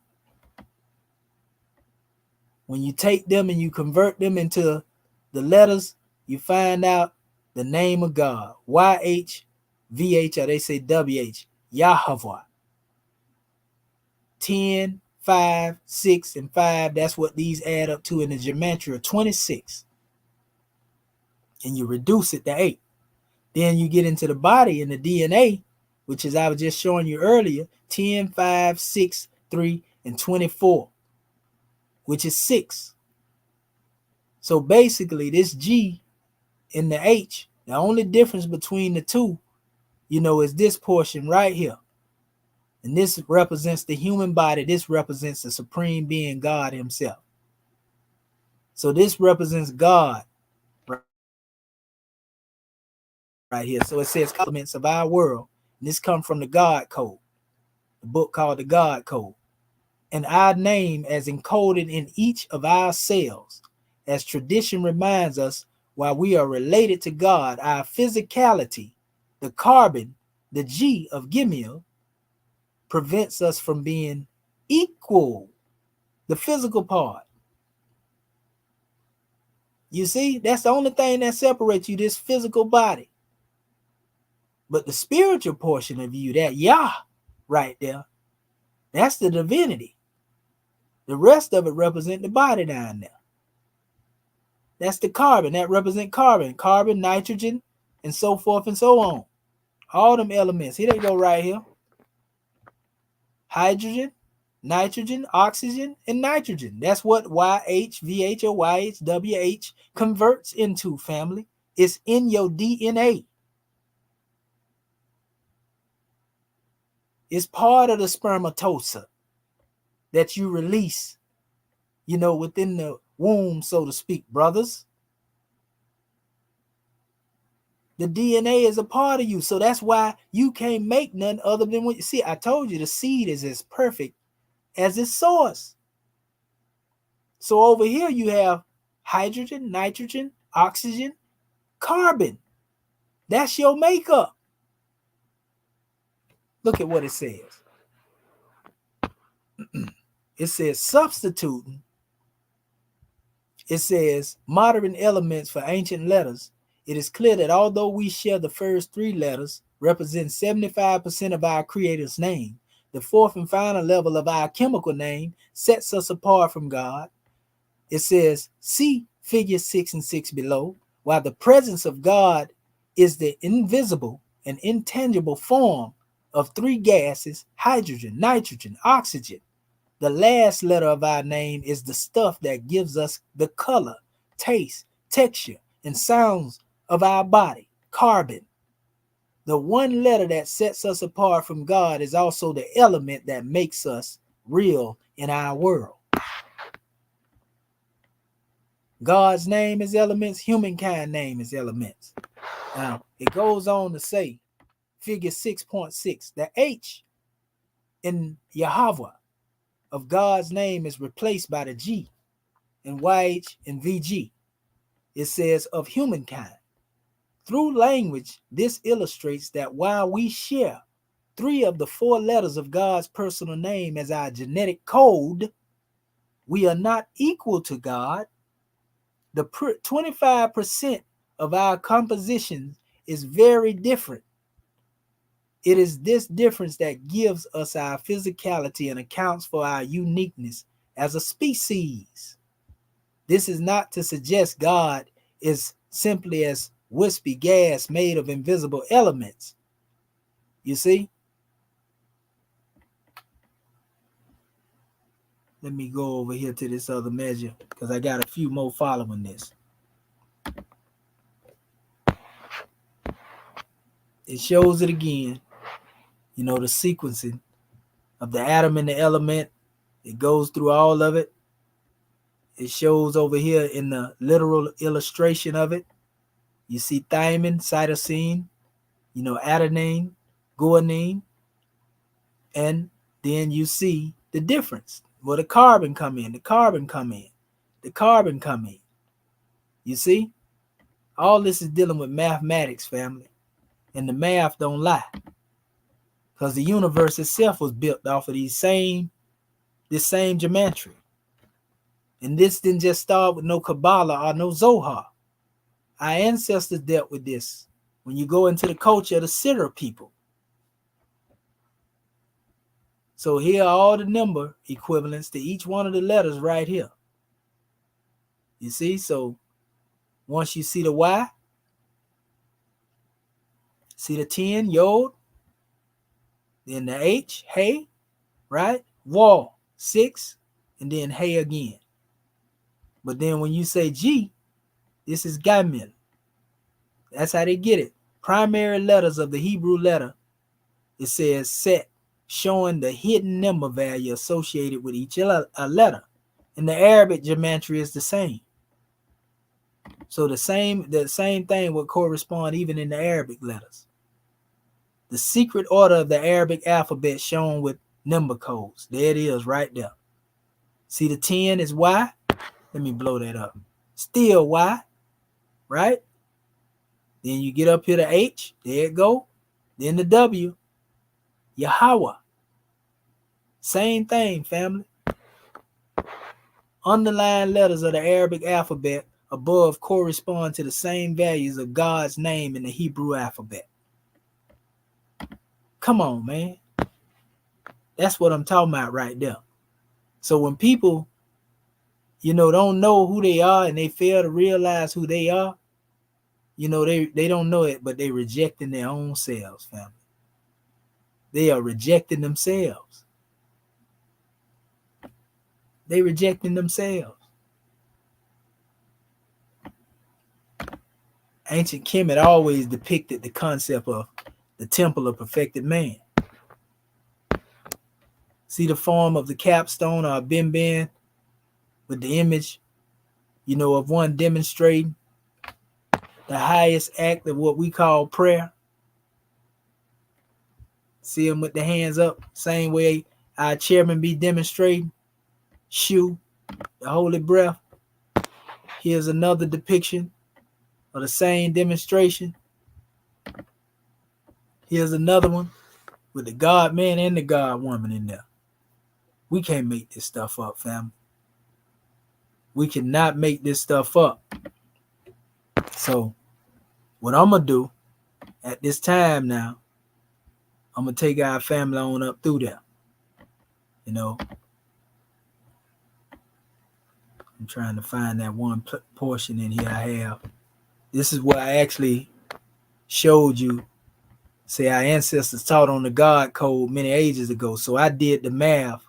When you take them and you convert them into the letters, you find out the name of God. YHVH, or they say WH, Yahweh. 10, 5, 6, and 5. That's what these add up to in the gematria, 26. And you reduce it to 8. Then you get into the body and the DNA, which is I was just showing you earlier, 10, 5, 6, 3, and 24, which is 6. So basically this G and the H, the only difference between the two, is this portion right here. And this represents the human body. This represents the supreme being, God himself. So this represents God right here. So it says elements of our world. And this comes from the God Code, the book called the God Code. And our name as encoded in each of our cells, as tradition reminds us, while we are related to God, our physicality, the carbon, the G of Gimel, prevents us from being equal, the physical part. You see, that's the only thing that separates you, this physical body. But the spiritual portion of you, that Yah right there, that's the divinity. The rest of it represent the body down there. That's the carbon. That represent carbon, nitrogen, and so forth and so on. All them elements. Here they go right here. Hydrogen, nitrogen, oxygen, and nitrogen. That's what YHVH or YHWH converts into, family. It's in your DNA. It's part of the spermatosa that you release, within the womb, so to speak, brothers. The DNA is a part of you. So that's why you can't make nothing other than what you see. I told you the seed is as perfect as its source. So over here you have hydrogen, nitrogen, oxygen, carbon. That's your makeup. Look at what it says. It says substituting. It says modern elements for ancient letters. It is clear that although we share the first 3 letters, represent 75% of our Creator's name, the fourth and final level of our chemical name sets us apart from God. It says, see figure 6 and 6 below. While the presence of God is the invisible and intangible form of 3 gases, hydrogen, nitrogen, oxygen, the last letter of our name is the stuff that gives us the color, taste, texture, and sounds of our body, carbon. The one letter that sets us apart from God is also the element that makes us real in our world. God's name is elements, humankind name is elements. Now, it goes on to say, figure 6.6, the H in Yahweh of God's name is replaced by the G in YH and VG. It says of humankind. Through language, this illustrates that while we share 3 of the 4 letters of God's personal name as our genetic code, we are not equal to God. The 25% of our composition is very different. It is this difference that gives us our physicality and accounts for our uniqueness as a species. This is not to suggest God is simply as wispy gas made of invisible elements. You see? Let me go over here to this other measure because I got a few more following this. It shows it again. You know, the sequencing of the atom and the element. It goes through all of it. It shows over here in the literal illustration of it. You see thymine, cytosine, you know, adenine, guanine, and then you see the difference. Where the carbon come in, the carbon come in, the carbon come in. You see? All this is dealing with mathematics, family. And the math don't lie. Because the universe itself was built off of this same geometry. And this didn't just start with no Kabbalah or no Zohar. Our ancestors dealt with this. When you go into the culture of the Siddur people. So here are all the number equivalents to each one of the letters right here. You see? So once you see the Y, see the 10, Yod, then the H, Hey, right? Wall, 6, and then Hey again. But then when you say G, this is Gamil. That's how they get it. Primary letters of the Hebrew letter, it says Set, showing the hidden number value associated with each letter. And the Arabic geometry is the same. So the same thing would correspond even in the Arabic letters. The secret order of the Arabic alphabet shown with number codes. There it is right there. See the 10 is Y? Let me blow that up. Still Y, right? Then you get up here to H. There it go. Then the W. Yahweh. Same thing, family. Underlying letters of the Arabic alphabet above correspond to the same values of God's name in the Hebrew alphabet. Come on, man. That's what I'm talking about right there. So when people, you know, don't know who they are and they fail to realize who they are, you know, they don't know it, but they rejecting their own selves, family. They are rejecting themselves. They rejecting themselves. Ancient Kemet always depicted the concept of the temple of perfected man. See the form of the capstone or a bin with the image, you know, of one demonstrating the highest act of what we call prayer. See them with the hands up, same way our chairman be demonstrating. Shu, the holy breath. Here's another depiction of the same demonstration. Here's another one with the God man and the God woman in there. We can't make this stuff up, family. We cannot make this stuff up. So what I'm going to do at this time now, I'm going to take our family on up through there. You know, I'm trying to find that one portion in here I have. This is what I actually showed you. Say our ancestors taught on the God code many ages ago. So I did the math.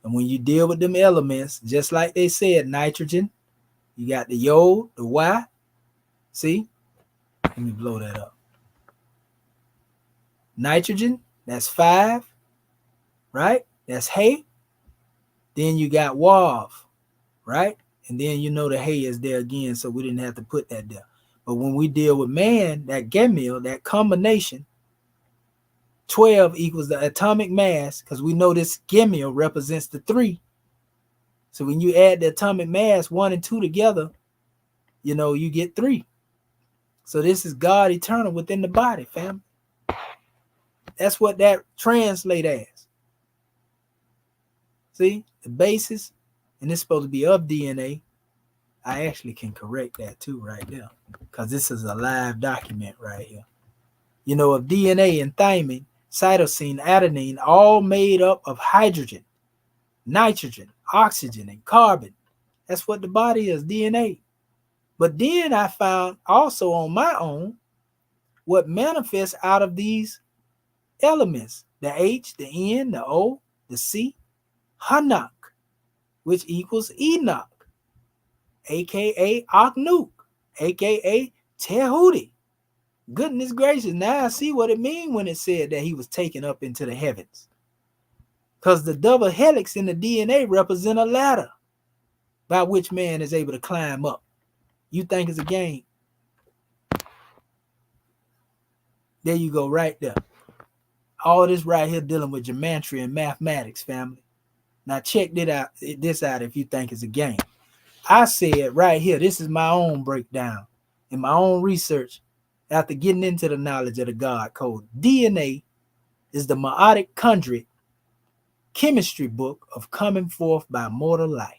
And when you deal with them elements, just like they said, nitrogen, you got the Yod, the Y. See? Let me blow that up. Nitrogen, that's 5, right? That's Hey. Then you got Wav, right? And then you know the Hey is there again, so we didn't have to put that there. But when we deal with man, that Gemil, that combination, 12 equals the atomic mass, because we know this Gemil represents the 3. So when you add the atomic mass 1 and 2 together, you know, you get 3. So this is God eternal within the body, family. That's what that translate as. See, the basis, and it's supposed to be of DNA. I actually can correct that too right there, because this is a live document right here. You know, of DNA and thymine, cytosine, adenine, all made up of hydrogen, nitrogen, oxygen, and carbon. That's what the body is, DNA. But then I found also on my own what manifests out of these elements, the H, the N, the O, the C, Hanak. which equals Enoch, aka Aknuk, aka Tehudi. Goodness gracious, now I see what it means when it said that he was taken up into the heavens. Because the double helix in the DNA represent a ladder by which man is able to climb up. You think it's a game? There you go, right there. All this right here dealing with geometry and mathematics, family. Now check this out if you think it's a game. I said right here, this is my own breakdown and my own research after getting into the knowledge of the God code. DNA is the meiotic conjugate chemistry book of coming forth by mortal life.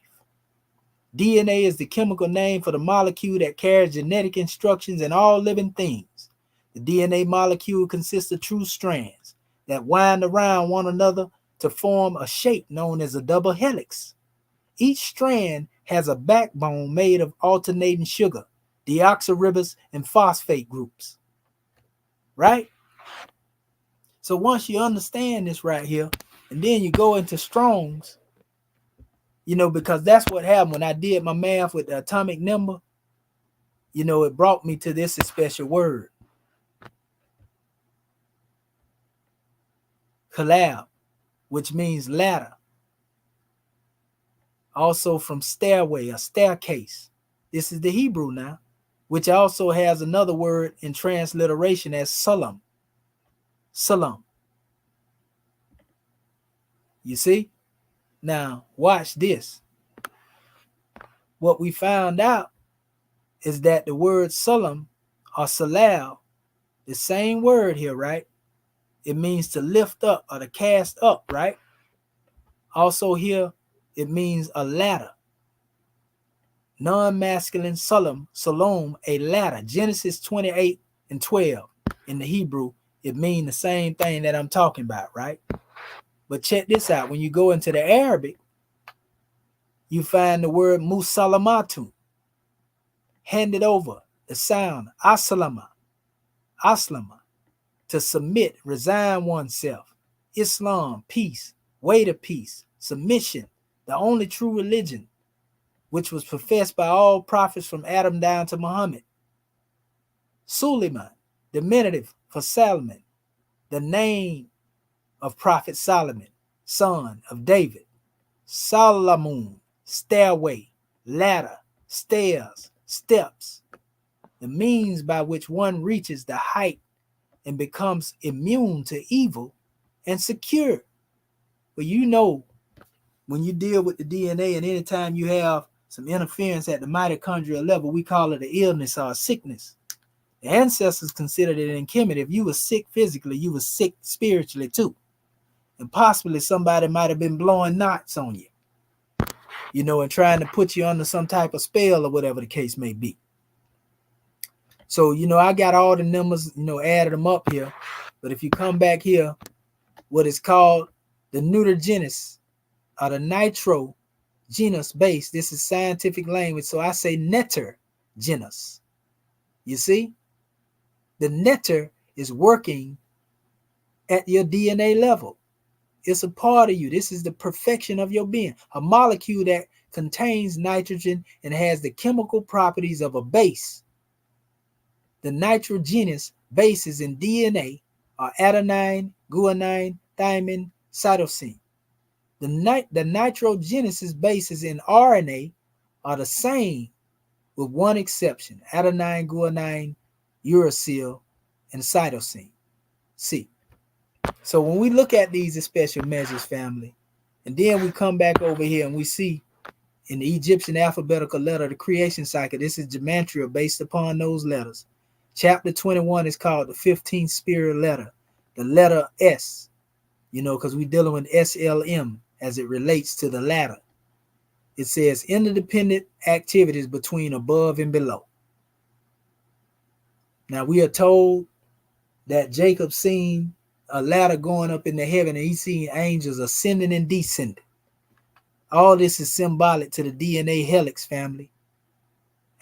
DNA is the chemical name for the molecule that carries genetic instructions in all living things. The DNA molecule consists of true strands that wind around one another to form a shape known as a double helix. Each strand has a backbone made of alternating sugar, deoxyribose, and phosphate groups. Right? So once you understand this right here, and then you go into Strong's, because that's what happened when I did my math with the atomic number, it brought me to this special word. Kalab, which means ladder. Also from stairway, a staircase. This is the Hebrew now, which also has another word in transliteration as salam. Salam. You see? Now, watch this. What we found out is that the word salam or salal, the same word here, right? It means to lift up or to cast up, right? Also here, it means a ladder. Non-masculine salam, a ladder. Genesis 28:12. In the Hebrew, it means the same thing that I'm talking about, right? But check this out. When you go into the Arabic, you find the word musalamatu, handed over, the sound, aslama, to submit, resign oneself. Islam, peace, way to peace, submission, the only true religion, which was professed by all prophets from Adam down to Muhammad. Suleiman, diminutive for Solomon, the name of Prophet Solomon, son of David. Salamun, stairway, ladder, stairs, steps, the means by which one reaches the height and becomes immune to evil and secure. But when you deal with the DNA and anytime you have some interference at the mitochondrial level, we call it an illness or a sickness. The ancestors considered it in Kemet. If you were sick physically, you were sick spiritually too. And possibly somebody might have been blowing knots on you, and trying to put you under some type of spell or whatever the case may be. So, I got all the numbers, added them up here. But if you come back here, what is called the neutrogenous or the nitrogenous base, this is scientific language. So I say netter-genous. You see? The netter is working at your DNA level. It's a part of you. This is the perfection of your being. A molecule that contains nitrogen and has the chemical properties of a base. The nitrogenous bases in DNA are adenine, guanine, thymine, cytosine. The nitrogenous bases in RNA are the same with one exception: adenine, guanine, uracil, and cytosine. See. So when we look at these special measures, family, and then we come back over here and we see in the Egyptian alphabetical letter, the creation cycle, this is gematria based upon those letters. Chapter 21 is called the 15th spirit letter, the letter S, because we're dealing with SLM as it relates to the ladder. It says interdependent activities between above and below. Now we are told that Jacob seen a ladder going up in the heaven and he seen angels ascending and descending. All this is symbolic to the DNA helix, family.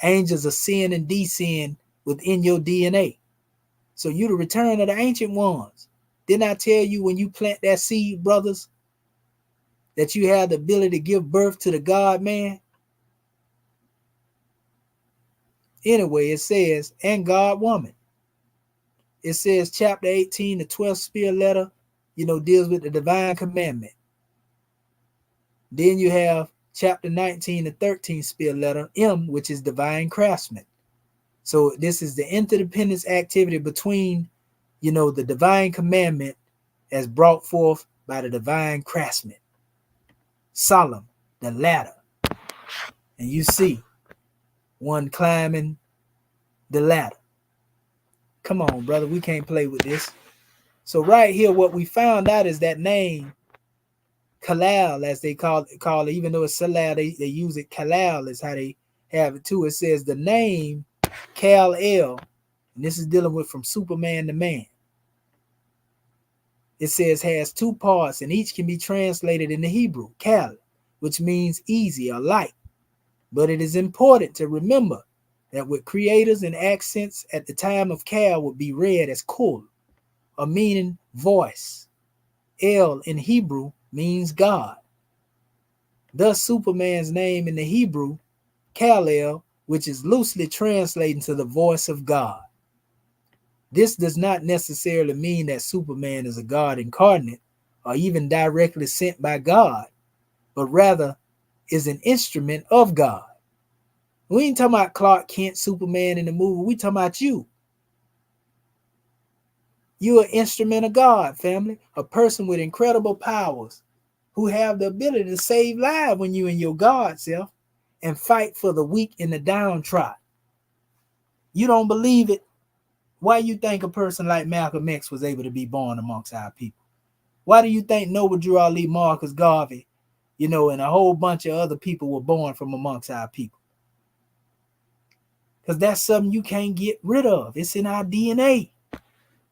Angels ascend and descend within your DNA. So you the return of the ancient ones. Didn't I tell you when you plant that seed, brothers, that you have the ability to give birth to the God man? Anyway, it says, and God woman. It says chapter 18, the 12th spirit letter, deals with the divine commandment. Then you have chapter 19, the 13th spirit letter, M, which is divine craftsman. So this is the interdependence activity between, the divine commandment as brought forth by the divine craftsman. Solemn, the ladder. And you see one climbing the ladder. Come on, brother, we can't play with this. So right here, what we found out is that name, Kalal, as they call it, even though it's Salal, they use it Kalal is how they have it too. It says the name Kal-El, and this is dealing with from Superman to man. It says has two parts, and each can be translated into Hebrew, Kal, which means easy or light. But it is important to remember that with creators and accents at the time of Kal would be read as Kul, or meaning voice. El in Hebrew means God. Thus, Superman's name in the Hebrew, Kal-El, which is loosely translated to the voice of God. This does not necessarily mean that Superman is a God incarnate or even directly sent by God, but rather is an instrument of God. We ain't talking about Clark Kent, Superman in the movie. We talking about you. You're an instrument of God, family. A person with incredible powers who have the ability to save lives when you in your God self and fight for the weak and the downtrodden. You don't believe it? Why you think a person like Malcolm X was able to be born amongst our people? Why do you think Noble Drew Ali, Marcus Garvey, and a whole bunch of other people were born from amongst our people? Because that's something you can't get rid of. It's in our DNA.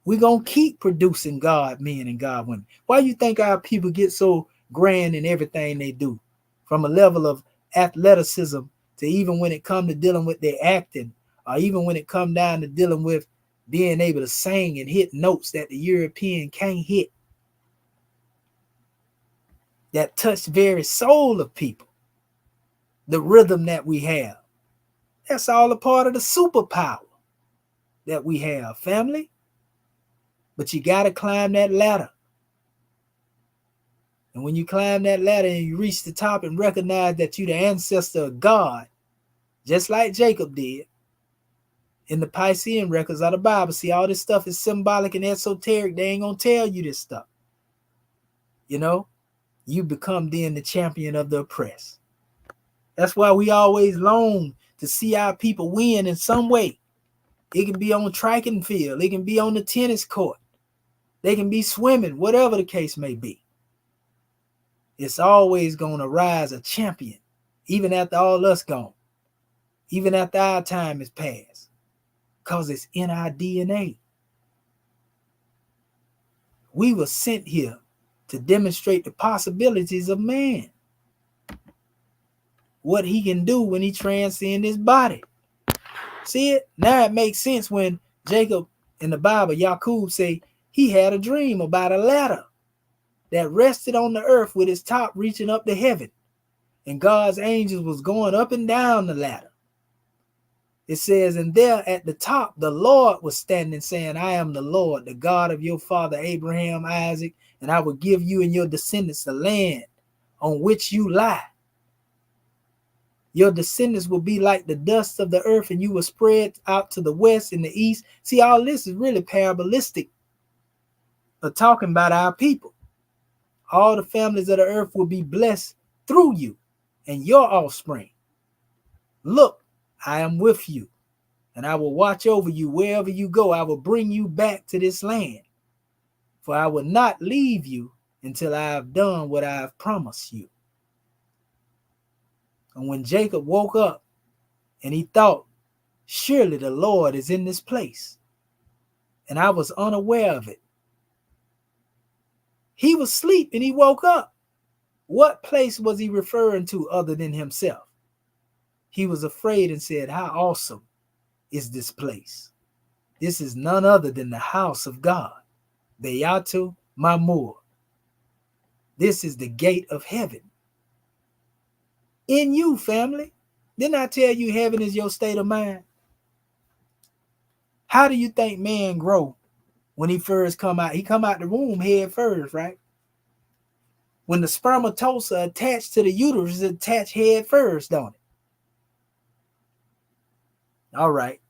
We're going to keep producing God men and God women. Why you think our people get so grand in everything they do? From a level of athleticism to even when it comes to dealing with their acting, or even when it comes down to dealing with being able to sing and hit notes that the European can't hit. That touch the very soul of people. The rhythm that we have. That's all a part of the superpower that we have, family. But you got to climb that ladder. And when you climb that ladder and you reach the top and recognize that you're the ancestor of God, just like Jacob did, in the Piscean records of the Bible, see, all this stuff is symbolic and esoteric. They ain't going to tell you this stuff. You become then the champion of the oppressed. That's why we always long to see our people win in some way. It can be on track and field. It can be on the tennis court. They can be swimming, whatever the case may be. It's always going to rise a champion, even after all us gone, even after our time is past, because it's in our DNA. We were sent here to demonstrate the possibilities of man, what he can do when he transcends his body. See it? Now it makes sense when Jacob in the Bible, Yaqub, say he had a dream about a ladder that rested on the earth with its top reaching up to heaven. And God's angels was going up and down the ladder. It says, and there at the top, the Lord was standing saying, I am the Lord, the God of your father Abraham, Isaac, and I will give you and your descendants the land on which you lie. Your descendants will be like the dust of the earth, and you will spread out to the west and the east. See, all this is really parabolistic of talking about our people. All the families of the earth will be blessed through you and your offspring. Look, I am with you, and I will watch over you wherever you go. I will bring you back to this land, for I will not leave you until I have done what I have promised you. And when Jacob woke up and he thought, surely the Lord is in this place, and I was unaware of it. He was asleep and he woke up. What place was he referring to other than himself? He was afraid and said, how awesome is this place? This is none other than the house of God, Beato Mamur. This is the gate of heaven. In you, family. Didn't I tell you heaven is your state of mind? How do you think man grow when he first come out? He come out the womb head first, right? When the spermatozoa attached to the uterus is attached head first, don't it? All right.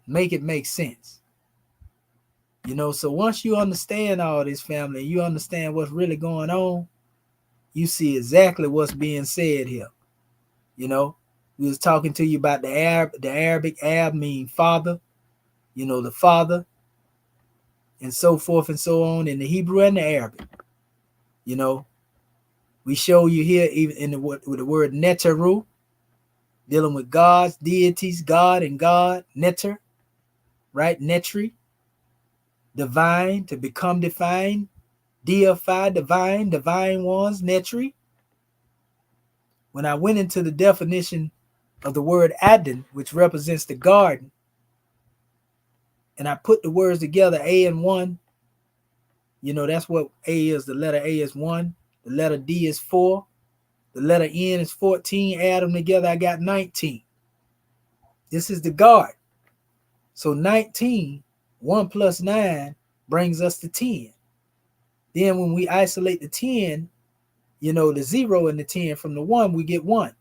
Make it make sense. So once you understand all this, family, you understand what's really going on, you see exactly what's being said here. We was talking to you about the Arabic Ab mean father, the father, and so forth and so on in the Hebrew and the Arabic. We show you here even with the word neteru, dealing with gods, deities, God and God, neter, right? Netri, divine, to become defined, deified, divine ones, netri. When I went into the definition of the word Adon, which represents the garden, and I put the words together, A and 1, that's what A is. The letter A is 1, the letter D is 4, the letter N is 14. Add them together, I got 19. This is the garden. So 19, 1 plus 9 brings us to 10. Then when we isolate the 10, the 0 and the 10 from the 1, we get 1.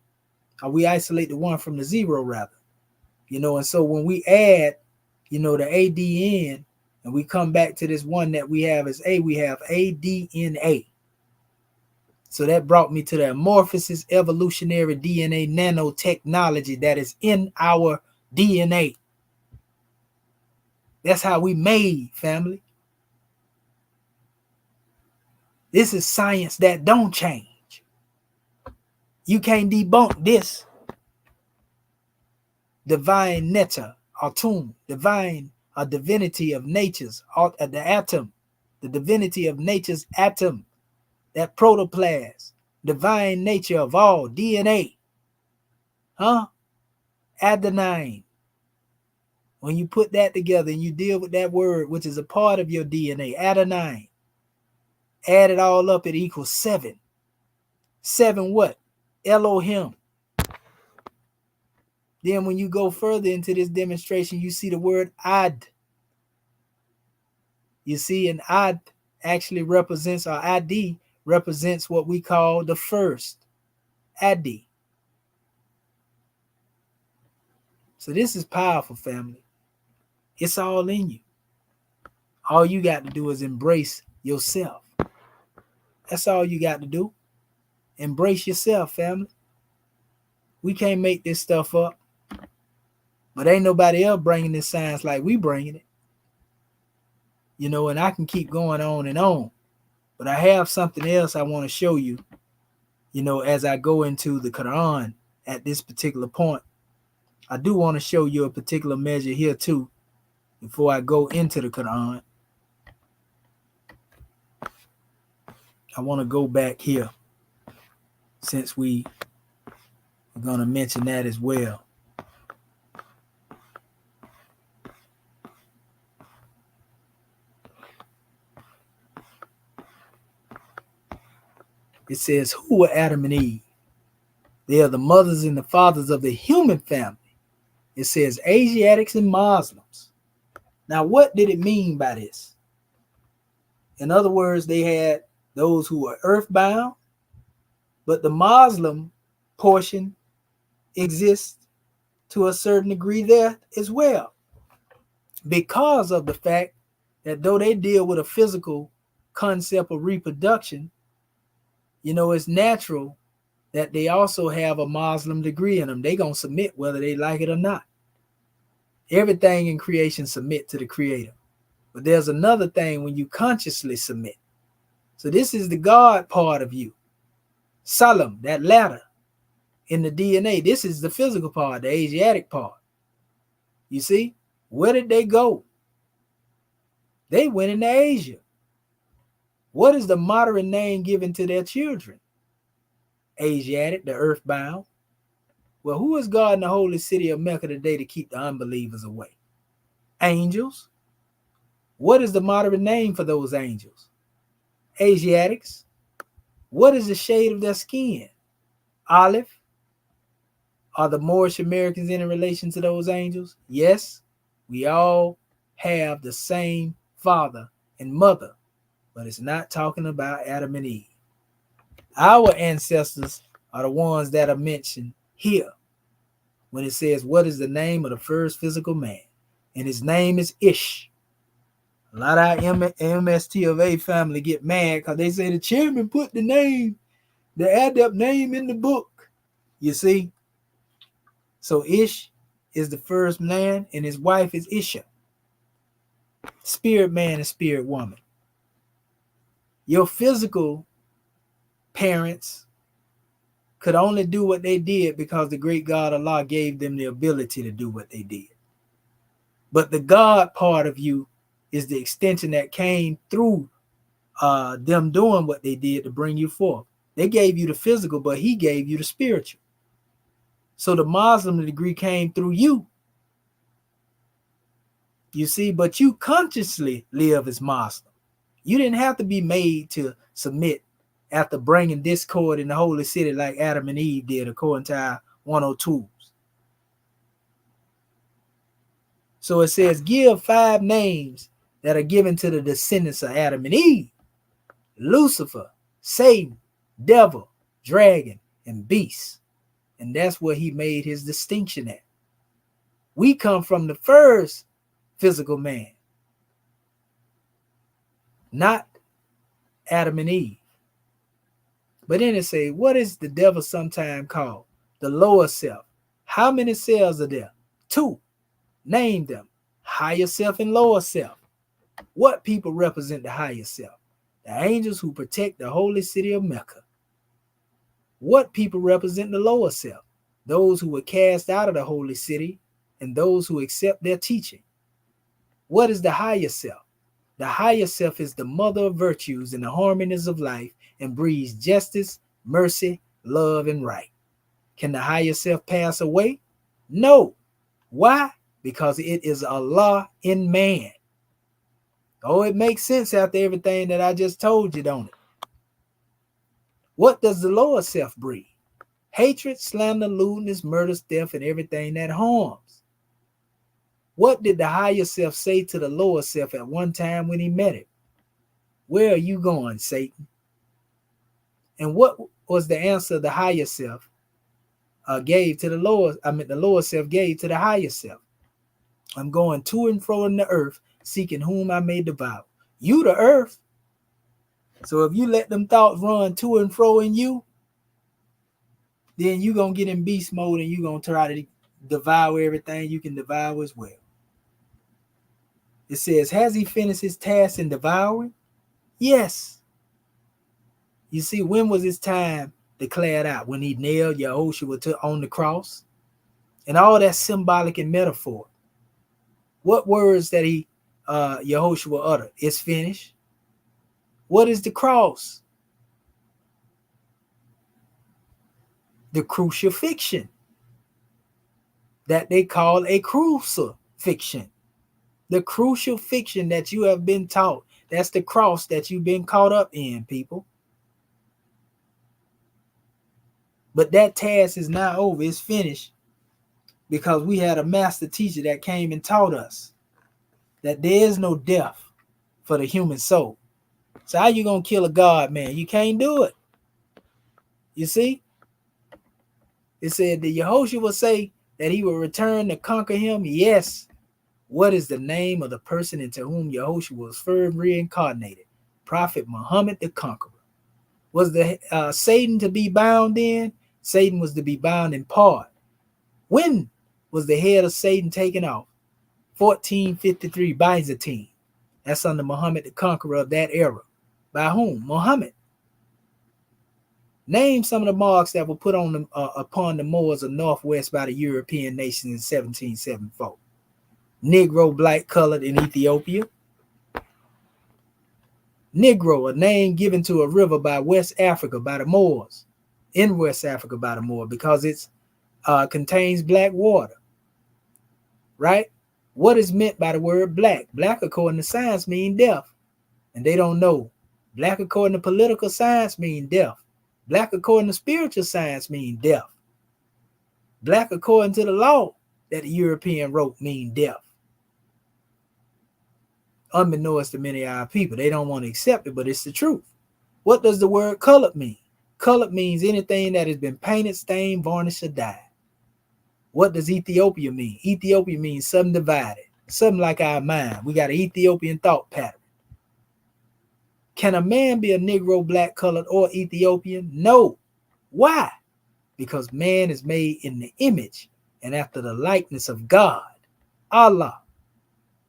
Or we isolate the 1 from the 0 rather. And so when we add, the ADN, and we come back to this 1 that we have as A, we have ADNA. So that brought me to the amorphosis evolutionary DNA nanotechnology that is in our DNA. That's how we made, family. This is science that don't change. You can't debunk this. Divine neta, atum, divine, a divinity of nature's, the atom, the divinity of nature's atom, that protoplasm, divine nature of all, DNA. Adenine. When you put that together and you deal with that word, which is a part of your DNA, adenine, add it all up, it equals 7. 7 what? Elohim. Then when you go further into this demonstration, you see the word Ad. You see an Ad actually represents, or ID represents what we call the first. Adi. So this is powerful, family. It's all in you. All you got to do is embrace yourself. That's all you got to do. Embrace yourself, family. We can't make this stuff up. But ain't nobody else bringing this science like we bringing it. And I can keep going on and on. But I have something else I want to show you, as I go into the Quran at this particular point. I do want to show you a particular measure here too, before I go into the Quran. I want to go back here, since we are going to mention that as well. It says, who were Adam and Eve? They are the mothers and the fathers of the human family. It says Asiatics and Muslims. Now, what did it mean by this? In other words, they had those who were earthbound, but the Muslim portion exists to a certain degree there as well, because of the fact that though they deal with a physical concept of reproduction, it's natural that they also have a Muslim degree in them. They're going to submit whether they like it or not. Everything in creation submit to the creator. But there's another thing when you consciously submit. So this is the God part of you. Salam, that ladder in the DNA. This is the physical part, the Asiatic part. You see, where did they go? They went into Asia. What is the modern name given to their children? Asiatic, the earthbound. Well, who is God in the holy city of Mecca today to keep the unbelievers away? Angels. What is the modern name for those angels? Asiatics. What is the shade of their skin? Olive. Are the Moorish Americans in relation to those angels? Yes. We all have the same father and mother, but it's not talking about Adam and Eve. Our ancestors are the ones that are mentioned here when it says, what is the name of the first physical man? And his name is Ish. A lot of our MST of A family get mad because they say the chairman put the adept name in the book. You see? So Ish is the first man and his wife is Isha. Spirit man and spirit woman. Your physical parents could only do what they did because the great God Allah gave them the ability to do what they did. But the God part of you is the extension that came through them doing what they did to bring you forth. They gave you the physical, but he gave you the spiritual. So the Muslim degree came through you. You see, but you consciously live as Muslim. You didn't have to be made to submit after bringing discord in the holy city like Adam and Eve did according to our 102s. So it says, give 5 names that are given to the descendants of Adam and Eve. Lucifer, Satan, devil, dragon, and beast. And that's where he made his distinction at. We come from the first physical man, not Adam and Eve. But then it say, what is the devil sometimes called? The lower self. How many cells are there? 2. Name them. Higher self and lower self. What people represent the higher self? The angels who protect the holy city of Mecca. What people represent the lower self? Those who were cast out of the holy city and those who accept their teaching. What is the higher self? The higher self is the mother of virtues and the harmonies of life and breeds justice, mercy, love, and right. Can the higher self pass away? No. Why? Because it is Allah in man. Oh, it makes sense after everything that I just told you, don't it? What does the lower self breed? Hatred, slander, lewdness, murder, theft, and everything that harms. What did the higher self say to the lower self at one time when he met it? Where are you going, Satan? And what was the answer the higher self gave to the lower self gave to the higher self? I'm going to and fro in the earth, seeking whom I may devour. You the earth. So if you let them thoughts run to and fro in you, then you're going to get in beast mode and you're going to try to devour everything you can devour as well. It says, has he finished his task in devouring? Yes. You see, when was his time declared out? When he nailed Yahushua on the cross? And all that symbolic and metaphor. What words that Yahushua uttered? It's finished. What is the cross? The crucifixion. That they call a crucifixion. The crucifixion that you have been taught. That's the cross that you've been caught up in, people. But that task is not over. It's finished. Because we had a master teacher that came and taught us that there is no death for the human soul. So how you going to kill a God, man? You can't do it. You see? It said that Yahushua will say that he will return to conquer him. Yes. What is the name of the person into whom Yahushua was first reincarnated? Prophet Muhammad the Conqueror. Was the Satan to be bound in? Satan was to be bound in part. When was the head of Satan taken off? 1453 Byzantine. That's under Muhammad the Conqueror of that era. By whom? Muhammad. Name some of the marks that were put on upon the Moors of Northwest by the European nations in 1774. Negro, black, colored in Ethiopia. Negro, a name given to a river by West Africa by the Moors. In West Africa by the Moors because it contains black water. Right? What is meant by the word black? Black, according to science, means death. And they don't know Black according to political science mean death. Black according to spiritual science mean death. Black according to the law that the European wrote mean death. Unbeknownst to many of our people, they don't want to accept it, but it's the truth. What does the word colored mean? Colored means anything that has been painted, stained, varnished, or dyed. What does Ethiopia mean? Ethiopia means subdivided, something like our mind. We got an Ethiopian thought pattern. Can a man be a Negro, black, colored, or Ethiopian? No. Why? Because man is made in the image and after the likeness of God, Allah.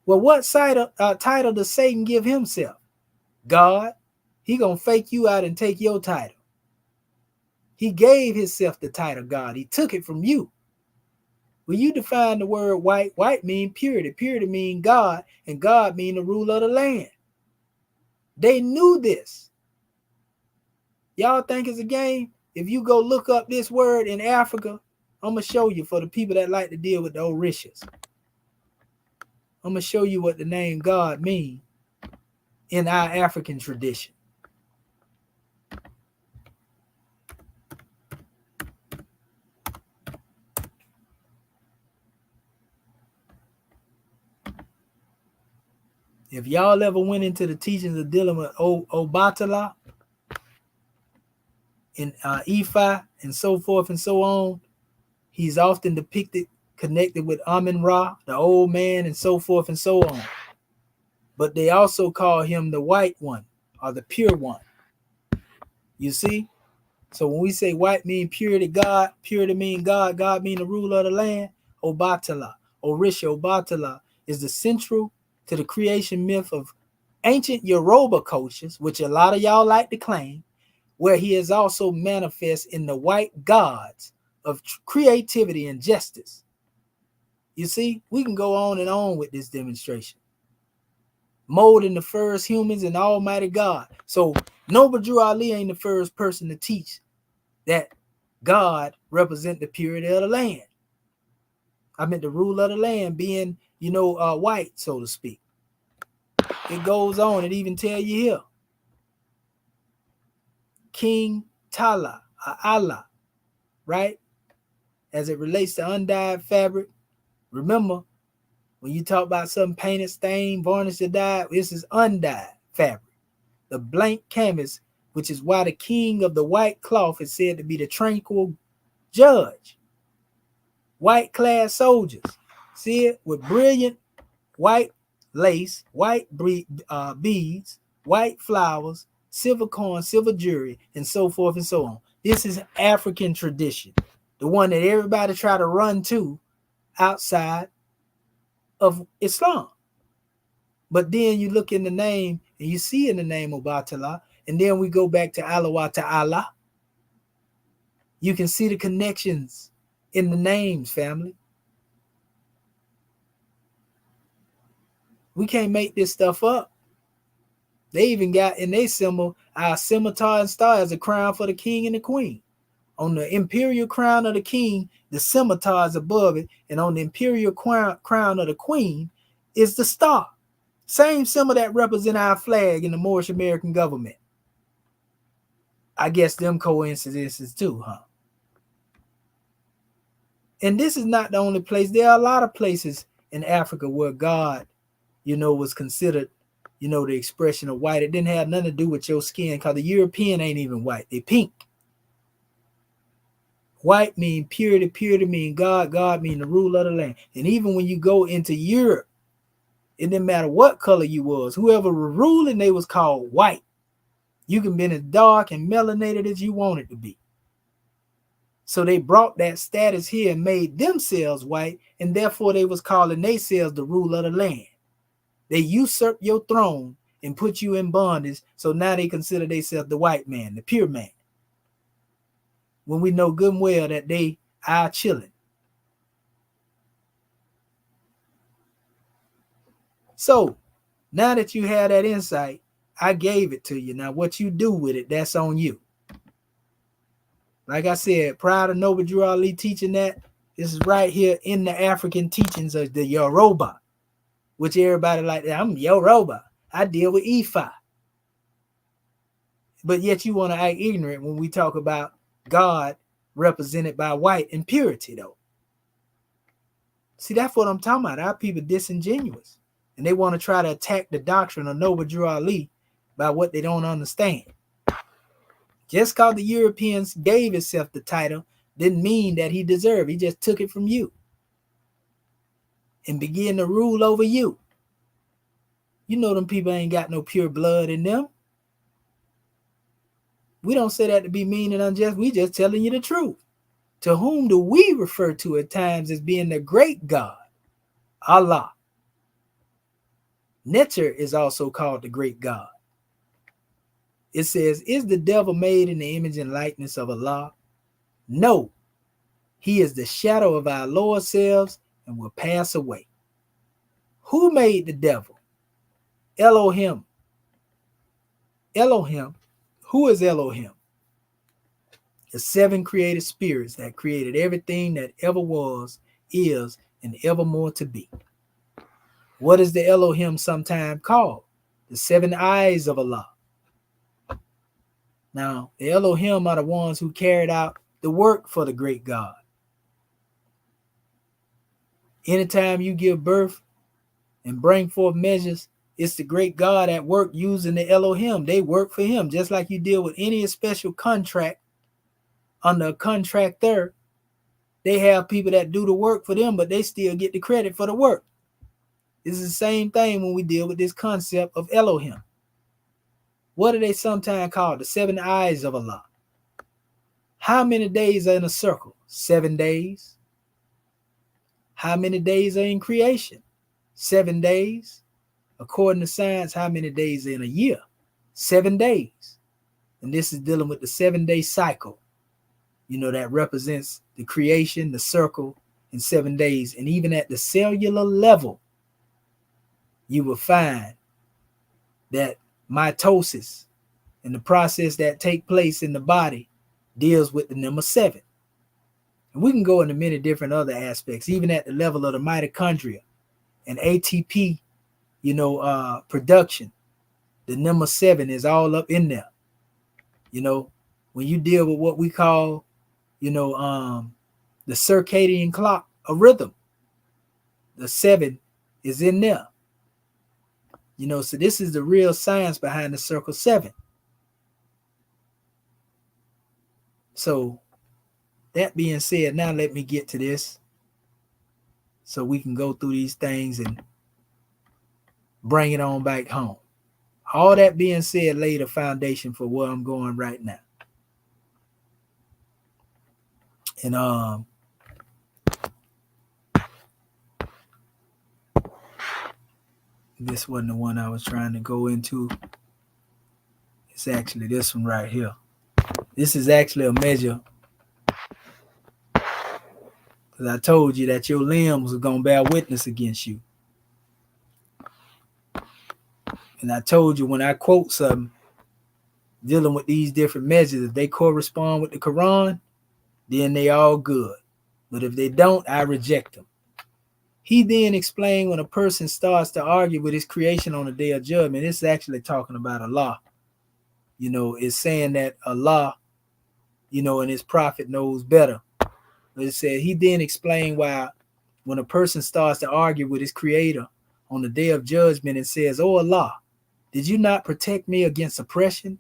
Well, what title does Satan give himself? God. He gonna fake you out and take your title. He gave himself the title God. He took it from you. When you define the word white, white mean purity. Purity mean God, and God mean the ruler of the land. They knew this. Y'all think it's a game? If you go look up this word in Africa, I'm going to show you for the people that like to deal with the Orishas. I'm going to show you what the name God means in our African tradition. If y'all ever went into the teachings of dealing with Obatala and Ifa and so forth and so on, he's often depicted connected with Amun-Ra, the old man, and so forth and so on. But they also call him the white one or the pure one. You see? So when we say white mean purity, God, purity mean God, God mean the ruler of the land, Obatala, Orisha Obatala is the central to the creation myth of ancient Yoruba cultures, which a lot of y'all like to claim, where he is also manifest in the white gods of creativity and justice. You see, we can go on and on with this demonstration. Molding the first humans and Almighty God. So Noble Drew Ali ain't the first person to teach that God represent the purity of the land. I meant the rule of the land being, white, so to speak. It goes on. It even tell you here. King Tala, Allah, right? As it relates to undyed fabric. Remember, when you talk about something painted, stained, varnished, or dyed, this is undyed fabric. The blank canvas, which is why the king of the white cloth is said to be the tranquil judge. White clad soldiers, see it, with brilliant white lace, white beads, white flowers, silver coin, silver jewelry, and so forth and so on. This is African tradition, the one that everybody try to run to outside of Islam. But then you look in the name and you see in the name of Batala, and then we go back to Alawat Ta'ala. You can see the connections in the names, family. We can't make this stuff up. They even got in their symbol our scimitar and star as a crown for the king and the queen. On the imperial crown of the king, the scimitar is above it, and on the imperial crown of the queen is the star. Same symbol that represent our flag in the Moorish American government. I guess them coincidences too, huh? And this is not the only place. There are a lot of places in Africa where God, was considered, the expression of white. It didn't have nothing to do with your skin, because the European ain't even white. They pink. White mean purity, purity mean God, God mean the rule of the land. And even when you go into Europe, it didn't matter what color you was. Whoever was ruling, they was called white. You can be as dark and melanated as you wanted to be. So they brought that status here and made themselves white, and therefore they was calling themselves the ruler of the land. They usurped your throne and put you in bondage, so now they consider themselves the white man, the pure man. When we know good and well that they are chilling. So now that you have that insight, I gave it to you. Now what you do with it, that's on you. Like I said, prior to Noble Drew Ali teaching that, this is right here in the African teachings of the Yoruba, which everybody like that. I'm Yoruba. I deal with Ifa. But yet you want to act ignorant when we talk about God represented by white and purity, though. See, that's what I'm talking about. Our people disingenuous. And they want to try to attack the doctrine of Noble Drew Ali by what they don't understand. Just because the Europeans gave himself the title didn't mean that he deserved. He just took it from you and began to rule over you. You know them people ain't got no pure blood in them. We don't say that to be mean and unjust. We just telling you the truth. To whom do we refer to at times as being the great God? Allah. Neter is also called the great God. It says, is the devil made in the image and likeness of Allah? No. He is the shadow of our lower selves and will pass away. Who made the devil? Elohim. Elohim. Who is Elohim? The 7 created spirits that created everything that ever was, is, and evermore to be. What is the Elohim sometimes called? The 7 eyes of Allah. Now, the Elohim are the ones who carried out the work for the great God. Anytime you give birth and bring forth measures, it's the great God at work using the Elohim. They work for him, just like you deal with any special contract. Under a contractor, they have people that do the work for them, but they still get the credit for the work. It's the same thing when we deal with this concept of Elohim. What do they sometimes call the 7 eyes of Allah? How many days are in a circle? 7 days. How many days are in creation? 7 days. According to science, how many days are in a year? 7 days. And this is dealing with the 7-day cycle. You know, that represents the creation, the circle, in 7 days. And even at the cellular level, you will find that mitosis and the process that take place in the body deals with the number 7. And we can go into many different other aspects, even at the level of the mitochondria and ATP, production. The number 7 is all up in there. You know, when you deal with what we call, the circadian clock, a rhythm, the 7 is in there. So this is the real science behind the circle 7. So that being said, now let me get to this so we can go through these things and bring it on back home. All that being said, lay the foundation for where I'm going right now. And this wasn't the one I was trying to go into. It's actually this one right here. This is actually a measure, because I told you that your limbs are going to bear witness against you. And I told you when I quote something dealing with these different measures, if they correspond with the Quran, then they all good. But if they don't, I reject them. He then explained when a person starts to argue with his creation on the day of judgment, it's actually talking about Allah. It's saying that Allah, and his prophet knows better. But it said, he then explained why when a person starts to argue with his creator on the day of judgment and says, oh Allah, did you not protect me against oppression?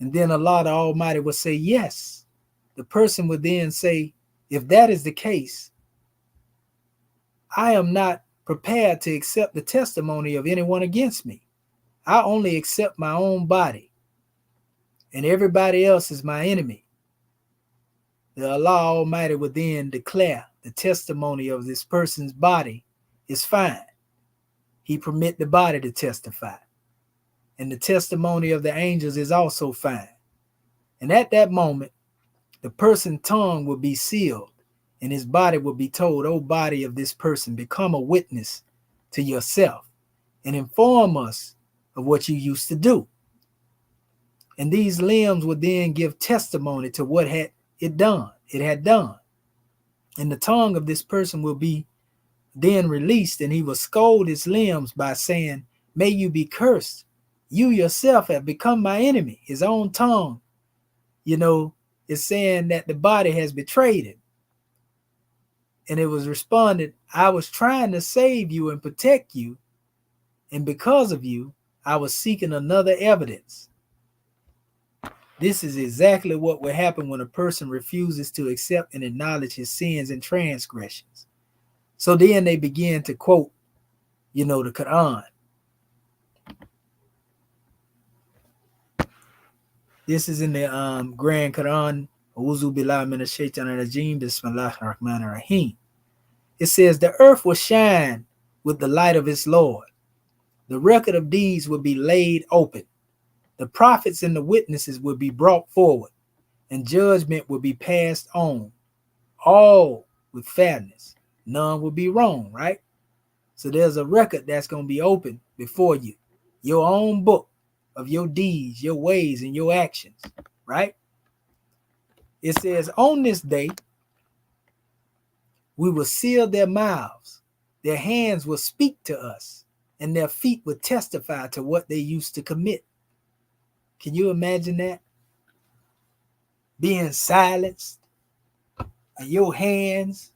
And then Allah the Almighty will say, yes. The person would then say, if that is the case, I am not prepared to accept the testimony of anyone against me. I only accept my own body, and everybody else is my enemy. The Allah Almighty would then declare the testimony of this person's body is fine. He permit the body to testify. And the testimony of the angels is also fine. And at that moment, the person's tongue will be sealed, and his body will be told, oh body of this person, become a witness to yourself and inform us of what you used to do. And these limbs will then give testimony to what it had done. And the tongue of this person will be then released, and he will scold his limbs by saying, may you be cursed You yourself have become my enemy. His own tongue, is saying that the body has betrayed him. And it was responded, I was trying to save you and protect you. And because of you, I was seeking another evidence. This is exactly what will happen when a person refuses to accept and acknowledge his sins and transgressions. So then they begin to quote, the Quran. This is in the Grand Quran. Auzu billahi minash shaitanir rajim. Bismillahir rahmanir rahim. It says, the earth will shine with the light of its Lord. The record of deeds will be laid open. The prophets and the witnesses will be brought forward, and judgment will be passed on, all with fairness. None will be wrong, right? So there's a record that's going to be open before you, your own book of your deeds, your ways, and your actions, right? It says, on this day, we will seal their mouths, their hands will speak to us, and their feet will testify to what they used to commit. Can you imagine that? Being silenced, and your hands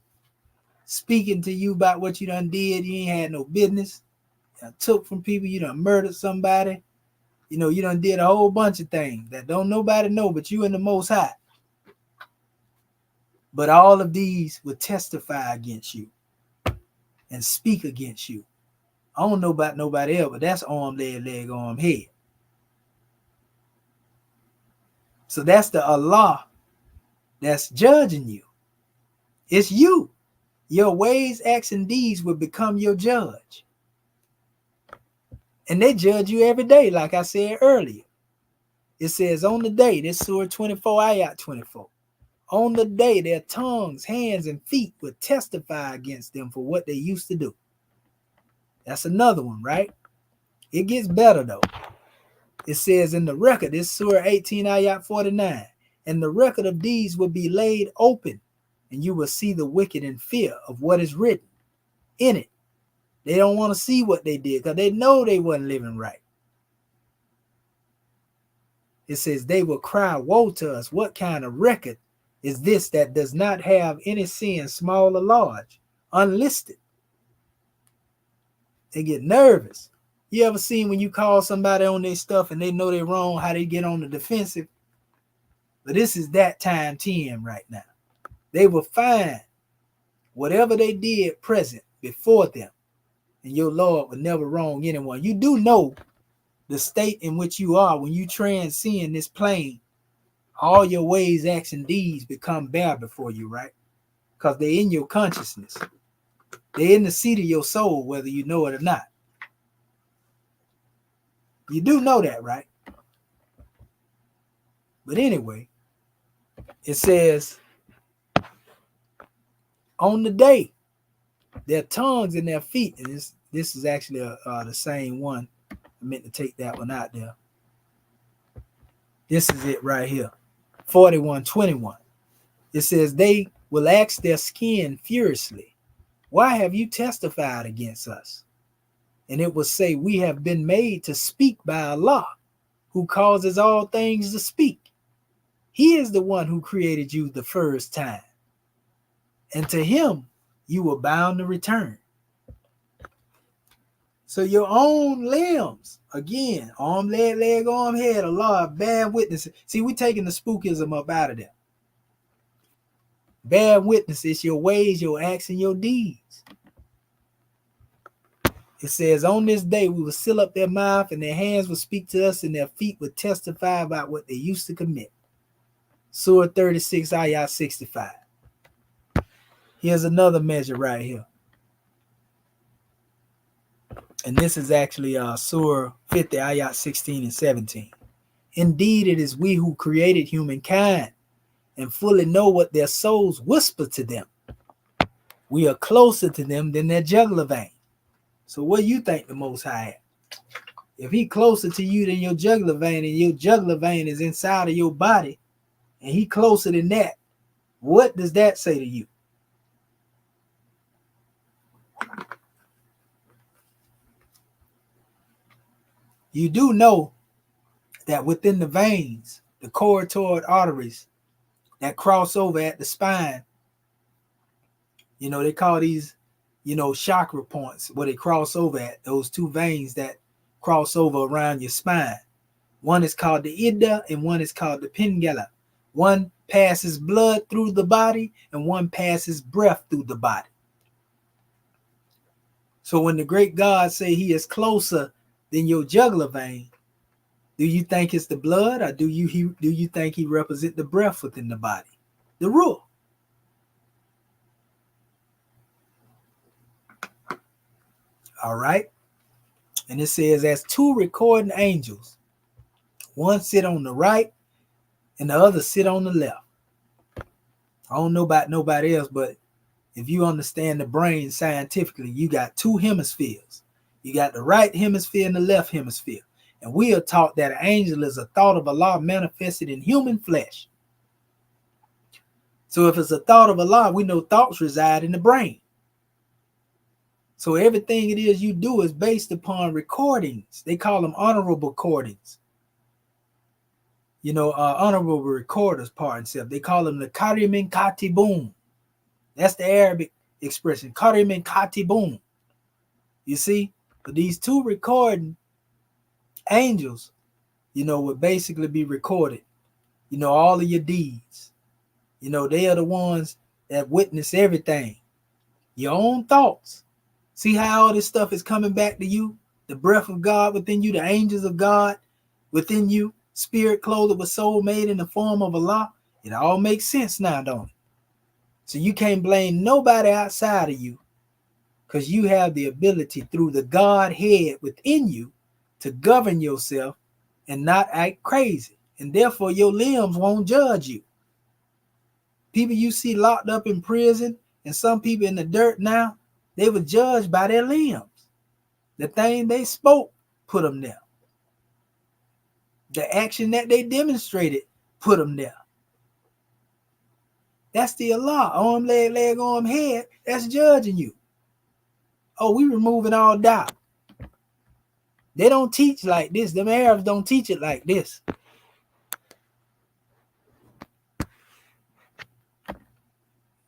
speaking to you about what you done did. You ain't had no business. You took from people. You done murdered somebody. You done did a whole bunch of things that don't nobody know but you and the Most High. But all of these would testify against you and speak against you. I don't know about nobody else, but that's arm, leg, arm, head. So that's the Allah that's judging you. It's you. Your ways, acts, and deeds will become your judge. And they judge you every day, like I said earlier. It says on the day, this Surah 24, Ayat 24. On the day, their tongues, hands, and feet will testify against them for what they used to do. That's another one, right? It gets better, though. It says in the record, this Surah 18, Ayat 49, and the record of deeds will be laid open, and you will see the wicked in fear of what is written in it. They don't want to see what they did because they know they wasn't living right. It says they will cry, woe to us. What kind of record is this that does not have any sin, small or large, unlisted? They get nervous. You ever seen when you call somebody on their stuff and they know they're wrong, how they get on the defensive? But this is that time 10 right now. They will find whatever they did present before them, and your Lord will never wrong anyone. You do know the state in which you are when you transcend this plane. All your ways, acts, and deeds become bare before you, right? Because they're in your consciousness. They're in the seat of your soul, whether you know it or not. You do know that, right? But anyway, it says, on the day, their tongues and their feet, and this is actually the same one. I meant to take that one out there. This is it right here. 41:21. It says, they will ask their skin furiously, why have you testified against us? And it will say, we have been made to speak by Allah, who causes all things to speak. He is the one who created you the first time, and to him you were bound to return. So your own limbs, again, arm, leg, arm, head, Allah, bad witnesses. See, we're taking the spookism up out of there. Bad witnesses, your ways, your acts, and your deeds. It says, on this day, we will seal up their mouth, and their hands will speak to us, and their feet will testify about what they used to commit. Surah 36, Ayah 65. Here's another measure right here. And this is actually Surah 50, Ayah 16 and 17. Indeed, it is we who created humankind and fully know what their souls whisper to them. We are closer to them than their jugular vein. So what do you think the Most High at? If he closer to you than your jugular vein, and your jugular vein is inside of your body, and he closer than that, what does that say to you? You do know that within the veins, the carotid arteries that cross over at the spine, they call these, chakra points where they cross over at, those two veins that cross over around your spine. One is called the Ida and one is called the Pingala. One passes blood through the body and one passes breath through the body. So when the great God say he is closer than your jugular vein, do you think it's the blood, or do you think he represents the breath within the body? The ruh. All right. And it says, as two recording angels, one sit on the right and the other sit on the left. I don't know about nobody else, but if you understand the brain scientifically, you got two hemispheres. You got the right hemisphere and the left hemisphere. And we are taught that an angel is a thought of Allah manifested in human flesh. So if it's a thought of Allah, we know thoughts reside in the brain. So everything it is you do is based upon recordings. They call them honorable recordings. Honorable recorders, pardon self. They call them the Karimin Katibun. That's the Arabic expression, Karimin Katibun. You see, but these two recording angels, would basically be recorded. All of your deeds. They are the ones that witness everything. Your own thoughts. See how all this stuff is coming back to you? The breath of God within you, the angels of God within you, spirit clothed with soul made in the form of Allah. It all makes sense now, don't it? So you can't blame nobody outside of you, because you have the ability through the Godhead within you to govern yourself and not act crazy. And therefore your limbs won't judge you. People you see locked up in prison and some people in the dirt now, they were judged by their limbs. The thing they spoke put them there. The action that they demonstrated put them there. That's the Allah. Arm, leg, arm, head. That's judging you. Oh, we removing all doubt. They don't teach like this. Them Arabs don't teach it like this.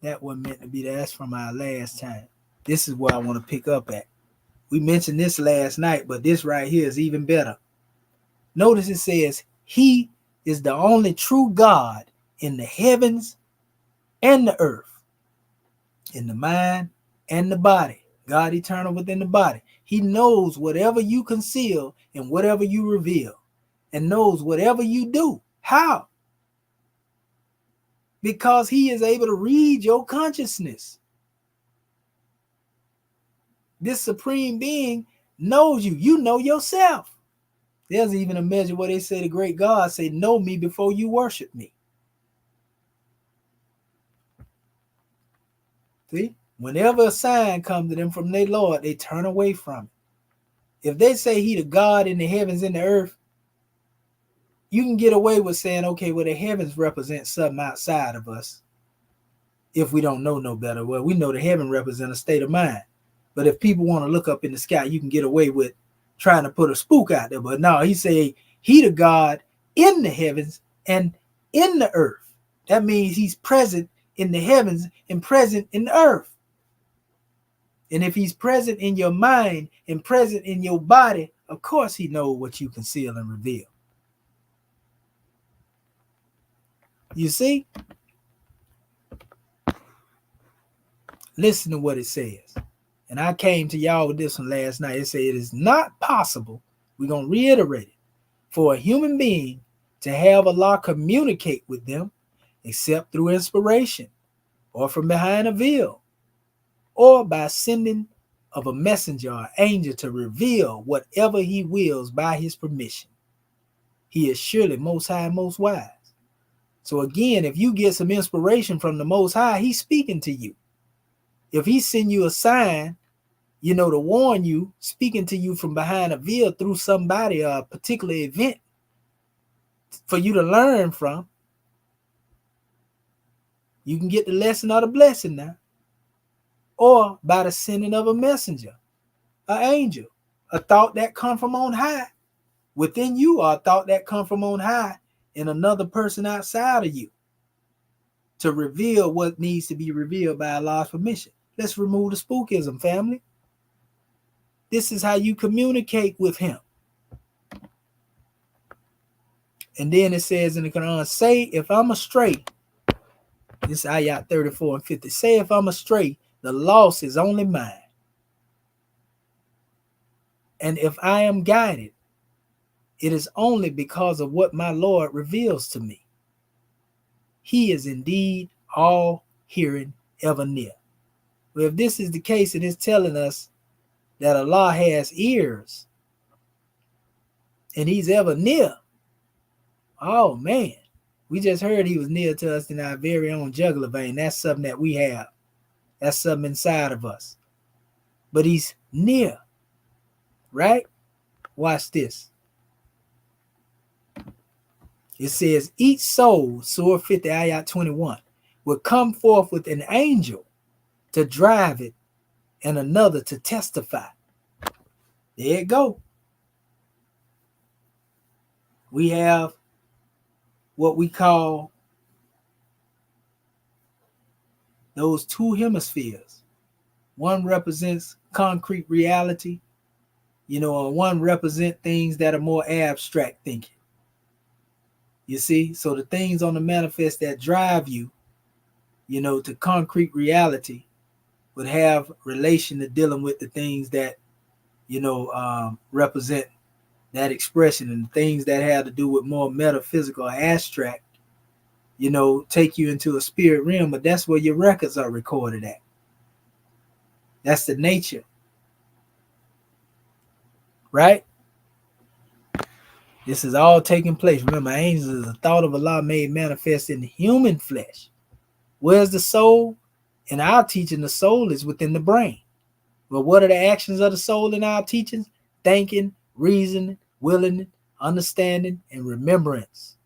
That wasn't meant to be. That's from our last time. This is where I want to pick up at. We mentioned this last night, but this right here is even better. Notice it says, he is the only true God in the heavens and the earth, in the mind and the body. God eternal within the body. He knows whatever you conceal and whatever you reveal, and knows whatever you do. How? Because he is able to read your consciousness. This supreme being knows you. You know yourself. There's even a measure where they say the great God say, know me before you worship me. See? Whenever a sign comes to them from their Lord, they turn away from it. If they say he the God in the heavens and the earth, you can get away with saying, okay, well, the heavens represent something outside of us. If we don't know no better, well, we know the heaven represents a state of mind. But if people want to look up in the sky, you can get away with trying to put a spook out there. But no, he say he the God in the heavens and in the earth. That means he's present in the heavens and present in the earth. And if he's present in your mind and present in your body, of course he knows what you conceal and reveal. You see? Listen to what it says. And I came to y'all with this one last night. It said it is not possible, we're going to reiterate it, for a human being to have Allah communicate with them except through inspiration or from behind a veil or by sending of a messenger or angel to reveal whatever he wills by his permission. He is surely most high and most wise. So again, if you get some inspiration from the Most High, he's speaking to you. If he send you a sign, to warn you, speaking to you from behind a veil through somebody or a particular event for you to learn from, you can get the lesson or the blessing now. Or by the sending of a messenger, an angel, a thought that come from on high. within you are a thought that come from on high and another person outside of you to reveal what needs to be revealed by Allah's permission. Let's remove the spookism, family. This is how you communicate with him. And then it says in the Quran, say if I'm astray, this is ayat 34 and 50, say if I'm astray, the loss is only mine. And if I am guided, it is only because of what my Lord reveals to me. He is indeed all hearing, ever near. Well, if this is the case, it is telling us that Allah has ears and he's ever near. Oh man, we just heard he was near to us in our very own jugular vein. That's something that we have. That's something inside of us. But he's near, right? Watch this. It says, each soul, Surah 50, ayat 21, will come forth with an angel to drive it and another to testify. There it go. We have what we call those two hemispheres. One represents concrete reality, and one represents things that are more abstract thinking. You see, so the things on the manifest that drive you, to concrete reality would have relation to dealing with the things that, represent that expression, and things that have to do with more metaphysical or abstract, take you into a spirit realm, but that's where your records are recorded at. That's the nature. Right? This is all taking place. Remember, angels is a thought of Allah made manifest in human flesh. Where's the soul? In our teaching, the soul is within the brain. But what are the actions of the soul in our teachings? Thinking, reasoning, willing, understanding, and remembrance.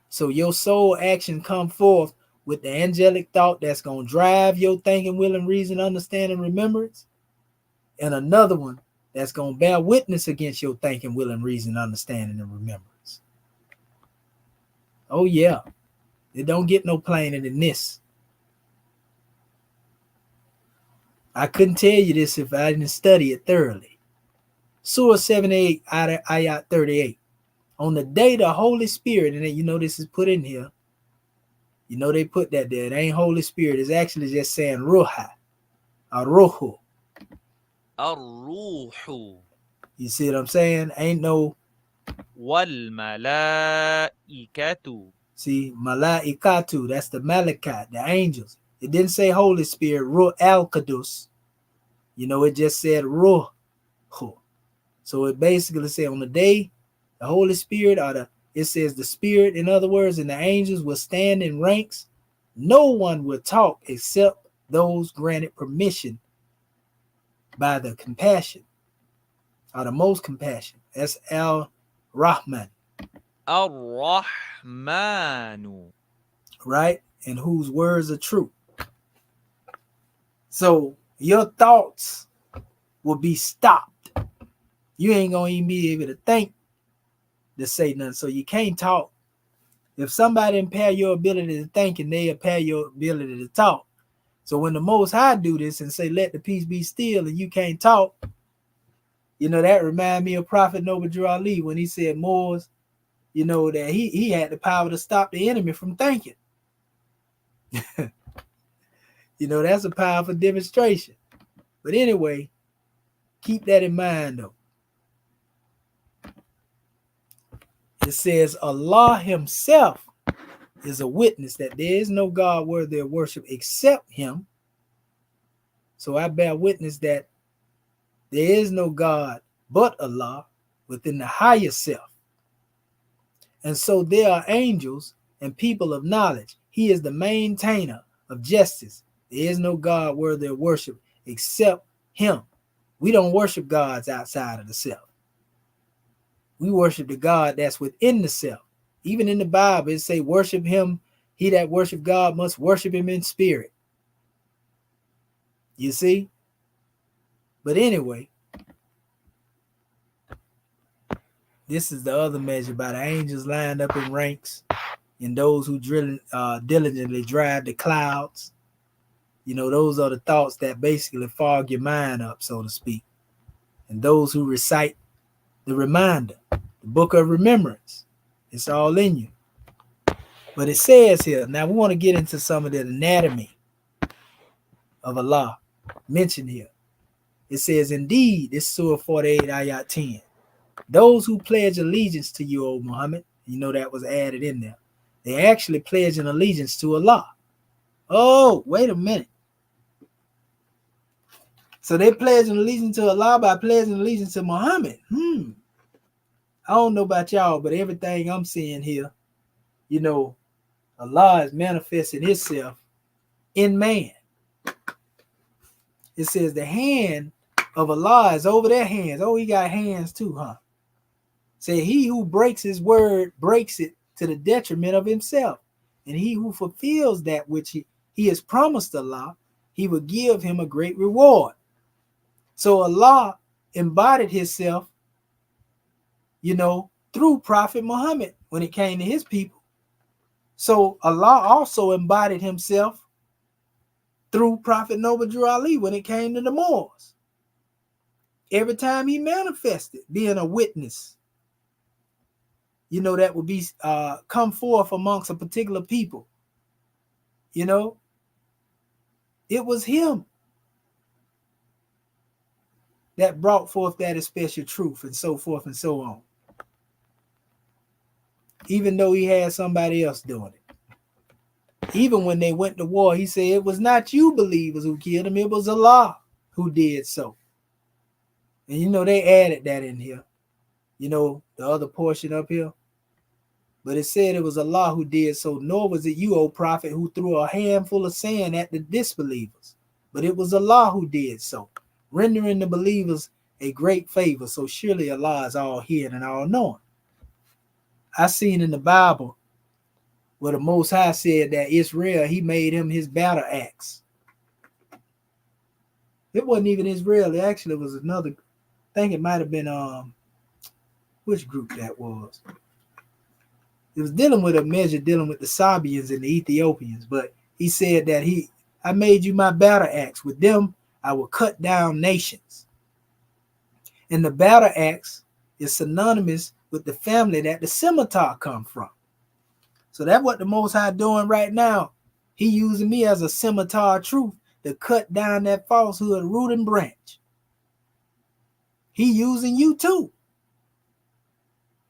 So your soul action come forth with the angelic thought that's going to drive your thinking, willing, reason, understanding, remembrance. And another one that's going to bear witness against your thinking, willing, reason, understanding, and remembrance. Oh, yeah. It don't get no plainer than this. I couldn't tell you this if I didn't study it thoroughly. Surah 78, ayat 38. On the day the Holy Spirit, and this is put in here. They put that there. It ain't Holy Spirit. It's actually just saying Ruha. Ruhu. Ar-Ruhu. You see what I'm saying? Ain't no. Wal-Malaikatu. See, Malaikatu, that's the Malakat, the angels. It didn't say Holy Spirit, Ruh al-Qudus. It just said Ruhu. So it basically said on the day, the Holy Spirit, it says the Spirit, in other words, and the angels will stand in ranks. No one will talk except those granted permission by the compassion, or the most compassion. That's Al-Rahman. Ar-Rahmanu. Right? And whose words are true. So your thoughts will be stopped. You ain't going to even be able to think to say nothing. So you can't talk. If somebody impair your ability to think, and they impair your ability to talk. So when the Most High do this and say, let the peace be still, and you can't talk, that remind me of Prophet Noble Drew Ali when he said Moors, that he had the power to stop the enemy from thinking. That's a powerful demonstration. But anyway, keep that in mind, though. It says Allah himself is a witness that there is no God worthy of worship except him. So I bear witness that there is no God but Allah within the higher self. And so there are angels and people of knowledge. He is the maintainer of justice. There is no God worthy of worship except him. We don't worship gods outside of the self. We worship the God that's within the self. Even in the Bible, it say worship him. He that worship God must worship him in spirit. You see? But anyway, This is the other measure by the angels lined up in ranks, and those who diligently drive the clouds. Those are the thoughts that basically fog your mind up, so to speak. And those who recite the reminder, the book of remembrance, it's all in you. But it says here, now we want to get into some of the anatomy of Allah mentioned here. It says, indeed, this Surah 48, Ayat 10. Those who pledge allegiance to you, O Muhammad, that was added in there. They actually pledge an allegiance to Allah. Oh, wait a minute. So they pledge an allegiance to Allah by pledging allegiance to Muhammad. I don't know about y'all, but everything I'm seeing here, Allah is manifesting himself in man. It says the hand of Allah is over their hands. Oh, he got hands too, huh? Say, he who breaks his word breaks it to the detriment of himself. And he who fulfills that which he has promised Allah, he will give him a great reward. So Allah embodied himself, through Prophet Muhammad when it came to his people. So Allah also embodied himself through Prophet Noble Drew Ali when it came to the Moors. Every time he manifested, being a witness, that would be come forth amongst a particular people. It was him that brought forth that special truth, and so forth and so on. Even though he had somebody else doing it. Even when they went to war, he said it was not you believers who killed him, it was Allah who did so. And they added that in here. The other portion up here. But it said it was Allah who did so, nor was it you, O Prophet, who threw a handful of sand at the disbelievers. But it was Allah who did so, rendering the believers a great favor. So surely Allah is all hearing and all knowing. I seen in the Bible where the Most High said that Israel, he made him his battle axe. It wasn't even Israel. It actually was another, I think it might have been, which group that was. It was dealing with a measure dealing with the Sabians and the Ethiopians. But he said that I made you my battle axe. With them, I will cut down nations. And the battle axe is synonymous with the family that the scimitar come from. So that's what the Most High doing right now. He using me as a scimitar of truth to cut down that falsehood root and branch. He using you too.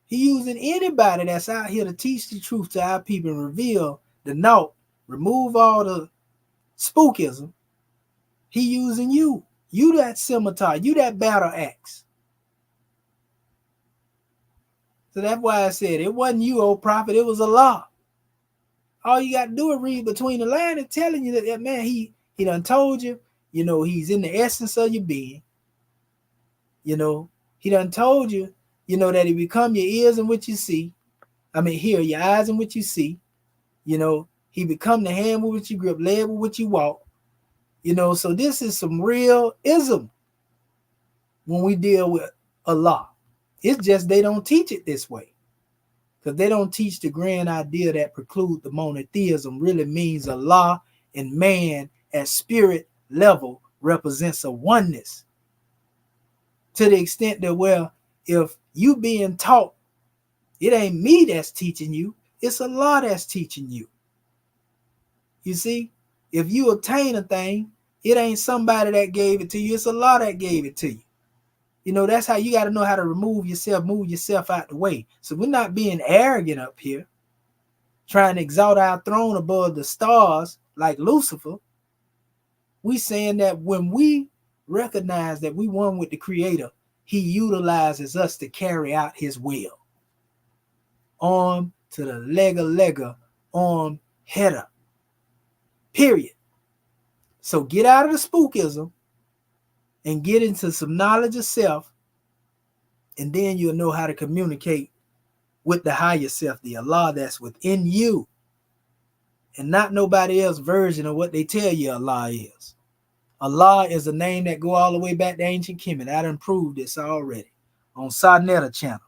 He using anybody that's out here to teach the truth to our people and reveal the naught, remove all the spookism. He using you. You that scimitar, you that battle axe. So that's why I said it wasn't you, old prophet, it was Allah. All you got to do is read between the lines and telling you that man, he done told you, he's in the essence of your being. He done told you, that he become your ears and what you see. Hear your eyes and what you see. He become the hand with which you grip, leg with which you walk. So this is some real ism when we deal with Allah. It's just they don't teach it this way. Because they don't teach the grand idea that preclude the monotheism really means Allah and man at spirit level represents a oneness. To the extent that, well, if you being taught, it ain't me that's teaching you, it's Allah that's teaching you. You see, if you obtain a thing, it ain't somebody that gave it to you, it's Allah that gave it to you. That's how you got to know how to move yourself out the way. So we're not being arrogant up here, trying to exalt our throne above the stars like Lucifer. We saying that when we recognize that we one with the Creator, he utilizes us to carry out his will. Arm to the lega, arm header. Period. So get out of the spookism and get into some knowledge of self, and then you'll know how to communicate with the higher self, the Allah that's within you, and not nobody else's version of what they tell you Allah is. Allah is a name that go all the way back to ancient Kemet. I done proved this already on Sarnetta channel.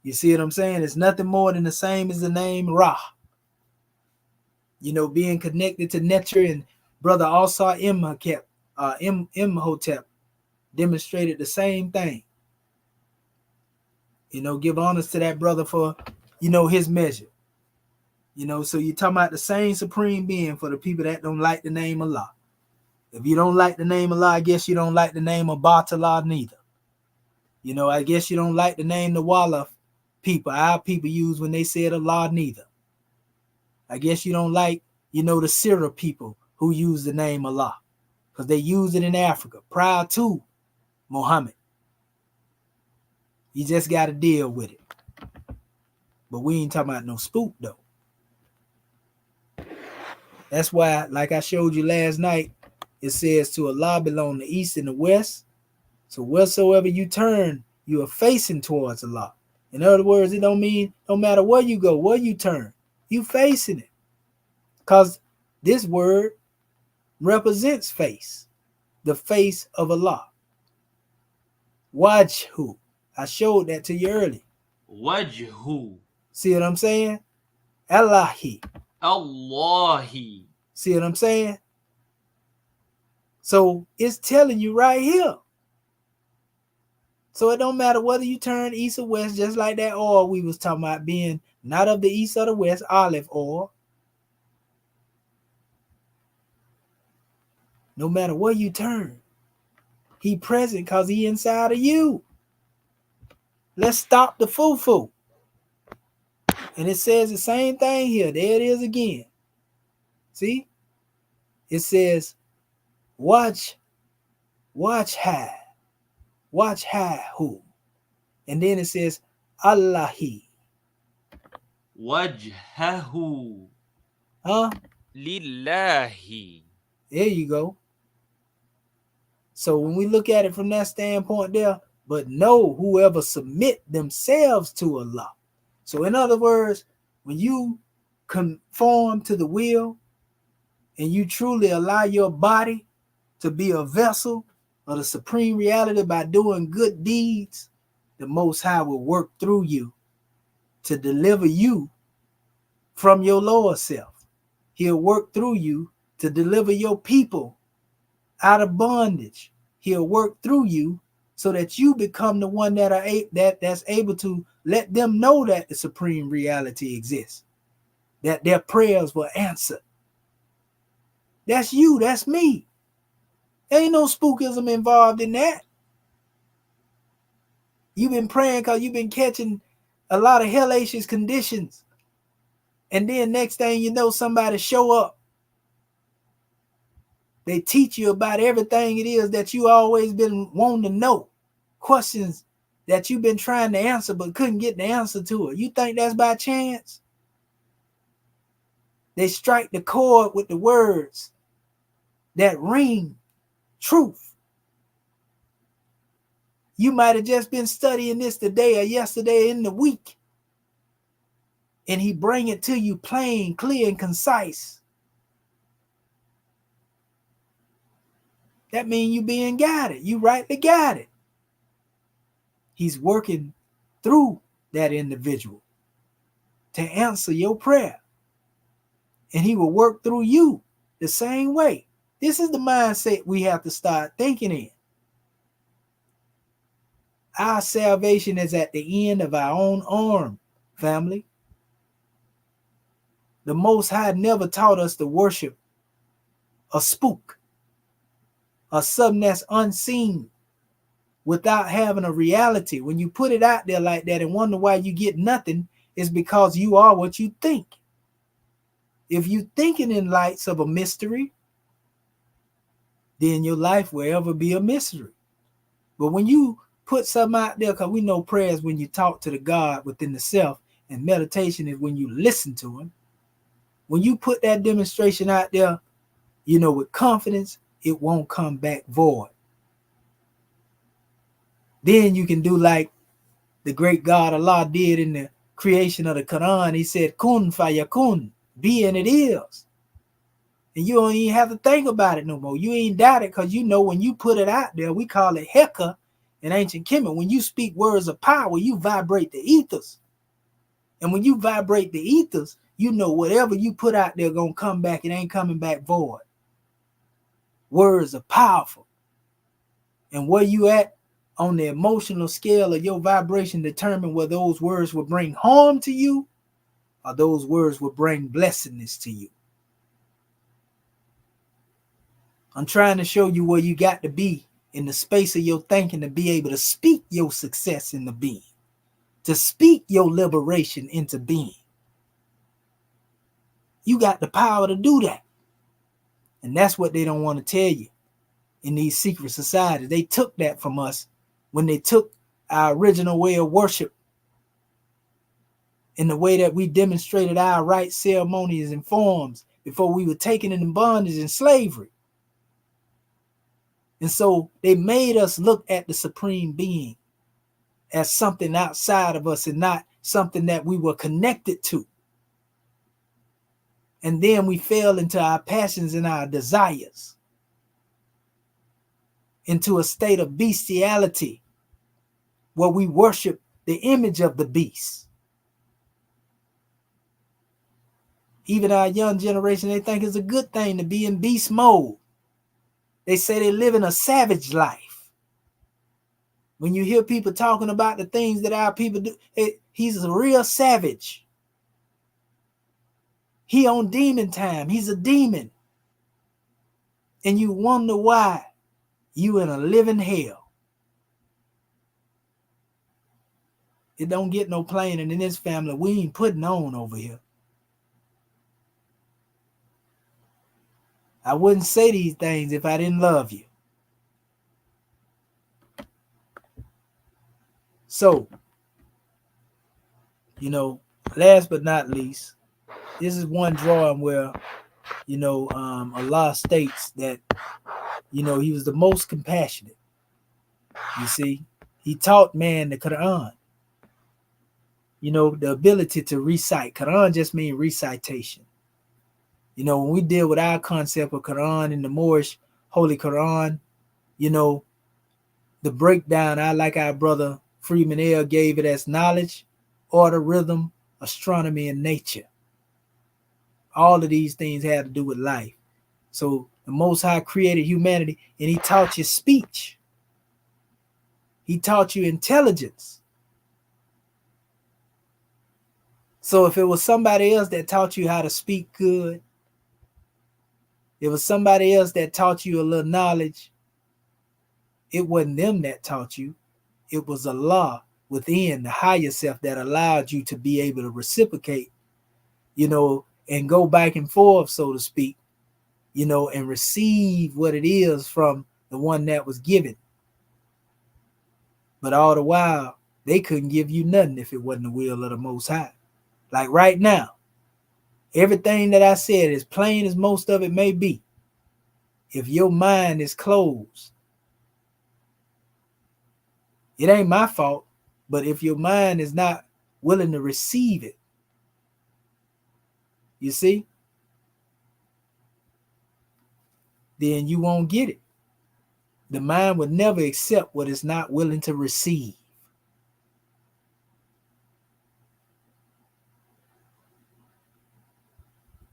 You see what I'm saying? It's nothing more than the same as the name Ra. You know, being connected to nature, and Brother Asa Imhotep demonstrated the same thing. You know, give honors to that brother for, you know, his measure. You know, so you're talking about the same supreme being for the people that don't like the name Allah. If you don't like the name Allah, I guess you don't like the name of Batalah neither. You know, I guess you don't like the name the Wallaf people, our people use when they said Allah neither. I guess you don't like, you know, the Syria people who use the name Allah, because they used it in Africa prior to Muhammad. You just got to deal with it. But we ain't talking about no spook, though. That's why, like I showed you last night, it says to Allah belong the east and the west. So wheresoever you turn, you are facing towards Allah. In other words, it don't mean no matter where you go, where you turn, you facing it. Because this word represents face, the face of Allah. Wajhu. I showed that to you earlier. Wajhu. See what I'm saying? Allahi. Allahi. See what I'm saying? So it's telling you right here. So it don't matter whether you turn east or west, just like that oil we was talking about being not of the east or the west, olive oil. No matter where you turn, he present because he inside of you. Let's stop the foo-foo. And it says the same thing here. There it is again. See? It says, watch high. Watch high who. And then it says, Allahi. Wajhahu. Huh? Lillahi. There you go. So when we look at it from that standpoint there, but know whoever submit themselves to Allah. So in other words, when you conform to the will and you truly allow your body to be a vessel of the supreme reality by doing good deeds, the Most High will work through you to deliver you from your lower self. He'll work through you to deliver your people out of bondage. He'll work through you so that you become the one that's able to let them know that the supreme reality exists, that their prayers were answered. That's you, that's me. There ain't no spookism involved in that. You've been praying because you've been catching a lot of hellacious conditions. And then next thing you know, somebody show up. They teach you about everything it is that you always been wanting to know. Questions that you've been trying to answer but couldn't get the answer to it. You think that's by chance? They strike the chord with the words that ring truth. You might have just been studying this today or yesterday in the week, and he bring it to you plain, clear, and concise. That means you being guided. You rightly guided. He's working through that individual to answer your prayer. And he will work through you the same way. This is the mindset we have to start thinking in. Our salvation is at the end of our own arm, family. The Most High never taught us to worship a spook, or something that's unseen without having a reality. When you put it out there like that and wonder why you get nothing, it's because you are what you think. If you thinking in lights of a mystery, then your life will ever be a mystery. But when you put something out there, because we know prayer is when you talk to the God within the self, and meditation is when you listen to him. When you put that demonstration out there, you know, with confidence, it won't come back void. Then you can do like the great God Allah did in the creation of the Quran. He said, kun fayakun, be and it is. And you don't even have to think about it no more. You ain't doubt it because you know when you put it out there, we call it heka, in ancient Kemet, when you speak words of power, you vibrate the ethers. And when you vibrate the ethers, you know whatever you put out there gonna come back. It ain't coming back void. Words are powerful. And where you at on the emotional scale of your vibration determine whether those words will bring harm to you or those words will bring blessedness to you. I'm trying to show you where you got to be in the space of your thinking to be able to speak your success into being, to speak your liberation into being. You got the power to do that. And that's what they don't want to tell you in these secret societies. They took that from us when they took our original way of worship in the way that we demonstrated our rites, ceremonies, and forms before we were taken into bondage and slavery. And so they made us look at the supreme being as something outside of us and not something that we were connected to. And then we fell into our passions and our desires, into a state of bestiality where we worship the image of the beast. Even our young generation, they think it's a good thing to be in beast mode. They say they live in a savage life. When you hear people talking about the things that our people do, he's a real savage. He on demon time. He's a demon. And you wonder why you in a living hell. It don't get no plainer in this family. We ain't putting on over here. I wouldn't say these things if I didn't love you. So, last but not least, this is one drawing where, Allah states that, he was the most compassionate. You see, he taught man the Quran. The ability to recite. Quran just means recitation. When we deal with our concept of Quran in the Moorish Holy Quran, the breakdown, I like our brother Freeman L gave it as knowledge, order, rhythm, astronomy, and nature. All of these things have to do with life. So the Most High created humanity, and he taught you speech. He taught you intelligence. So if it was somebody else that taught you how to speak good, it was somebody else that taught you a little knowledge, it wasn't them that taught you. It was Allah within the higher self that allowed you to be able to reciprocate, and go back and forth, so to speak, and receive what it is from the one that was given. But all the while, they couldn't give you nothing if it wasn't the will of the Most High. Like right now, everything that I said, as plain as most of it may be, if your mind is closed, it ain't my fault, but if your mind is not willing to receive it, you see, then you won't get it. The mind would never accept what it's not willing to receive.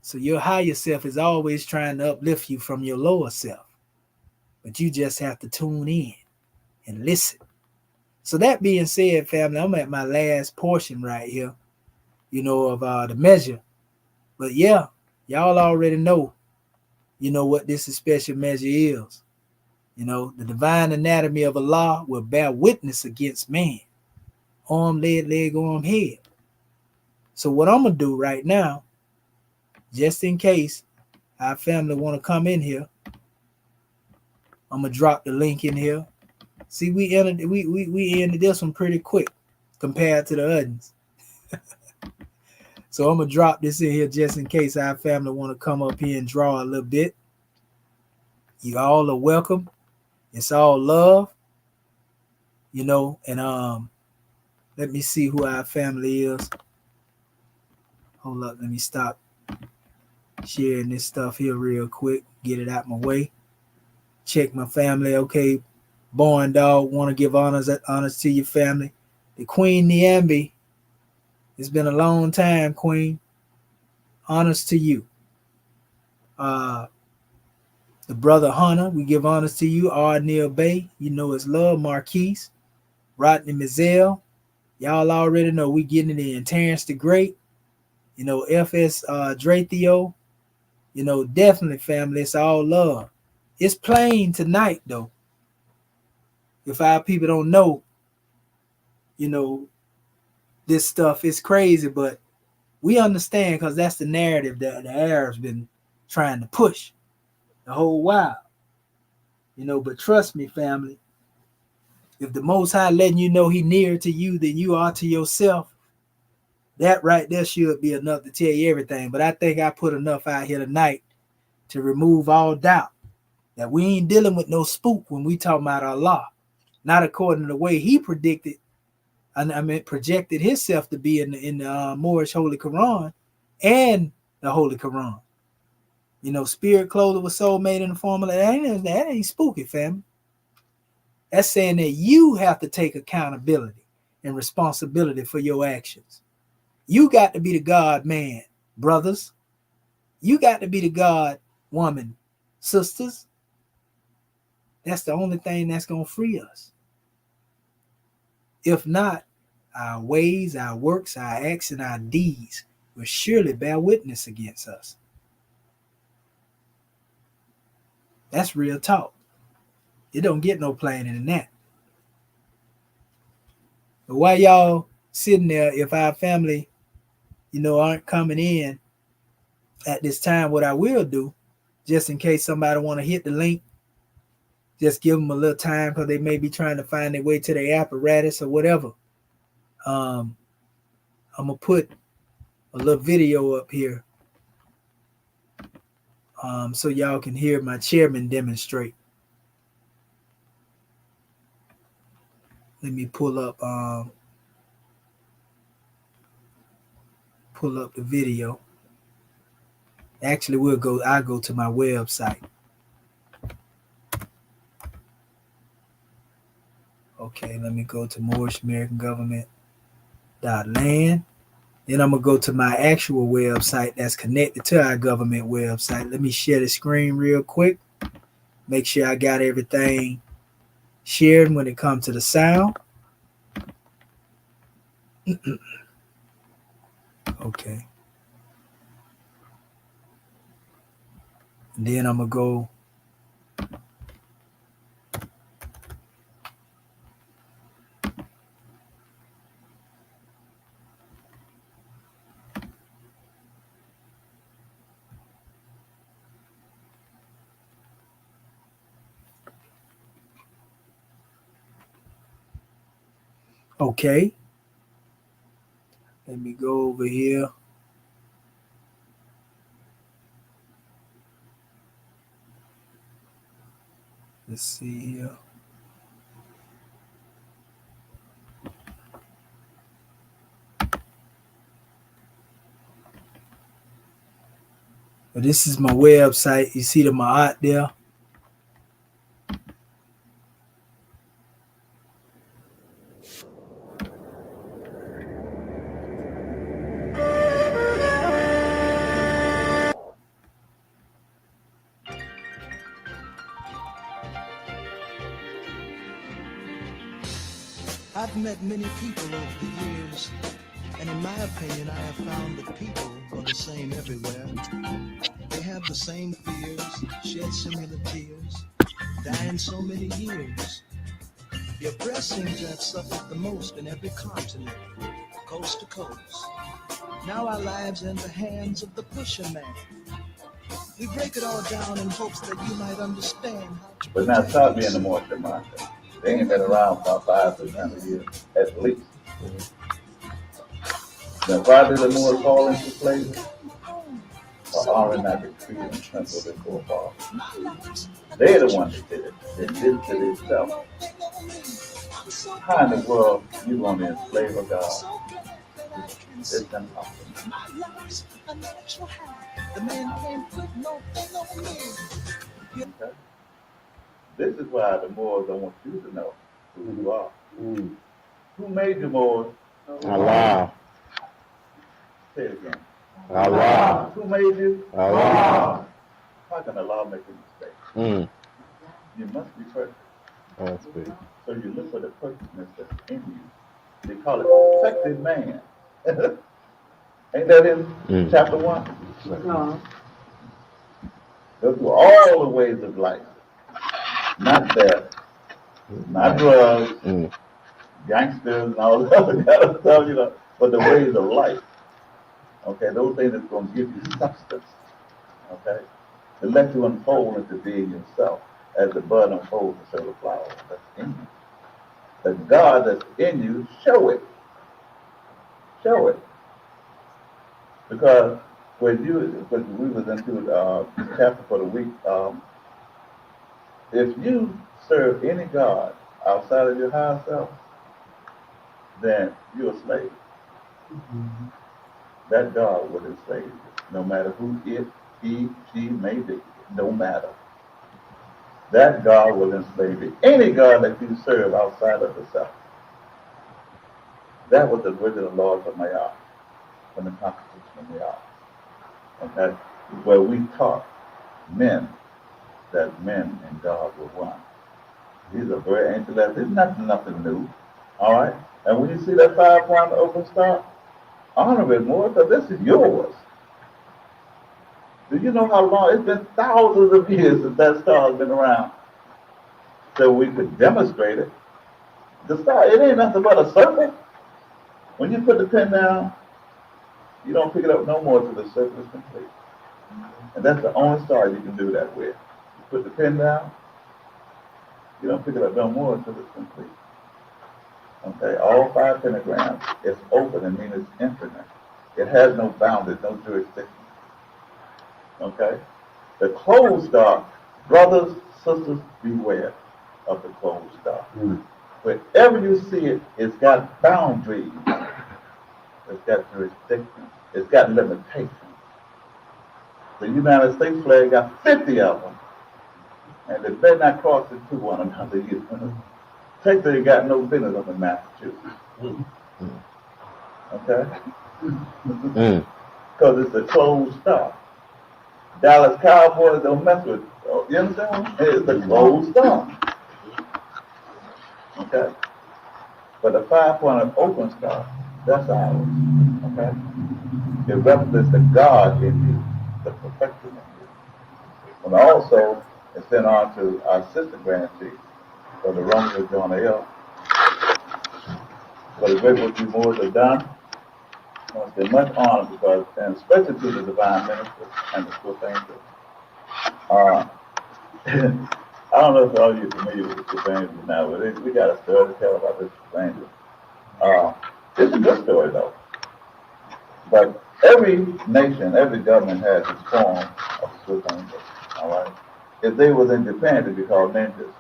So your higher self is always trying to uplift you from your lower self. But you just have to tune in and listen. So that being said, family, I'm at my last portion right here, of the measure. But yeah, y'all already know, what this special measure is. The divine anatomy of Allah will bear witness against man. Arm, leg, arm, head. So what I'm going to do right now, just in case our family want to come in here, I'm going to drop the link in here. See, we ended this one pretty quick compared to the others. So I'm going to drop this in here just in case our family want to come up here and draw a little bit. You all are welcome. It's all love, and let me see who our family is. Hold up, let me stop sharing this stuff here real quick. Get it out my way. Check my family. Okay, Born dog, want to give honors to your family. The Queen Niambi, it's been a long time, Queen. Honors to you. The brother Hunter, we give honors to you. R. Neil Bay, you know it's love. Marquise, Rodney Mizell, y'all already know we getting it in. Terrence the Great, you know, FS Drathio, you know, definitely family. It's all love. It's plain tonight though. If our people don't know, you know, this stuff is crazy, but we understand because that's the narrative that the Arabs been trying to push the whole while. You know, but trust me, family, if the Most High letting you know he nearer to you than you are to yourself, that right there should be enough to tell you everything. But I think I put enough out here tonight to remove all doubt that we ain't dealing with no spook when we talk about Allah. Not according to the way he predicted, projected himself to be in the Moorish Holy Quran and the Holy Quran. You know, spirit clothing was soul made in the form of that ain't spooky, family. That's saying that you have to take accountability and responsibility for your actions. You got to be the God man, brothers. You got to be the God woman, sisters. That's the only thing that's going to free us. If not, our ways, our works, our acts, and our deeds will surely bear witness against us. That's real talk. It don't get no plainer than that. But while y'all sitting there, if our family, you know, aren't coming in at this time, what I will do, just in case somebody want to hit the link, just give them a little time because they may be trying to find their way to their apparatus or whatever. I'm going to put a little video up here so y'all can hear my chairman demonstrate. Let me pull up the video. Actually, I'll go to my website. Okay, let me go to Moorish American Government.land. Then I'm going to go to my actual website that's connected to our government website. Let me share the screen real quick. Make sure I got everything shared when it comes to the sound. Okay. And then I'm going to go. Okay. Let me go over here. Let's see here. But this is my website. You see the Ma'at there. I've met many people over the years, and in my opinion, I have found that people are the same everywhere. They have the same fears, shed similar tears, dying so many years. The oppressed seem to have suffered the most in every continent, coast to coast. Now our lives are in the hands of the pusher man. We break it all down in hopes that you might understand how to. But now stop being the more market. They ain't been around for 500 years, at least. Now, why did the Moors fall into slavery? Or are not the tree and tremble before fall? They're the ones that did it. They did it to themselves. How in the world you want to enslave a God? It's impossible. Okay. This is why the Moors don't want you to know who you are. Who made you Moors? Allah. Say it again. Allah. Who made you? Allah. How can Allah make a mistake? Mm. You must be perfect. That's big. So you look for the perfectness that's in you. They call it perfected man. Ain't that in chapter 1? No. Go through all the ways of life. Not death, not drugs, gangsters, and all that other kind of stuff, you know, but the ways of life. Okay, those things that's going to give you substance. Okay, to let you unfold into being yourself as the bud unfolds to show the flower that's in you. The God that's in you, show it. Show it. Because when we was into the chapter for the week, if you serve any God outside of your higher self, then you're a slave. That God will enslave you, no matter who it, he, she may be. No matter. That God will enslave you. Any God that you serve outside of yourself. That was the original laws of Ma'at, from the Constitution of Ma'at. Okay? Where we taught men that men and God were one. These are very ancient lessons. It's nothing new. All right? And when you see that 5-point open star, honor it more because this is yours. Do you know how long? It's been thousands of years since that star has been around. So we could demonstrate it. The star, it ain't nothing but a circle. When you put the pen down, you don't pick it up no more until the circle is complete. And that's the only star you can do that with. You put the pen down, you don't pick it up no more until it's complete. Okay, all 5 pentagrams, it's open and means it's infinite. It has no boundaries, no jurisdiction. Okay? The closed star, brothers, sisters, beware of the closed star. Wherever you see it, it's got boundaries. It's got jurisdiction. It's got limitations. The United States flag got 50 of them. And they better not cross into one another. Technically, they got no business up in Massachusetts. Okay? Because it's a closed star. Dallas Cowboys don't mess with, you understand? It's a closed star. Okay? But the 5-point open star, that's ours. Okay? It represents the God in you, the perfection in you. And also, it's sent on to our sister grantee, for the Romeo John L. For the great work you Moors have done, I want to say much honor because, and especially to the divine ministers and the Swift angels. I don't know if all of you are familiar with the Swift angels now, but we got a story to tell about this Swift angel. It's a good story though. But every nation, every government has its form of Swift angels. All right. If they was in Japan, it'd be called ninjas.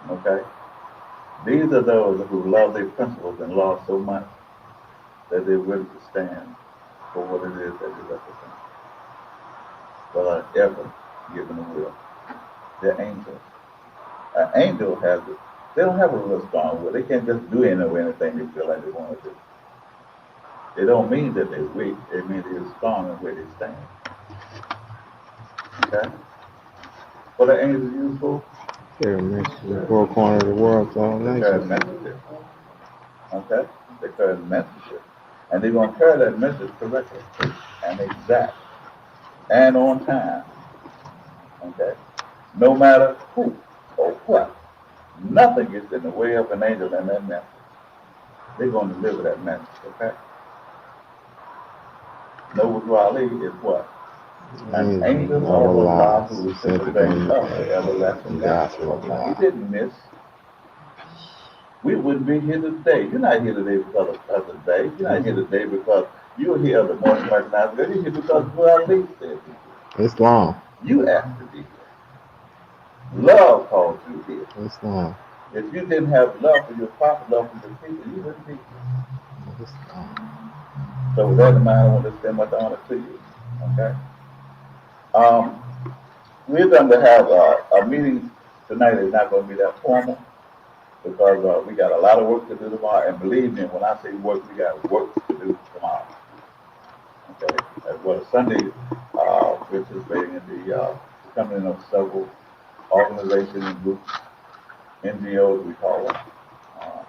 Okay. These are those who love their principles and laws so much that they're willing to stand for what it is that they represent. Without ever giving a will. They're angels. An angel has it. They don't have a real strong will. They can't just do anything they feel like they want to do. It don't mean that they're weak. It means they're strong in where they stand. Okay? What are angels used for? Carry a message to the four corners of the world to all They carry nations. messages. Okay? They carry messages. And they're going to carry that message correctly and exact and on time. Okay? No matter who or what, nothing gets in the way of an angel and that message. They're going to deliver that message. Okay? Noble Ali is what? An angel of Allah who is sent to bring us the everlasting gospel. Now, he didn't miss. We wouldn't be here today. You're not here today because of today. You're not here today because you're here the morning recognized. You're here because Ali said Islam. you asked to be here. Love called you here. Islam. If you didn't have love for your prophet, love for your people, you wouldn't be here. Islam. So with that in mind, I want to extend much honor to you. Okay? we're going to have a meeting tonight. It's not going to be that formal because we got a lot of work to do tomorrow. And believe me, when I say work, we got work to do tomorrow. Okay, as well as Sunday, participating in the coming of several organizations and groups, NGOs we call them. Uh,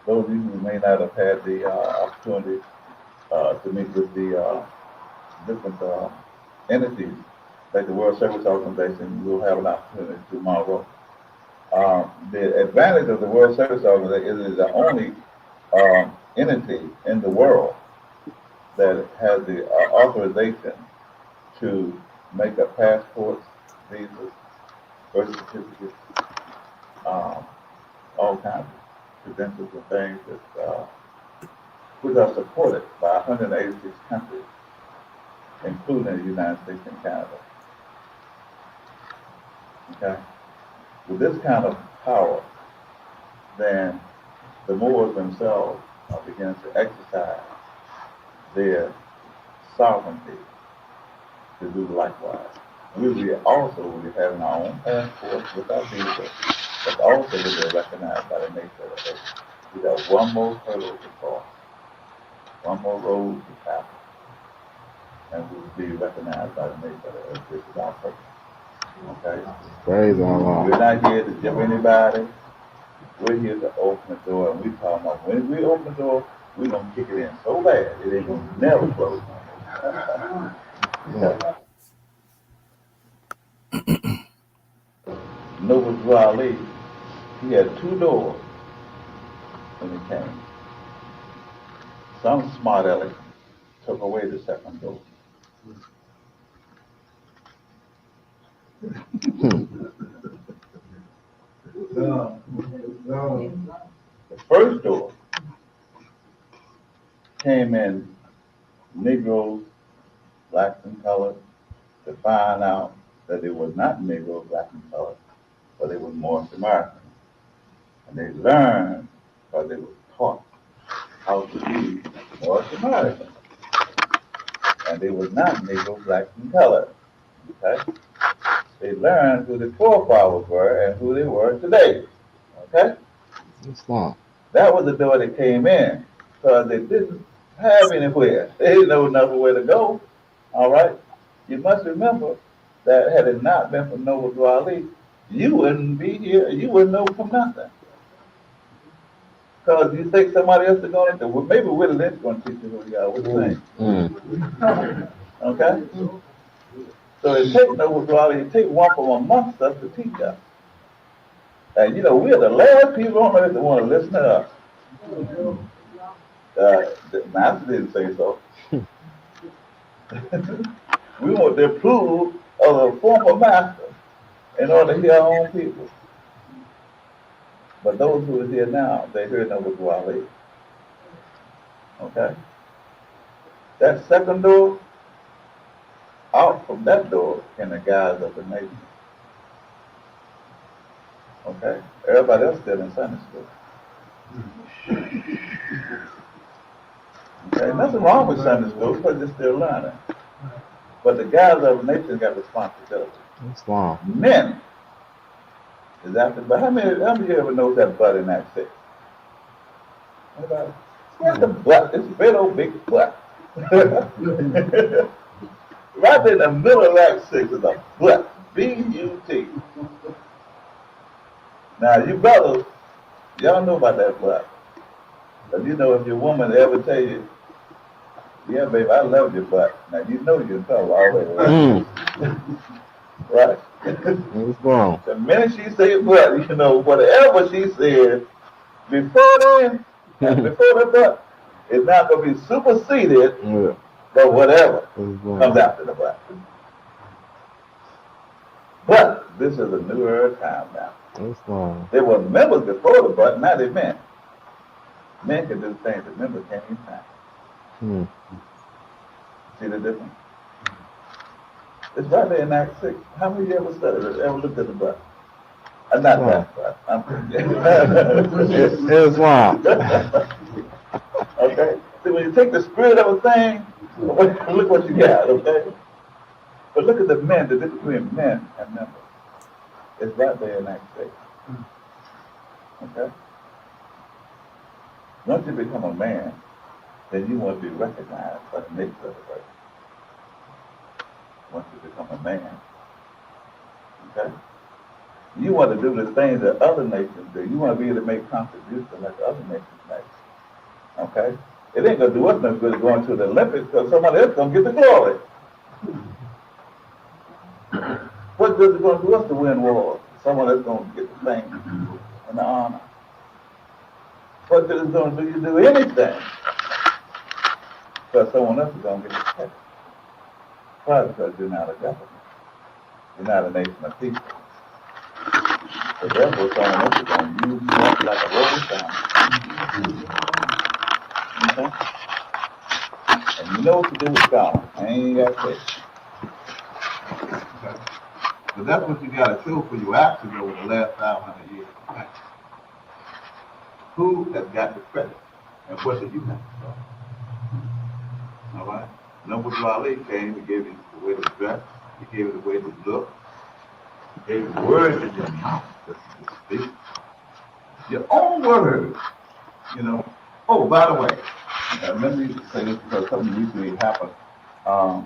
those of you who may not have had the opportunity to meet with the different entities, like the World Service Organization, we'll have an opportunity tomorrow. The advantage of the World Service Organization is it is the only entity in the world that has the authorization to make up passports, visas, birth certificates, all kinds of credentials and things that which are supported by 186 countries, including the United States and Canada. Okay? With this kind of power, then the Moors themselves are beginning to exercise their sovereignty to do likewise. We will also be having our own passports with our visa, but also will be recognized by the nation of the earth. We got one more hurdle to cross, one more road to travel, and we will be recognized by the nation of the earth. This is our purpose. Okay? Praise Allah. We're not here to jump anybody. We're here to open the door, and we talking about when we open the door, we're gonna kick it in so bad it ain't gonna never close. Okay. Noble Ali, he had two doors when he came. Some smart aleck took away the second door. The first door came in Negroes, blacks and colored, to find out that they were not Negroes, black and colored, but they were Moorish Americans. And they learned because they were taught how to be Moorish Americans. And they were not Negroes, black and colored. Okay? They learned who the forefathers were and who they were today. Okay? Islam. That was the door that came in because they didn't have anywhere. They didn't know nowhere to go. All right? You must remember that had it not been for Noble Ali, you wouldn't be here. You wouldn't know from nothing. Because you think somebody else is going to, well, maybe Willie Lynch is going to teach you who you are. What do you think? Okay? So it takes Noble Ali, it takes one from amongst us to teach us. And you know, we're the last people on earth that want to listen to us. The master didn't say so. We want the approval of a former master in order to hear our own people. But those who are here now, they heard Noble Ali. Okay? That second door, out from that door came the guys of the nation. Okay? Everybody else still in Sunday school. Okay? Nothing wrong with Sunday school because they're still learning. But the guys of the nation got responsibility. Islam. Men is after, but how many of you ever know that butt in Act 6? Anybody? Where's the butt? It's a big old big butt. Right there in the middle of Act 6 is a butt. B-U-T. Now, you brothers, y'all know about that butt. But you know, if your woman ever tell you, yeah, babe, I love your butt. Now, you know you're in trouble already, right? Islam. The minute she say butt, you know, whatever she said before then, and before the butt, it's not going to be superseded, but whatever comes after the butt. But this is a new era time now. Islam. There were members before the butt, now they're men. Men can do things that members can't even find. See the difference? It's right there in Act 6. How many of you ever studied it, ever looked at the butt? Not that butt. I'm kidding. Islam. Okay? See, when you take the spirit of a thing, look what you got, okay? But look at the men, the difference between men and members. It's right there in that state. Okay? Once you become a man, then you want to be recognized by the nature of the person. Once you become a man. Okay? You want to do the things that other nations do. You want to be able to make contributions like other nations make. Okay? It ain't going to do us no good going to the Olympics because somebody else going to get the glory. What good is it going to do us to win wars? Someone else going to get the fame and the honor. What good is it going to do you do anything? Because someone else is going to get the credit. Why? Because you're not a government. You're not a nation of people. So therefore, someone else is going to use you up like a rolling stone. Okay? And you know what to do with God. I ain't got to say. Okay? But that's what you got to show for your actions over the last 500 years. Okay? Who has got the credit? And what did you have to start? All right? Noble Ali came and gave you the way to dress. He gave you the way to look. He gave you the words in your mouth to speak. Your own words, you know. Oh, by the way, let me say this because something recently happened.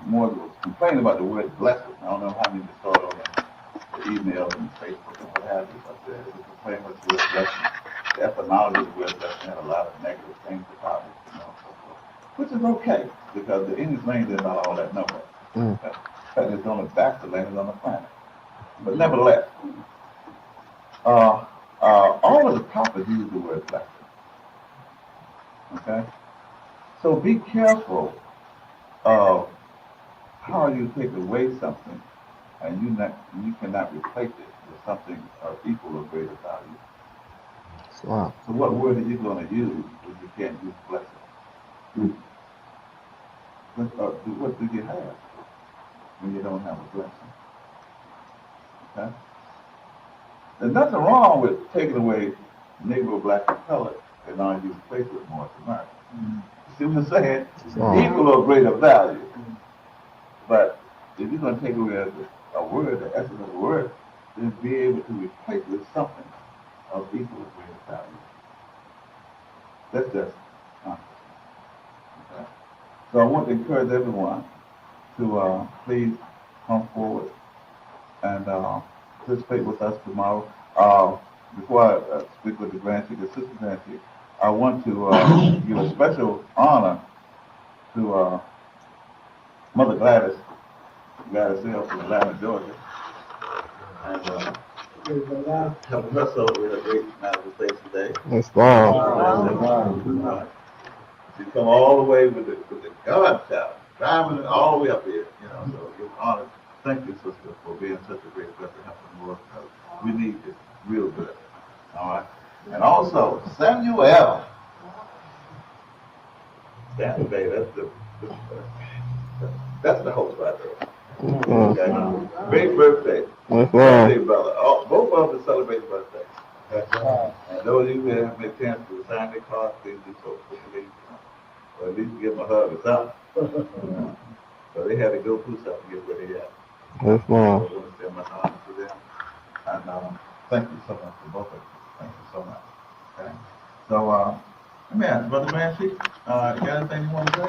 More was complaining about the word blessed. I don't know how many saw it on the emails and Facebook and what have you, but they were complaining about the word blessing. The etymology of the word blessing had a lot of negative things about it, you know, so forth. Which is okay, because the English language is not all that number. It's on the back of the language on the planet. But nevertheless, all of the prophets use the word blessing. Okay? So be careful of how you take away something and you cannot replace it with something of equal or greater value. Wow. So what word are you going to use if you can't use blessing? What do you have when you don't have a blessing? Okay? There's nothing wrong with taking away Negro, black, and colored and all you replace it with North America. See what I'm saying? Equal or greater value. But if you're going to take away a word, the essence of the word, then be able to replace it with something of equal or greater value. That's just consciousness. Okay? So I want to encourage everyone to please come forward and participate with us tomorrow. Before I speak with the grandchief, the sister grandchief, I want to give a special honor to Mother Gladys Hill from Atlanta, Georgia, and helping us over a great manifestation today. That's wow. She come all the way with the God child, driving it all the way up here, you know, so give honor. Thank you, sister, for being such a great blessing helping the Lord. We need this real good. All right. And also, Samuel. Samuel, that's the host right there. Okay. Great birthday. Birthday, brother. Both of them celebrate birthday. Okay. And those of you who haven't had a chance to sign their cards, please do so quickly. Or at least give them a hug or something. So they had to go through something to get where they at. That's So I want to say my honor to them. And thank you so much for both of you. Thank you so much. Okay. So let me ask Brother Mancy, you got anything you want to say?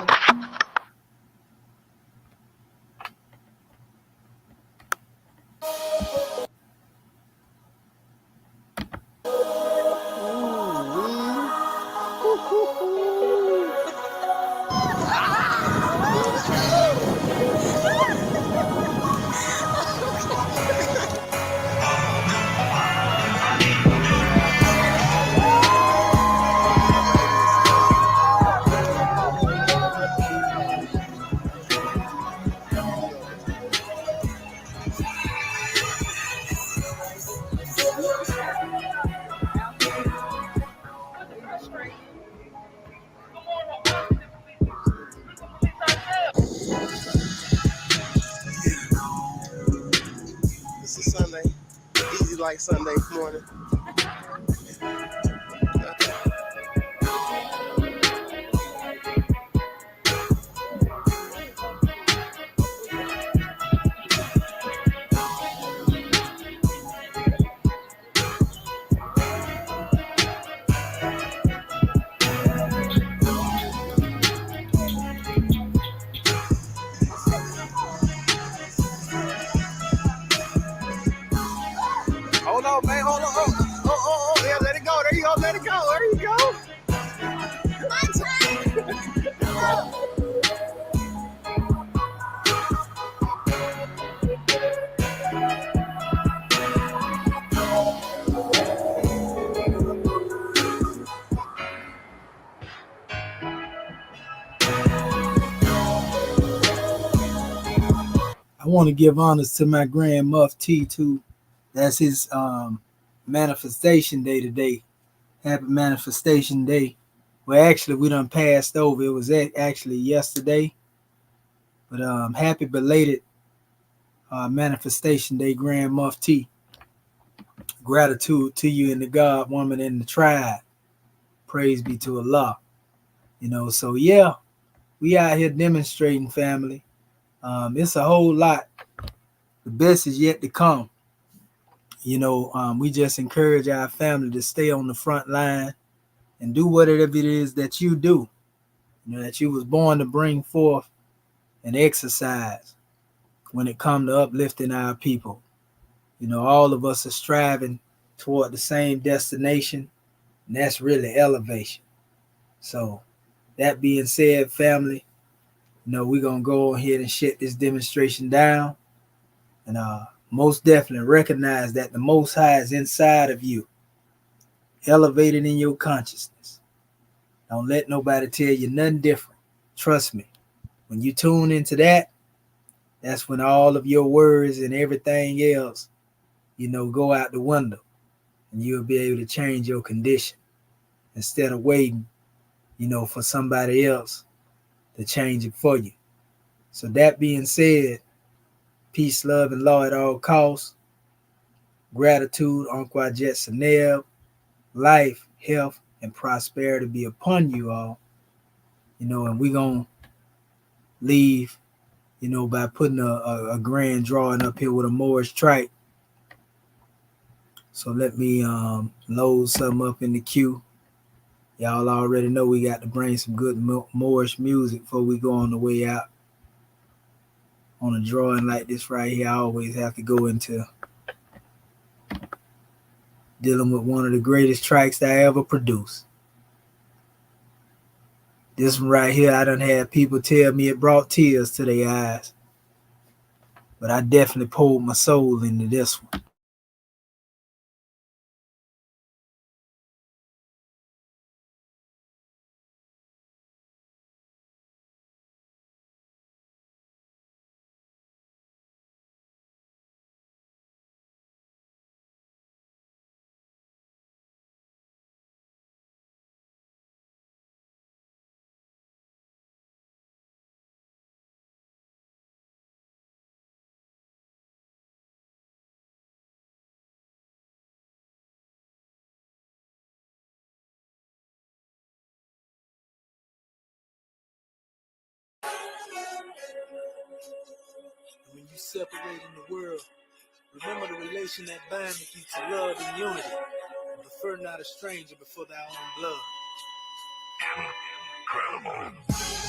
This is Sunday, easy like Sunday morning. want to give honors to my Grand Mufti too. That's his manifestation day today. Happy manifestation day. Well, actually, we done passed over. It was actually yesterday. But happy belated manifestation day, Grand Mufti. Gratitude to you and the God, woman, and the tribe. Praise be to Allah. So yeah, we out here demonstrating, family. It's a whole lot. The best is yet to come. We just encourage our family to stay on the front line and do whatever it is that you do. That you was born to bring forth and exercise when it comes to uplifting our people. All of us are striving toward the same destination, and that's really elevation. So that being said, family, we're going to go ahead and shut this demonstration down. And most definitely recognize that the Most High is inside of you, elevated in your consciousness. Don't let nobody tell you nothing different. Trust me. When you tune into that, that's when all of your words and everything else, go out the window. And you'll be able to change your condition instead of waiting, for somebody else to change it for you. So that being said, peace, love, and law at all costs. Gratitude, Uncle Jet Sanel. Life, health, and prosperity be upon you all. And we're going to leave, by putting a grand drawing up here with a Moorish trike. So let me load something up in the queue. Y'all already know we got to bring some good Moorish music before we go on the way out. On a drawing like this right here, I always have to go into dealing with one of the greatest tracks that I ever produced. This one right here, I done had people tell me it brought tears to their eyes. But I definitely poured my soul into this one. When you separate in the world, remember the relation that binds you to love and unity. And prefer not a stranger before thy own blood.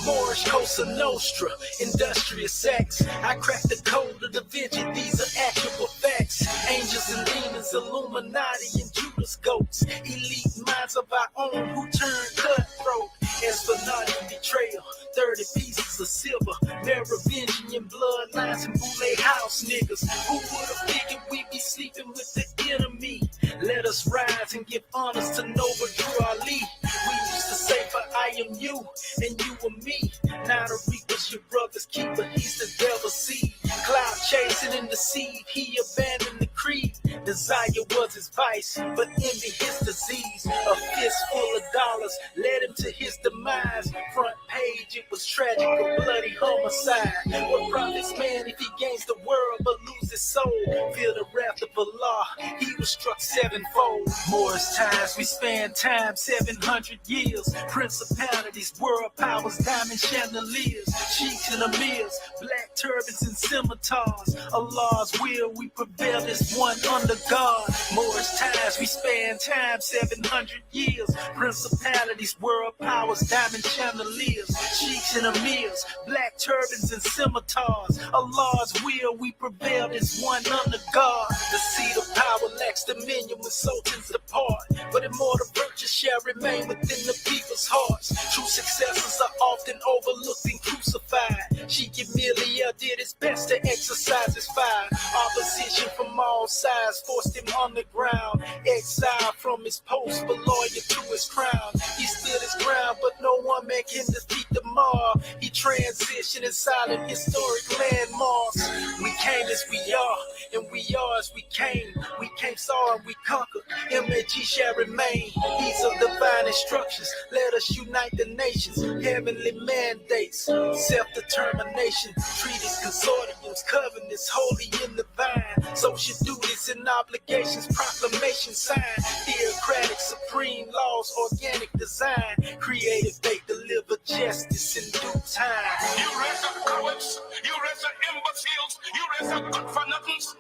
Moorish Cosa Nostra, industrious sex. I cracked the code of Da Vinci, these are actual facts. Angels and demons, Illuminati and Judas goats. Elite minds of our own who turn cutthroat. Espionage and betrayal, 30 pieces of silver. Merovingian bloodlines and Boule house niggas. Who would've figured we'd be sleeping with the enemy? Let us rise and give honors to Nova Drew Ali. We used to say, for I am you, and you are me. Now the reaper's your brother's keeper, he's the devil's seed. Cloud chasing and deceive, he abandoned the creed. Desire was his vice, but envy his disease. A fistful of dollars led him to his demise. Front page, it was tragic, a bloody homicide. What profits man if he gains the world but loses his soul? Feel the wrath of Allah, he was struck sevenfold. Moorish times, we span time 700 years. Principalities, world powers, diamond chandeliers, sheiks and emirs, black turbans and scimitars. Allah's will, we prevail as one under God. Moorish times, we span time 700 years. Principalities, world powers, diamond chandeliers, sheiks and emirs, black turbans and scimitars. Allah's will, we prevail as one under God. The seat of power lacks dominion when sultans depart, but immortal virtues shall remain within the people's hearts. True successes are often overlooked and crucified. Sheikh Emilia did his best to exercise his fire. Opposition from all sides forced him underground. Exiled from his post, but loyal to his crown. He stood his ground, but no one man can defeat the mob. He transitioned in silent historic landmarks. We came as we are, and we are as we came. We came, saw, and we conquered. MAG shall remain. These are divine instructions. Let us unite the nations. Heavenly mandates, self-determination, treaties, consortiums, covenants, holy and divine. Social duties and obligations, proclamation sign. Theocratic, supreme laws, organic design. Creative, they deliver justice in due time. You raise up cowards, you raise up imbeciles, you raise up good for nothings.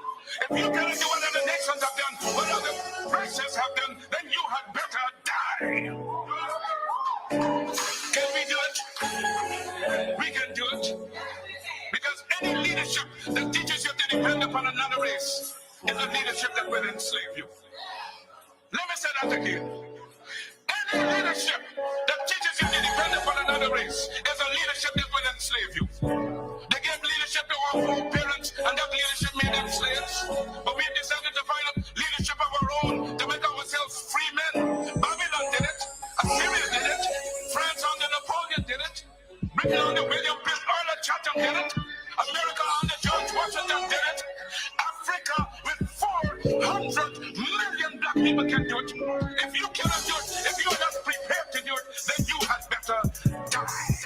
If you cannot do what other nations have done, what other races have done, then you had better die. Can we do it? We can do it. Because any leadership that teaches you to depend upon another race is a leadership that will enslave you. Let me say that again. Any leadership that teaches you to depend upon another race is a leadership that will enslave you. They gave leadership to our foreparents, and that leadership made them slaves. But we decided to find a leadership of our own to make ourselves free men. Babylon did it. Assyria did it. France under Napoleon did it. Britain under William Pitt, Earl of Chatham did it. America under George Washington did it. Africa with 400 million black people can do it. If you cannot do it, if you are not prepared to do it, then you had better die.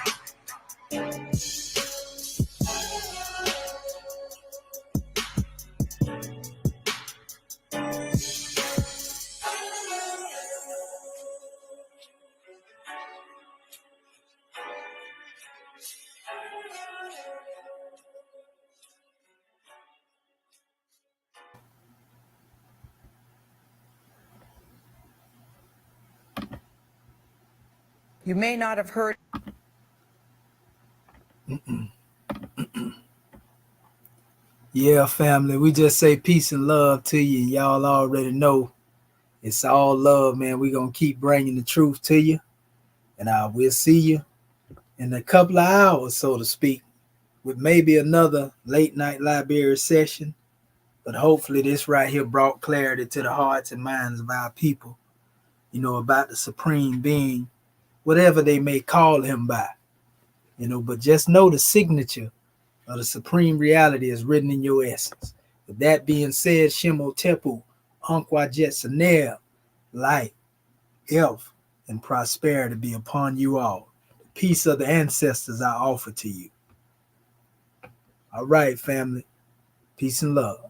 You may not have heard. Yeah, family, we just say peace and love to you. And y'all already know it's all love, man. We're going to keep bringing the truth to you. And we'll see you in a couple of hours, so to speak, with maybe another late night library session. But hopefully this right here brought clarity to the hearts and minds of our people, you know, about the supreme being, whatever they may call him by, you know, but just know the signature of the supreme reality is written in your essence. With that being said, Shimo Tepu, Ankwa Jetsaner, light, health, and prosperity be upon you all. The peace of the ancestors I offer to you. All right, family. Peace and love.